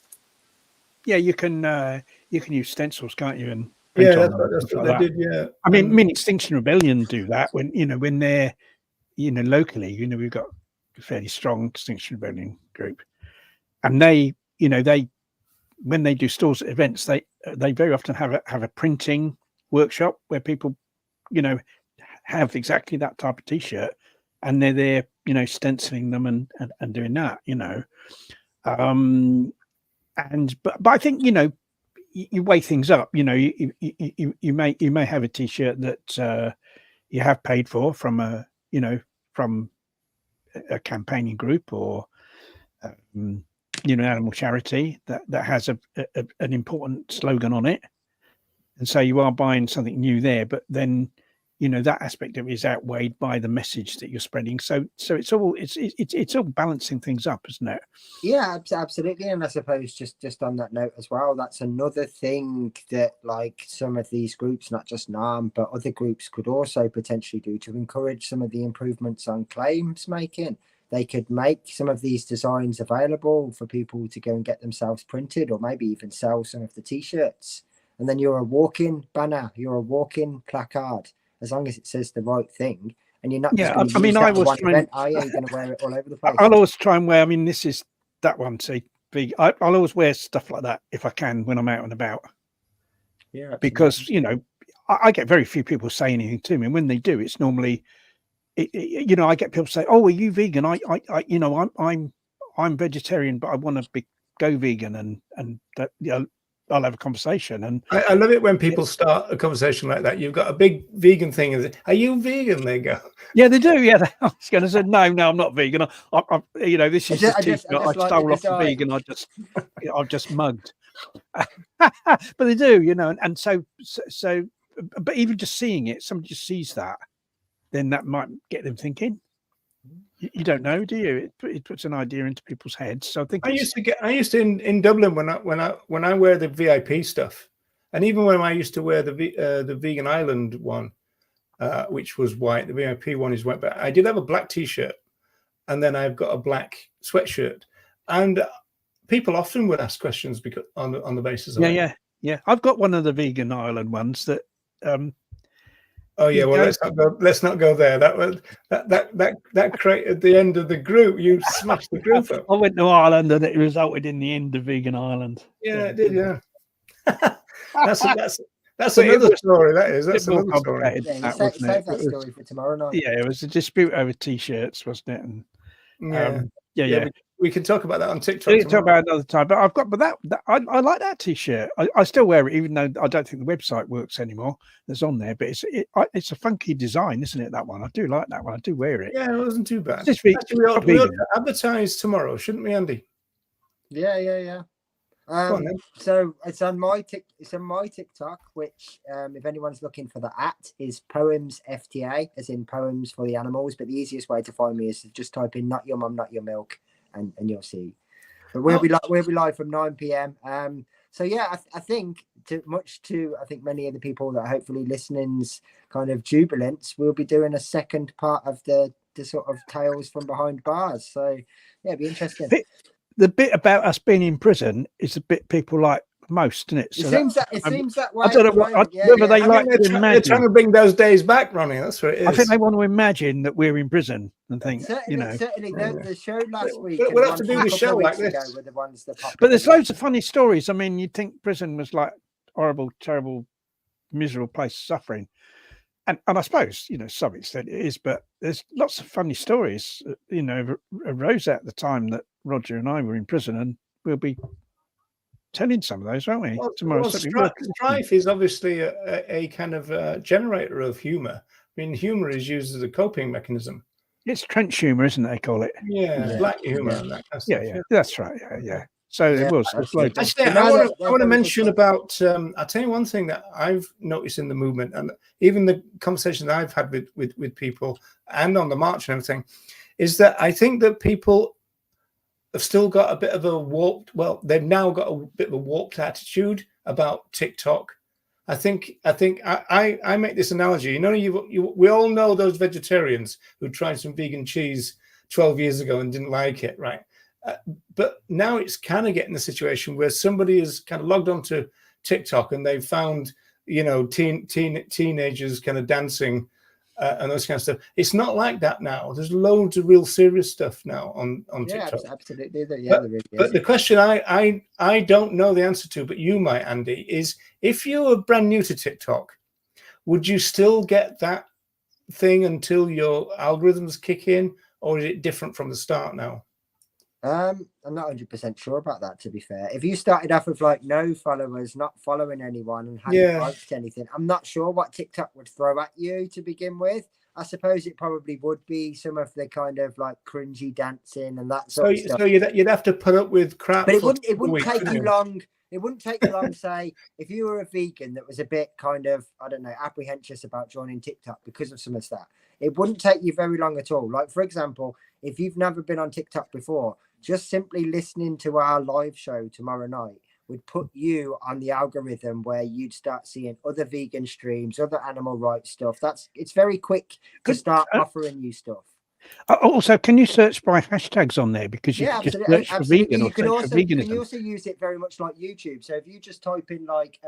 Yeah, you can use stencils, can't you? And that's what they did. Yeah, I mean, Extinction Rebellion do that when they're, locally, we've got a fairly strong Extinction Rebellion group, and they when they do stores at events, they very often have a printing workshop where people, have exactly that type of T-shirt, and they're there, stenciling them and doing that, but I think, you weigh things up. You may have a T-shirt that you have paid for from a campaigning group or animal charity that has an important slogan on it, and so you are buying something new there. But then that aspect of it is outweighed by the message that you're spreading. So it's all balancing things up, isn't it? Yeah, absolutely. And I suppose just on that note as well, that's another thing that like some of these groups, not just NARM, but other groups could also potentially do to encourage some of the improvements on claims making. They could make some of these designs available for people to go and get themselves printed, or maybe even sell some of the T-shirts. And then you're a walk-in banner, you're a walk-in placard, as long as it says the right thing, and you're not. Yeah, I mean, I was trying. Are you going to wear it all over the place? I'll always try and wear. I mean, this is that one. See, I'll always wear stuff like that if I can when I'm out and about. Yeah, because I get very few people say anything to me, and when they do, it's normally, I get people say, "Oh, are you vegan?" I'm vegetarian, but I want to go vegan, and that, I'll have a conversation. And I love it when people start a conversation like that. You've got a big vegan thing, and are you vegan? They go, yeah, they do. Yeah, I was going to say, no, I'm not vegan. This is I stole off the vegan. I've just mugged. But they do, and so, but even just seeing it, somebody just sees that, then that might get them thinking. You don't know, do you? It puts an idea into people's heads. So I think I used to in Dublin when I wear the VIP stuff, and even when I used to wear the Vegan Island one, which was white. The VIP one is white, but I did have a black T-shirt, and then I've got a black sweatshirt, and people often would ask questions because on the basis of yeah. I've got one of the Vegan Island ones that Oh yeah, well let's not go there. That created the end of the group. You smashed the group up. I went to Ireland and it resulted in the end of Vegan Ireland. Yeah, it did. Yeah, that's another story. That's another story. Yeah, save that story for tomorrow night. Yeah, it was a dispute over t-shirts, wasn't it? And yeah. We can talk about that on TikTok. We can talk about it another time. But I like that t-shirt. I still wear it, even though I don't think the website works anymore. That's on there, but it's a funky design, isn't it? That one, I do like that one. I do wear it. Yeah, it wasn't too bad. Actually, we ought to advertise tomorrow, shouldn't we, Andy? Yeah. So it's on my TikTok, which if anyone's looking for the is Poems FTA, as in poems for the animals. But the easiest way to find me is to just type in "not your mum, not your milk," and you'll see. But we'll be live from 9 p.m. So yeah, I think many of the people that are hopefully listening's kind of jubilance, we'll be doing a second part of the sort of tales from behind bars. So yeah, it'd be interesting. The bit about us being in prison is the bit people like most, isn't it? So it seems that way. I don't know whether they like to imagine. They're trying to bring those days back, Ronnie. That's what it is. I think they want to imagine that we're in prison and think, certainly the show last week. We'll have to do the show like this. Were the ones that but there's loads of funny stories. I mean, you'd think prison was like horrible, terrible, miserable place of suffering. And I suppose, to some extent it is, but there's lots of funny stories, arose at the time that Roger and I were in prison, and we'll be telling some of those, won't we? Tomorrow. Strife is obviously a kind of generator of humour. I mean, humour is used as a coping mechanism. It's trench humour, isn't it? They call it. Yeah. Black humour and that kind of stuff. Yeah, that's right. Yeah. So it was. Actually, I want to mention about. I'll tell you one thing that I've noticed in the movement, and even the conversations I've had with people, and on the march and everything, is that I think that people have still got a bit of a warped. Well, they've now got a bit of a warped attitude about TikTok. I think I make this analogy. We all know those vegetarians who tried some vegan cheese 12 years ago and didn't like it, right? But now it's kind of getting the situation where somebody is kind of logged onto TikTok and they've found, teenagers kind of dancing and those kind of stuff. It's not like that now. There's loads of real serious stuff now on TikTok. Absolutely. But the question I don't know the answer to, but you might, Andy, is if you were brand new to TikTok, would you still get that thing until your algorithms kick in, or is it different from the start now? I'm not 100% sure about that, to be fair. If you started off with like no followers, not following anyone and hadn't liked anything, I'm not sure what TikTok would throw at you to begin with. I suppose it probably would be some of the kind of like cringy dancing and that sort of stuff. So you'd have to put up with crap. But it wouldn't take you long. It wouldn't take you long, say, if you were a vegan that was a bit kind of, I don't know, apprehensive about joining TikTok because of some of that. It wouldn't take you very long at all. Like, for example, if you've never been on TikTok before, just simply listening to our live show tomorrow night would put you on the algorithm where you'd start seeing other vegan streams, other animal rights stuff. It's very quick to start offering you stuff. Also, can you search by hashtags on there? Because you can just search for vegan or search for veganism. You also use it very much like YouTube. So if you just type in like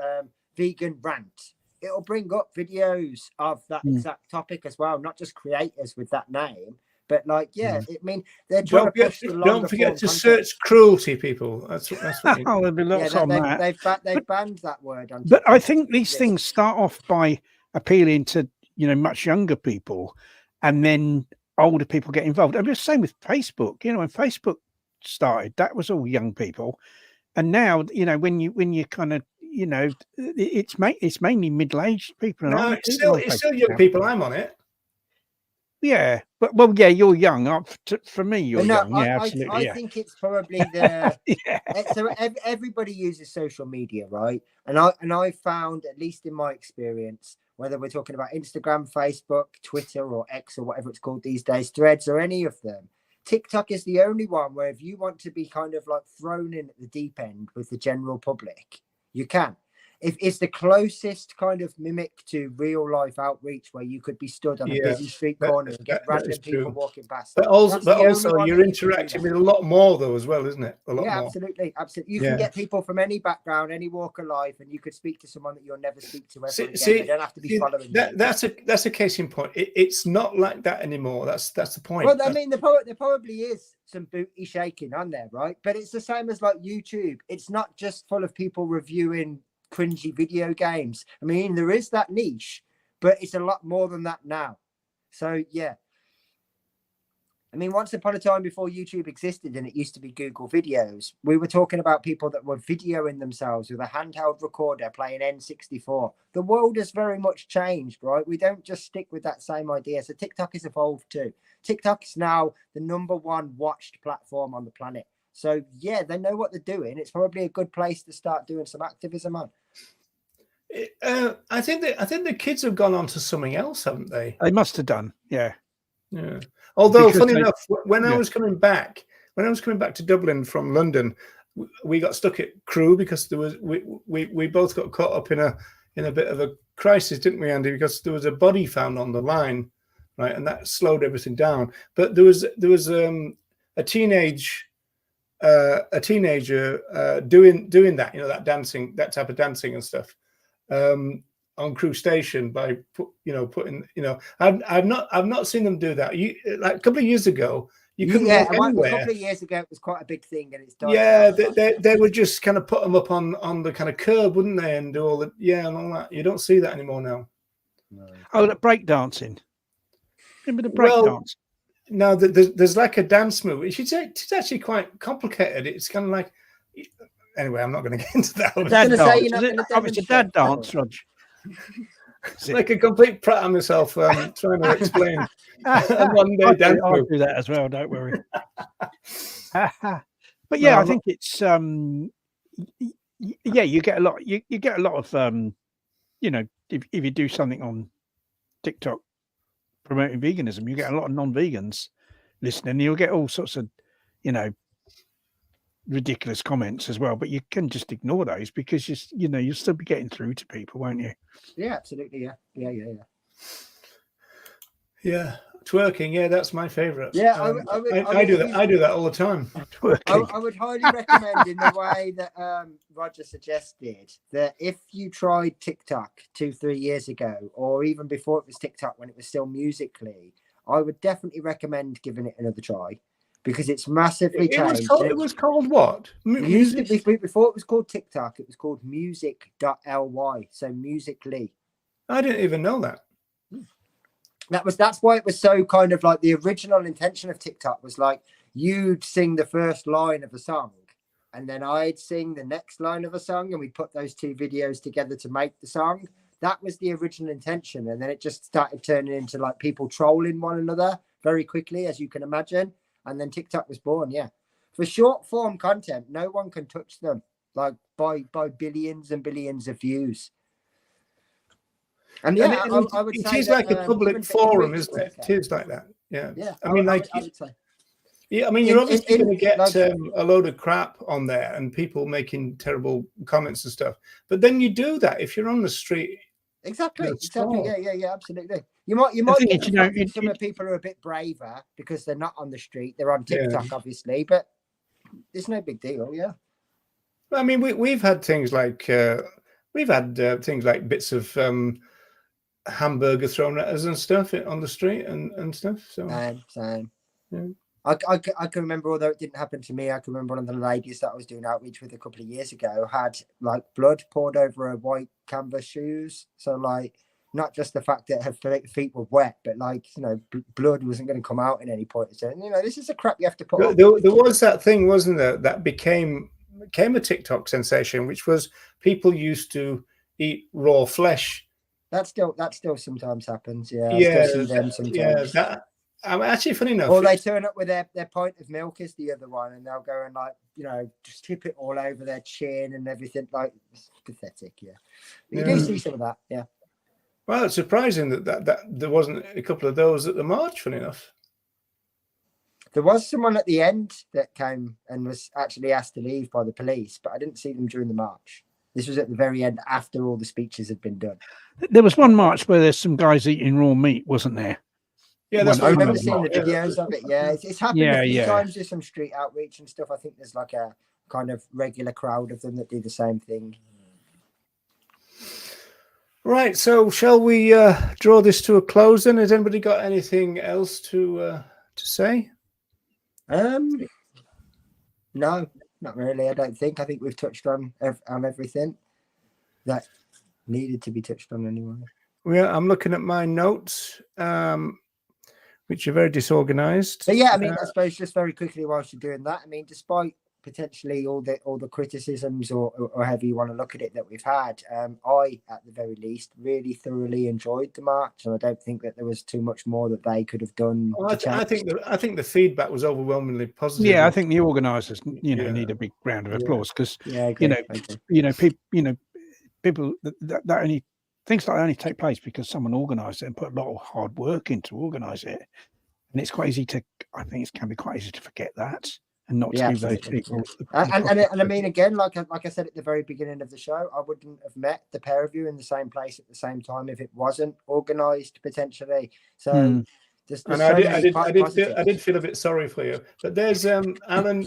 vegan rant, it'll bring up videos of that exact topic as well, not just creators with that name. But like, they're trying to push the don't forget to search cruelty, people. That's what there'll be lots on that. They've banned that word on TikTok. But I think these things start off by appealing to much younger people, and then older people get involved. I'm just saying with Facebook. When Facebook started, that was all young people, and now when you kind of it's mainly middle-aged people. No, it's still young people. I'm on it. Yeah, but you're young. For me, you're young. Absolutely. I think it's probably the So everybody uses social media, right? And I found, at least in my experience, whether we're talking about Instagram, Facebook, Twitter, or X, or whatever it's called these days, Threads, or any of them, TikTok is the only one where if you want to be kind of like thrown in at the deep end with the general public, you can. if it's the closest kind of mimic to real life outreach, where you could be stood on a busy street corner and get random people walking past. But also you're interacting with a lot more though as well, isn't it? A lot more. Absolutely. You can get people from any background, any walk of life, and you could speak to someone that you'll never speak to ever again. They don't have to be following you. That's a case in point. It's not like that anymore. That's the point. Well, I mean, there probably is some booty shaking on there, right? But it's the same as like YouTube. It's not just full of people reviewing cringy video games. I mean, there is that niche, but it's a lot more than that now. So yeah, I mean, once upon a time before YouTube existed and it used to be Google videos, we were talking about people that were videoing themselves with a handheld recorder playing N64. The world has very much changed, right? We don't just stick with that same idea. So TikTok has evolved too. TikTok is now the #1 watched platform on the planet. So yeah, they know what they're doing. It's probably a good place to start doing some activism on. I think the kids have gone on to something else, haven't they? They must have done, yeah. Although, funny enough, when I was coming back to Dublin from London, we got stuck at Crewe because there was we both got caught up in a bit of a crisis, didn't we, Andy? Because there was a body found on the line, right, and that slowed everything down. But there was a teenager doing that, that dancing, that type of dancing and stuff. On Crewe Station by putting I've not seen them do that. Like a couple of years ago you couldn't walk anywhere. A couple of years ago it was quite a big thing and it's done. Yeah, they would just kind of put them up on the kind of curb, wouldn't they, and do all that. Yeah, and all that. You don't see that anymore now. No. Oh, the break dancing. Remember the break dance? No, there's like a dance move. It's actually quite complicated. It's kind of like, anyway, I'm not going to get into that. It's a dad dance, Rog. It's like a complete prat on myself trying to explain a Monday dance move. I'll do that as well, don't worry. But yeah, I think it's you get a lot. You get a lot of if you do something on TikTok promoting veganism, you get a lot of non-vegans listening. You'll get all sorts of ridiculous comments as well, but you can just ignore those because you'll still be getting through to people, won't you? Yeah, absolutely. Yeah, twerking. Yeah, that's my favorite. Yeah, I do that. I do that all the time. I would highly recommend, in the way that Roger suggested, that if you tried TikTok 2-3 years ago, or even before it was TikTok, when it was still Musical.ly, I would definitely recommend giving it another try. Because it's massively changed. It was called what? Before it was called TikTok, it was called music.ly. So Musical.ly. I didn't even know that. That's why it was so kind of like the original intention of TikTok was like you'd sing the first line of a song and then I'd sing the next line of a song and we'd put those two videos together to make the song. That was the original intention. And then it just started turning into like people trolling one another very quickly, as you can imagine. And then TikTok was born, yeah. For short form content, no one can touch them, like by billions and billions of views. And yeah, I would say it is like a public forum, isn't it? It is like that. Yeah. Yeah. I mean, I would say. Yeah, I mean, you're obviously going to get a load of crap on there and people making terrible comments and stuff. But then you do that if you're on the street. Exactly. Yeah, absolutely. You might get some of the people who are a bit braver because they're not on the street. They're on TikTok, obviously, but it's no big deal. Yeah. I mean, we've had things like bits of hamburger thrown at us and stuff on the street and stuff. So same. Yeah. I can remember, although it didn't happen to me, I can remember one of the ladies that I was doing outreach with a couple of years ago had like blood poured over her white canvas shoes. So like, not just the fact that her feet were wet, but like, blood wasn't going to come out at any point. So, this is a crap you have to put up. There was that thing, wasn't there, that became a TikTok sensation, which was people used to eat raw flesh. That still sometimes happens. Yeah. I still see them sometimes. Yeah. Actually, funny enough. Or they turn up with their pint of milk is the other one, and they'll go and like, just tip it all over their chin and everything. Like, it's pathetic. Yeah. But you do see some of that. Yeah. Well, it's surprising that there wasn't a couple of those at the march, funny enough. There was someone at the end that came and was actually asked to leave by the police, but I didn't see them during the march. This was at the very end after all the speeches had been done. There was one march where there's some guys eating raw meat, wasn't there? Yeah, that's I what remember seeing the videos of it. Yeah, it's happened a few times with some street outreach and stuff. I think there's like a kind of regular crowd of them that do the same thing. Right. So shall we draw this to a close then? Has anybody got anything else to say? No, not really. I don't think. I think we've touched on everything that needed to be touched on anyway. Well, I'm looking at my notes, which are very disorganized. But yeah, I mean, I suppose just very quickly whilst you're doing that, I mean, despite potentially all the criticisms or however you want to look at it that we've had, I, at the very least, really thoroughly enjoyed the march, and I don't think that there was too much more that they could have done. Well, I think the feedback was overwhelmingly positive. Yeah, I think the organisers, need a big round of applause because people that only things like that only take place because someone organised it and put a lot of hard work in to organise it, and it's quite easy to. I think it can be quite easy to forget that. And not to give those people. And I mean, again, like I said at the very beginning of the show, I wouldn't have met the pair of you in the same place at the same time if it wasn't organised potentially. So, I did feel a bit sorry for you. But there's Alan.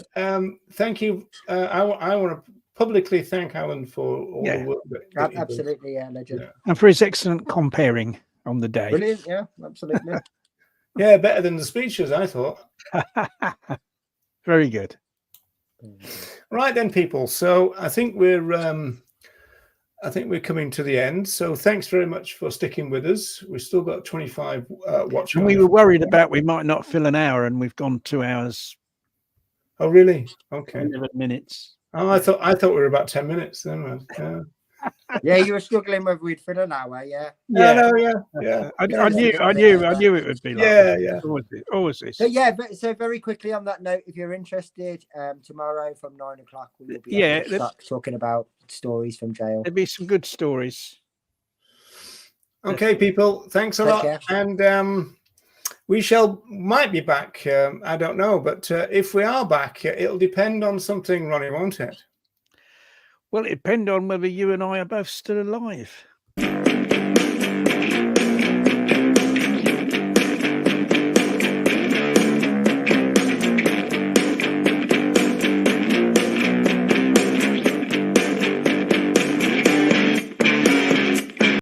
Thank you. I want to publicly thank Alan for all the work that absolutely, legend. Yeah. And for his excellent comparing on the day. Brilliant, yeah, absolutely. Yeah, better than the speeches, I thought. Very good. Right then, people. So I think we're coming to the end. So thanks very much for sticking with us. We've still got 25 watch. And we were worried about we might not fill an hour, and we've gone 2 hours. Oh, really? Okay. 11 minutes. Oh, I thought we were about 10 minutes then. Yeah, you were struggling whether we'd fill an hour. Yeah. I knew it would be like yeah. Always is. So very quickly on that note, if you're interested, tomorrow from 9 o'clock we will be talking about stories from jail. There'll be some good stories. Okay, people. Thanks a lot, and we might be back. I don't know, but if we are back, it'll depend on something, Ronnie, won't it? Well, it depends on whether you and I are both still alive.